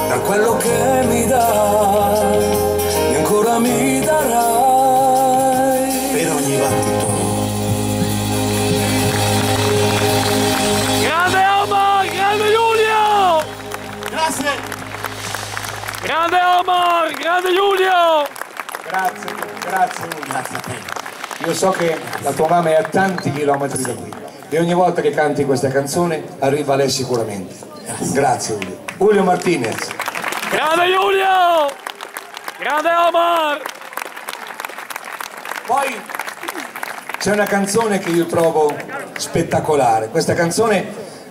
Per quello che mi dai e ancora mi darai per ogni battito. Grande Omar, grande Giulio! Grazie! Grande Omar, grande Giulio! Grazie Giulio. Grazie a te. Io so che la tua mamma è a tanti chilometri da qui e ogni volta che canti questa canzone arriva a lei sicuramente. Grazie Giulio. Julio Martinez. Grande Giulio! Grande Omar! Poi c'è una canzone che io trovo spettacolare. Questa canzone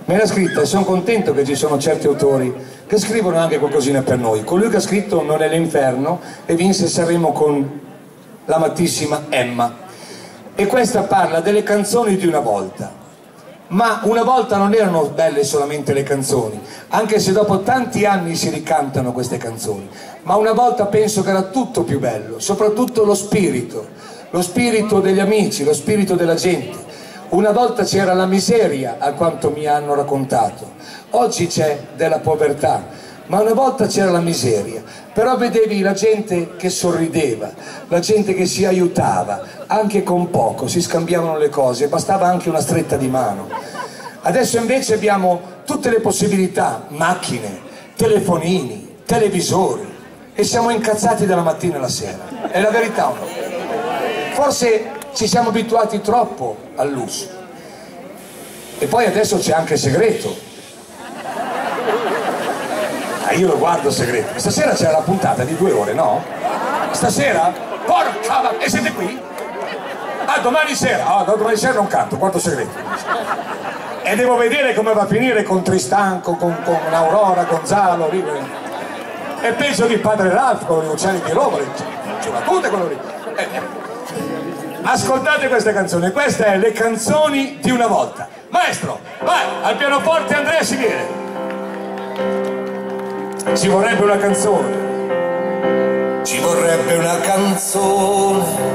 me l'ha scritta e sono contento che ci sono certi autori che scrivono anche qualcosina per noi. Colui che ha scritto Non è l'inferno e vinse Sanremo con l'amatissima Emma. E questa parla delle canzoni di una volta. Ma una volta non erano belle solamente le canzoni, anche se dopo tanti anni si ricantano queste canzoni, ma una volta penso che era tutto più bello, soprattutto lo spirito degli amici, lo spirito della gente. Una volta c'era la miseria, a quanto mi hanno raccontato, oggi c'è della povertà, ma una volta c'era la miseria, però vedevi la gente che sorrideva, la gente che si aiutava, anche con poco, si scambiavano le cose, bastava anche una stretta di mano. Adesso invece abbiamo tutte le possibilità, macchine, telefonini, televisori, e siamo incazzati dalla mattina alla sera. È la verità o no? forse ci siamo abituati troppo al lusso. E poi adesso c'è anche Segreto. Io lo guardo Segreto. Stasera c'era la puntata di 2 ore, no? Stasera? Porca! E siete qui? Ah, domani sera? Ah, domani sera non canto, guardo Segreto. E devo vedere come va a finire con Tristan, con Aurora, Gonzalo, lì. E penso di Padre Ralph con gli uccelli di Roma, c'è una tutte quello lì. Ascoltate queste canzoni, queste sono le canzoni di una volta. Maestro, vai, al pianoforte Andrea Siniere. Ci vorrebbe una canzone. Ci vorrebbe una canzone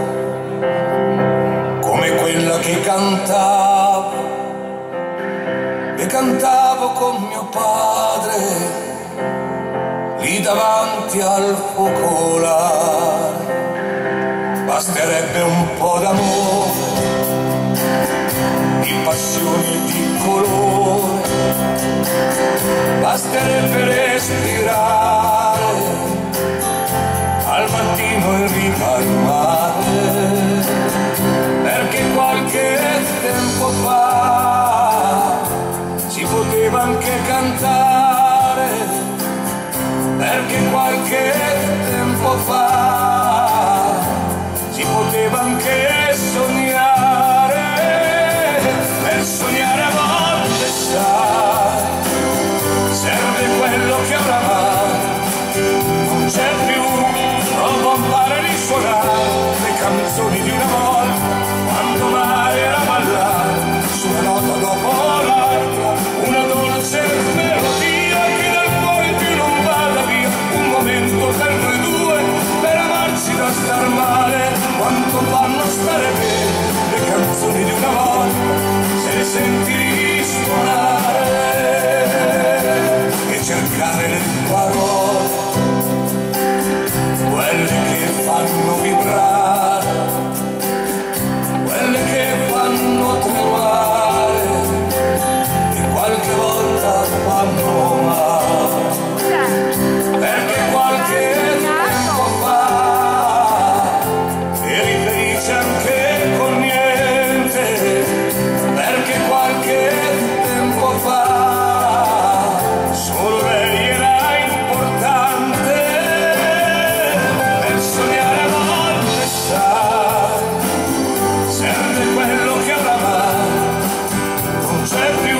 come quella che cantavo, e cantavo con mio padre lì davanti al focolare. Basterebbe un po' d'amore, di passione e di colore, basterebbe respirare al mattino in riva al mare, perché qualche tempo fa si poteva anche cantare, perché qualche tempo fa si poteva anche sognare, per sognare a volte sai, serve quello che oramai non c'è più, rompare di suonare le canzoni di una volta, quando mai era ballare su una nota dopo l'altra, una dolce melodia che dal cuore più non vada via, un momento per noi due, per amarci da star male, quanto fanno stare bene le canzoni di una volta, se le senti risuonare e cercare le parole, quelle che fanno vibrare, quelle che fanno tremare e qualche volta fanno male, perché qualche tempo fa eri felice anche con niente, perché qualche tempo fa solo lei era importante, per sognare a volte sai, serve quello che oramai non c'è più,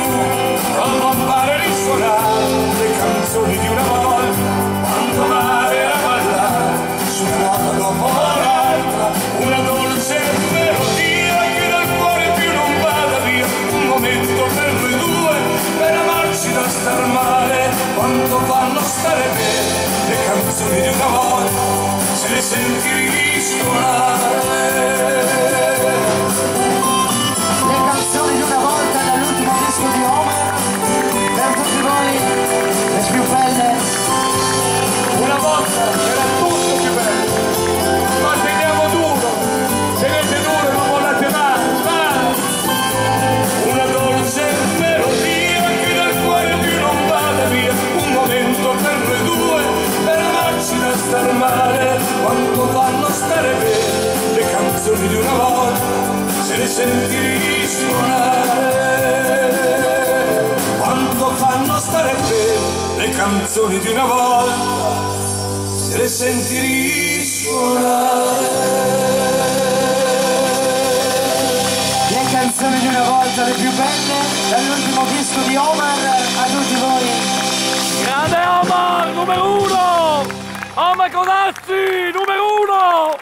rompare di suonare le canzoni di una volta, quando mai era ballare su una nota dopo l'altra, una dolce melodia che dal cuore più non vada via, un momento per noi due, per amarci da star male, quanto fanno stare bene le canzoni di una volta, se le senti risuonare. Le canzoni di una volta dall'ultimo disco di Homer, per tutti voi le più belle. Una volta era tutto più bello, ma teniamo duro, tenete duro e non mollate mai, mai. Una dolce melodia che dal cuore più non vada via, un momento per noi due, per amarci da star male, quanto fanno stare bene le canzoni di una volta, se le senti risuonare, quanto fanno stare bene le canzoni di una volta, se le senti risuonare. Le canzoni di una volta, le più belle, dall'ultimo disco di Omar, a tutti voi. Grande Omar, numero 1! Omar Codazzi, numero 1!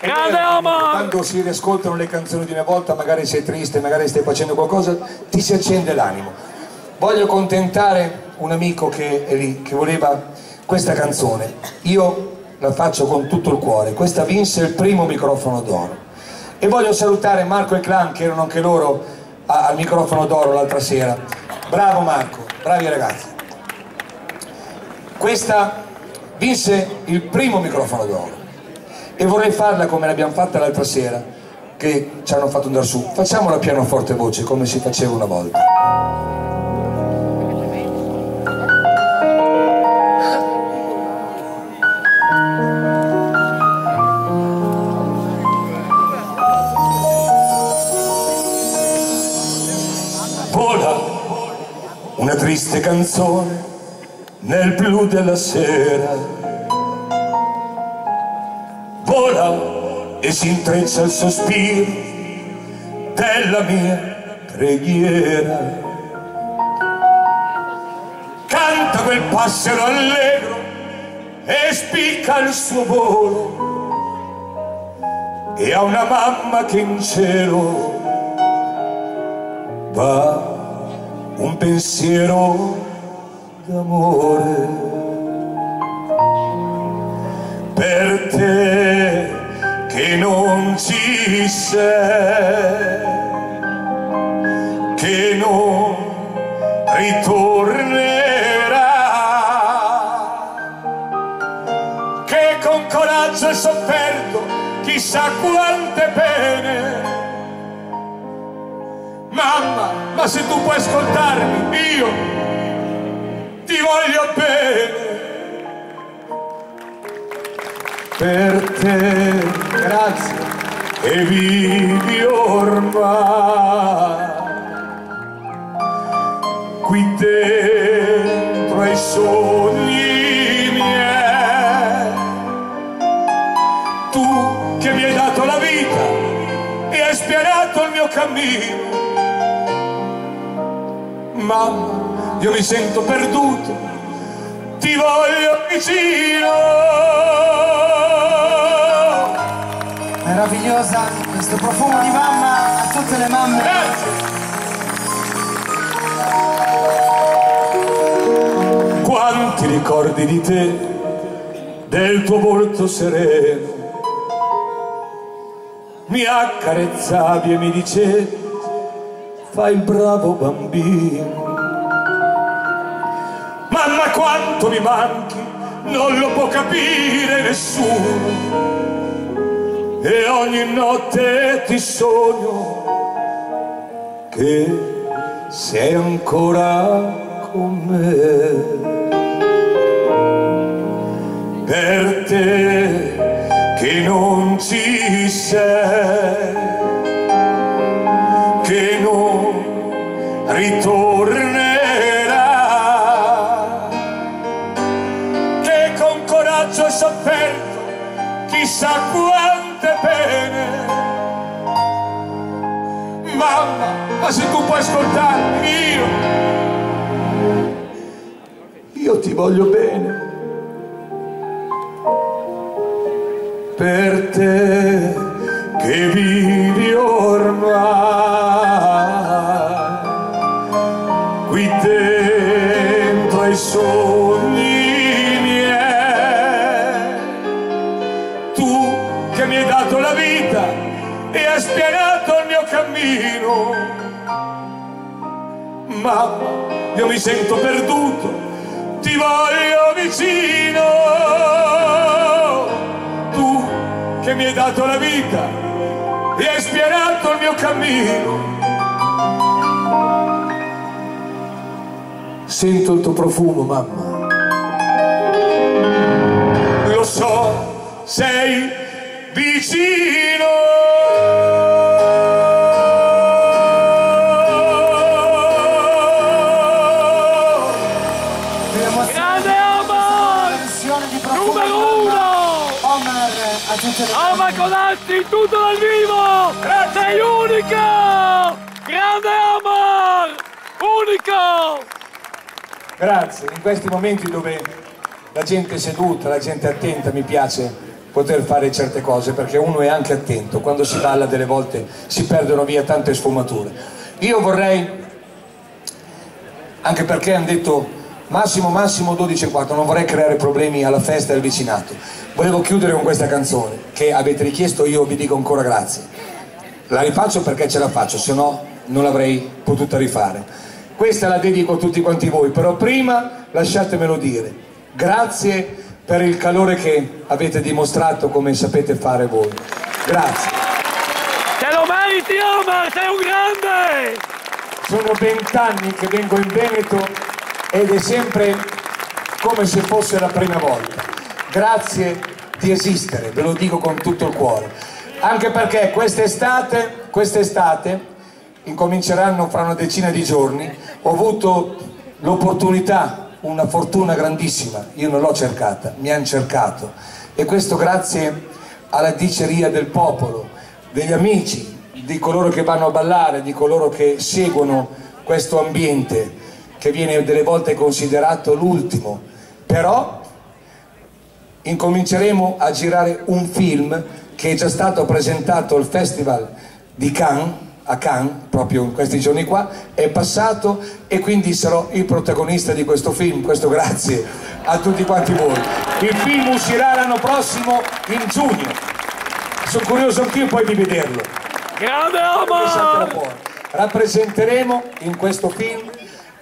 Grande Omar! Quando si riascoltano le canzoni di una volta, magari sei triste, magari stai facendo qualcosa, ti si accende l'animo. Voglio contentare un amico che è lì, che voleva questa canzone. Io la faccio con tutto il cuore. Questa vinse il primo microfono d'oro. E voglio salutare Marco e Clan, che erano anche loro al microfono d'oro l'altra sera. Bravo Marco, bravi ragazzi. Questa vinse il primo microfono d'oro. E vorrei farla come l'abbiamo fatta l'altra sera, che ci hanno fatto andare su. Facciamola pianoforte voce, come si faceva una volta. Vola una triste canzone nel blu della sera, vola e si intreccia il sospiro della mia preghiera. Canta quel passero allegro e spicca il suo volo, e ha una mamma che in cielo va un pensiero d'amore per te che non ci sei, che non ritornerà, che con coraggio hai sofferto chissà quante pene. Mamma, ma se tu puoi ascoltarmi, io ti voglio bene. Per te, grazie, e vivi ormai qui dentro ai sogni miei. Tu che mi hai dato la vita e hai spianato il mio cammino. Mamma, io mi sento perduto, ti voglio vicino. Meravigliosa, questo profumo di mamma a tutte le mamme. Grazie. Quanti ricordi di te, del tuo volto sereno, mi accarezzavi e mi dicevi fai il bravo bambino. Mamma, quanto mi manchi, non lo può capire nessuno, e ogni notte ti sogno che sei ancora con me. Per te che non ci sei, che non ritornerà, che con coraggio hai sofferto chissà quante pene. Mamma, ma se tu puoi ascoltarmi, io ti voglio bene. Per te che vivi ormai qui dentro ai sogni miei. Tu che mi hai dato la vita e hai spianato il mio cammino. Mamma, io mi sento perduto, ti voglio vicino. Tu che mi hai dato la vita e hai spianato il mio cammino. Sento il tuo profumo, mamma. Lo so, sei vicino. Omar Codazzi, tutto dal vivo! Sei unico! Grande Omar! Unico! Grazie, in questi momenti dove la gente è seduta, la gente è attenta, mi piace poter fare certe cose perché uno è anche attento, quando si balla delle volte si perdono via tante sfumature. Io vorrei, anche perché hanno detto massimo 12,4, non vorrei creare problemi alla festa del vicinato. Volevo chiudere con questa canzone che avete richiesto, io vi dico ancora grazie. La rifaccio perché ce la faccio, se no non l'avrei potuta rifare. Questa la dedico a tutti quanti voi, però prima lasciatemelo dire. Grazie per il calore che avete dimostrato come sapete fare voi. Grazie. Te lo meriti, Omar, sei un grande! Sono 20 anni che vengo in Veneto ed è sempre come se fosse la prima volta. Grazie di esistere, ve lo dico con tutto il cuore. Anche perché quest'estate incominceranno fra una decina di giorni. Ho avuto l'opportunità, una fortuna grandissima, io non l'ho cercata, mi hanno cercato, e questo grazie alla diceria del popolo, degli amici, di coloro che vanno a ballare, di coloro che seguono questo ambiente che viene delle volte considerato l'ultimo. Però incominceremo a girare un film che è già stato presentato al Festival di Cannes, a Cannes, proprio in questi giorni qua, è passato, e quindi sarò il protagonista di questo film. Questo grazie a tutti quanti voi. Il film uscirà l'anno prossimo in giugno, sono curioso anch'io poi di vederlo. Grande Omar! Rappresenteremo in questo film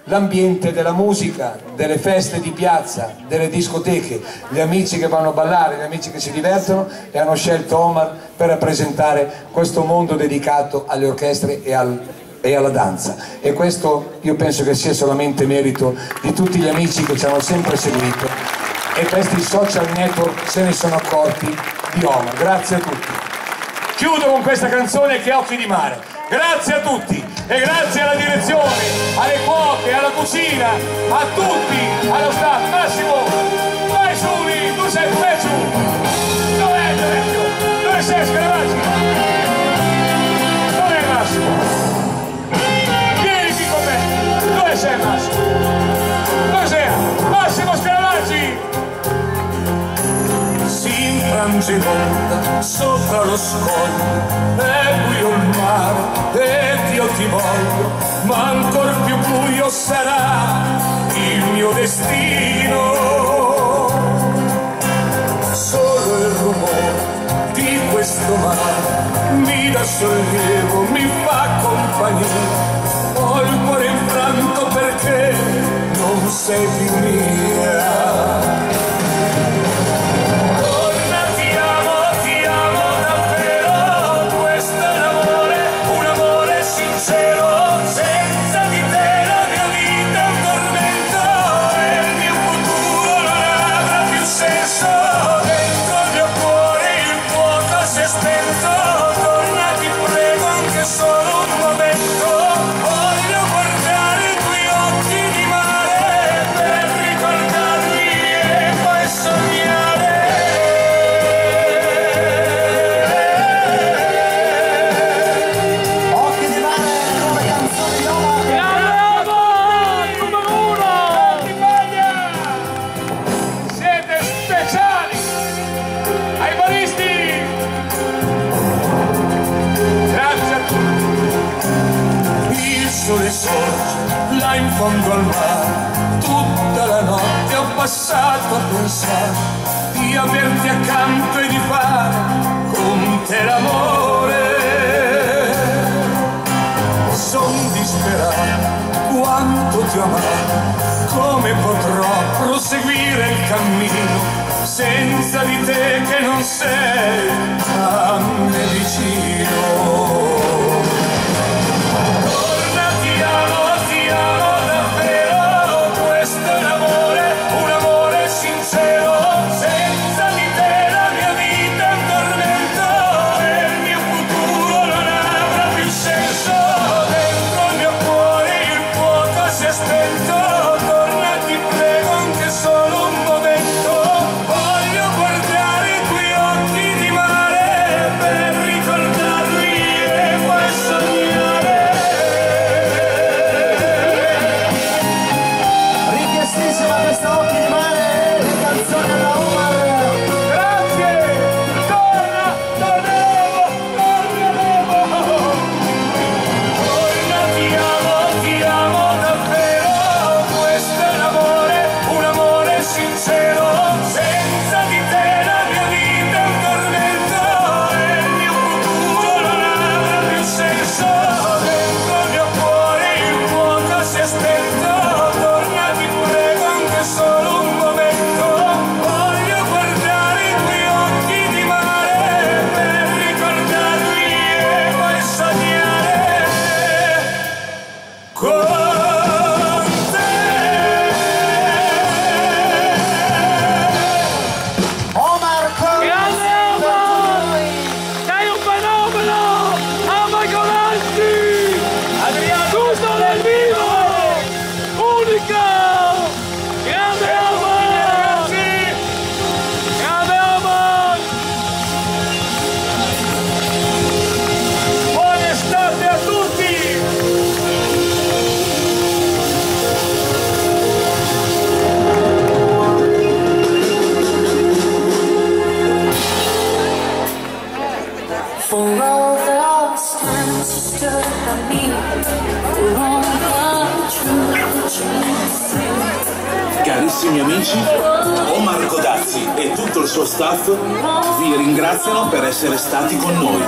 l'ambiente della musica, delle feste di piazza, delle discoteche, gli amici che vanno a ballare, gli amici che si divertono, e hanno scelto Omar per rappresentare questo mondo dedicato alle orchestre e alla danza. E questo io penso che sia solamente merito di tutti gli amici che ci hanno sempre seguito, e questi social network se ne sono accorti di Omar. Grazie a tutti. Chiudo con questa canzone che è Occhi di mare. Grazie a tutti, e grazie alla direzione, alle cuoche, alla cucina, a tutti, allo staff. Massimo, vai su lì, tu sei giù. Dov'è vecchio? Dove sei, Scaravaggi? Dov'è Massimo? Vieni qui con me. Dove sei Massimo? Dove sei? Massimo Scaravaggi! Si infrange l'onda sopra lo scoglio, è buio il mare ed io ti voglio, ma ancor più buio sarà il mio destino. Solo il rumore di questo mare mi dà sollievo, mi fa compagnia. Ho il cuore infranto perché non sei più mia. Là in fondo al mare, tutta la notte ho passato a pensare di averti accanto e di fare con te l'amore. Son disperato, quanto ti ho amato, come potrò proseguire il cammino senza di te che non sei a me vicino. carissimi amici, Omar Codazzi e tutto il suo staff vi ringraziano per essere stati con noi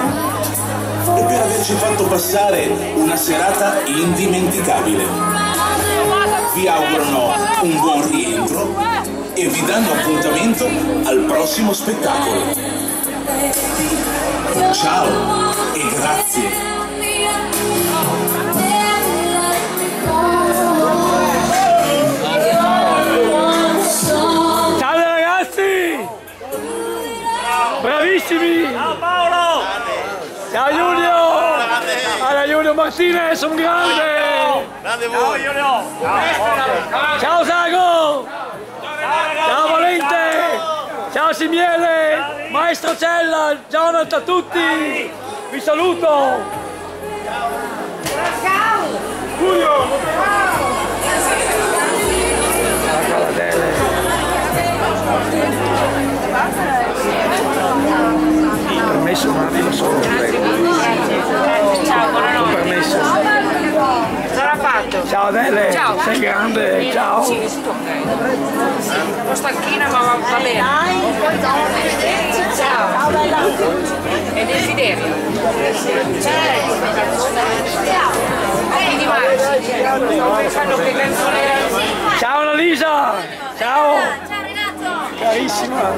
e per averci fatto passare una serata indimenticabile. Vi augurano un buon rientro e vi danno appuntamento al prossimo spettacolo. Ciao e grazie. Bravissimi! Ciao Paolo! Ciao Giulio! Allora Giulio Martinez, un grande! Grande voi! Ciao Giulio! Ciao Sago! Ciao Valente! Ciao Simiele! Maestro Cella! Jonathan, a tutti! Vi saluto! Ciao! Giulio! Permesso, ma arrivo solo. Ciao, buonanotte. Permesso. Sarà fatto. Ciao Adele. Ciao. Sei grande. Ciao. Sì, un po' stanchina ma va bene. Ciao. E desiderio. Ciao Annalisa. Ciao. Ciao Renato. Carissima.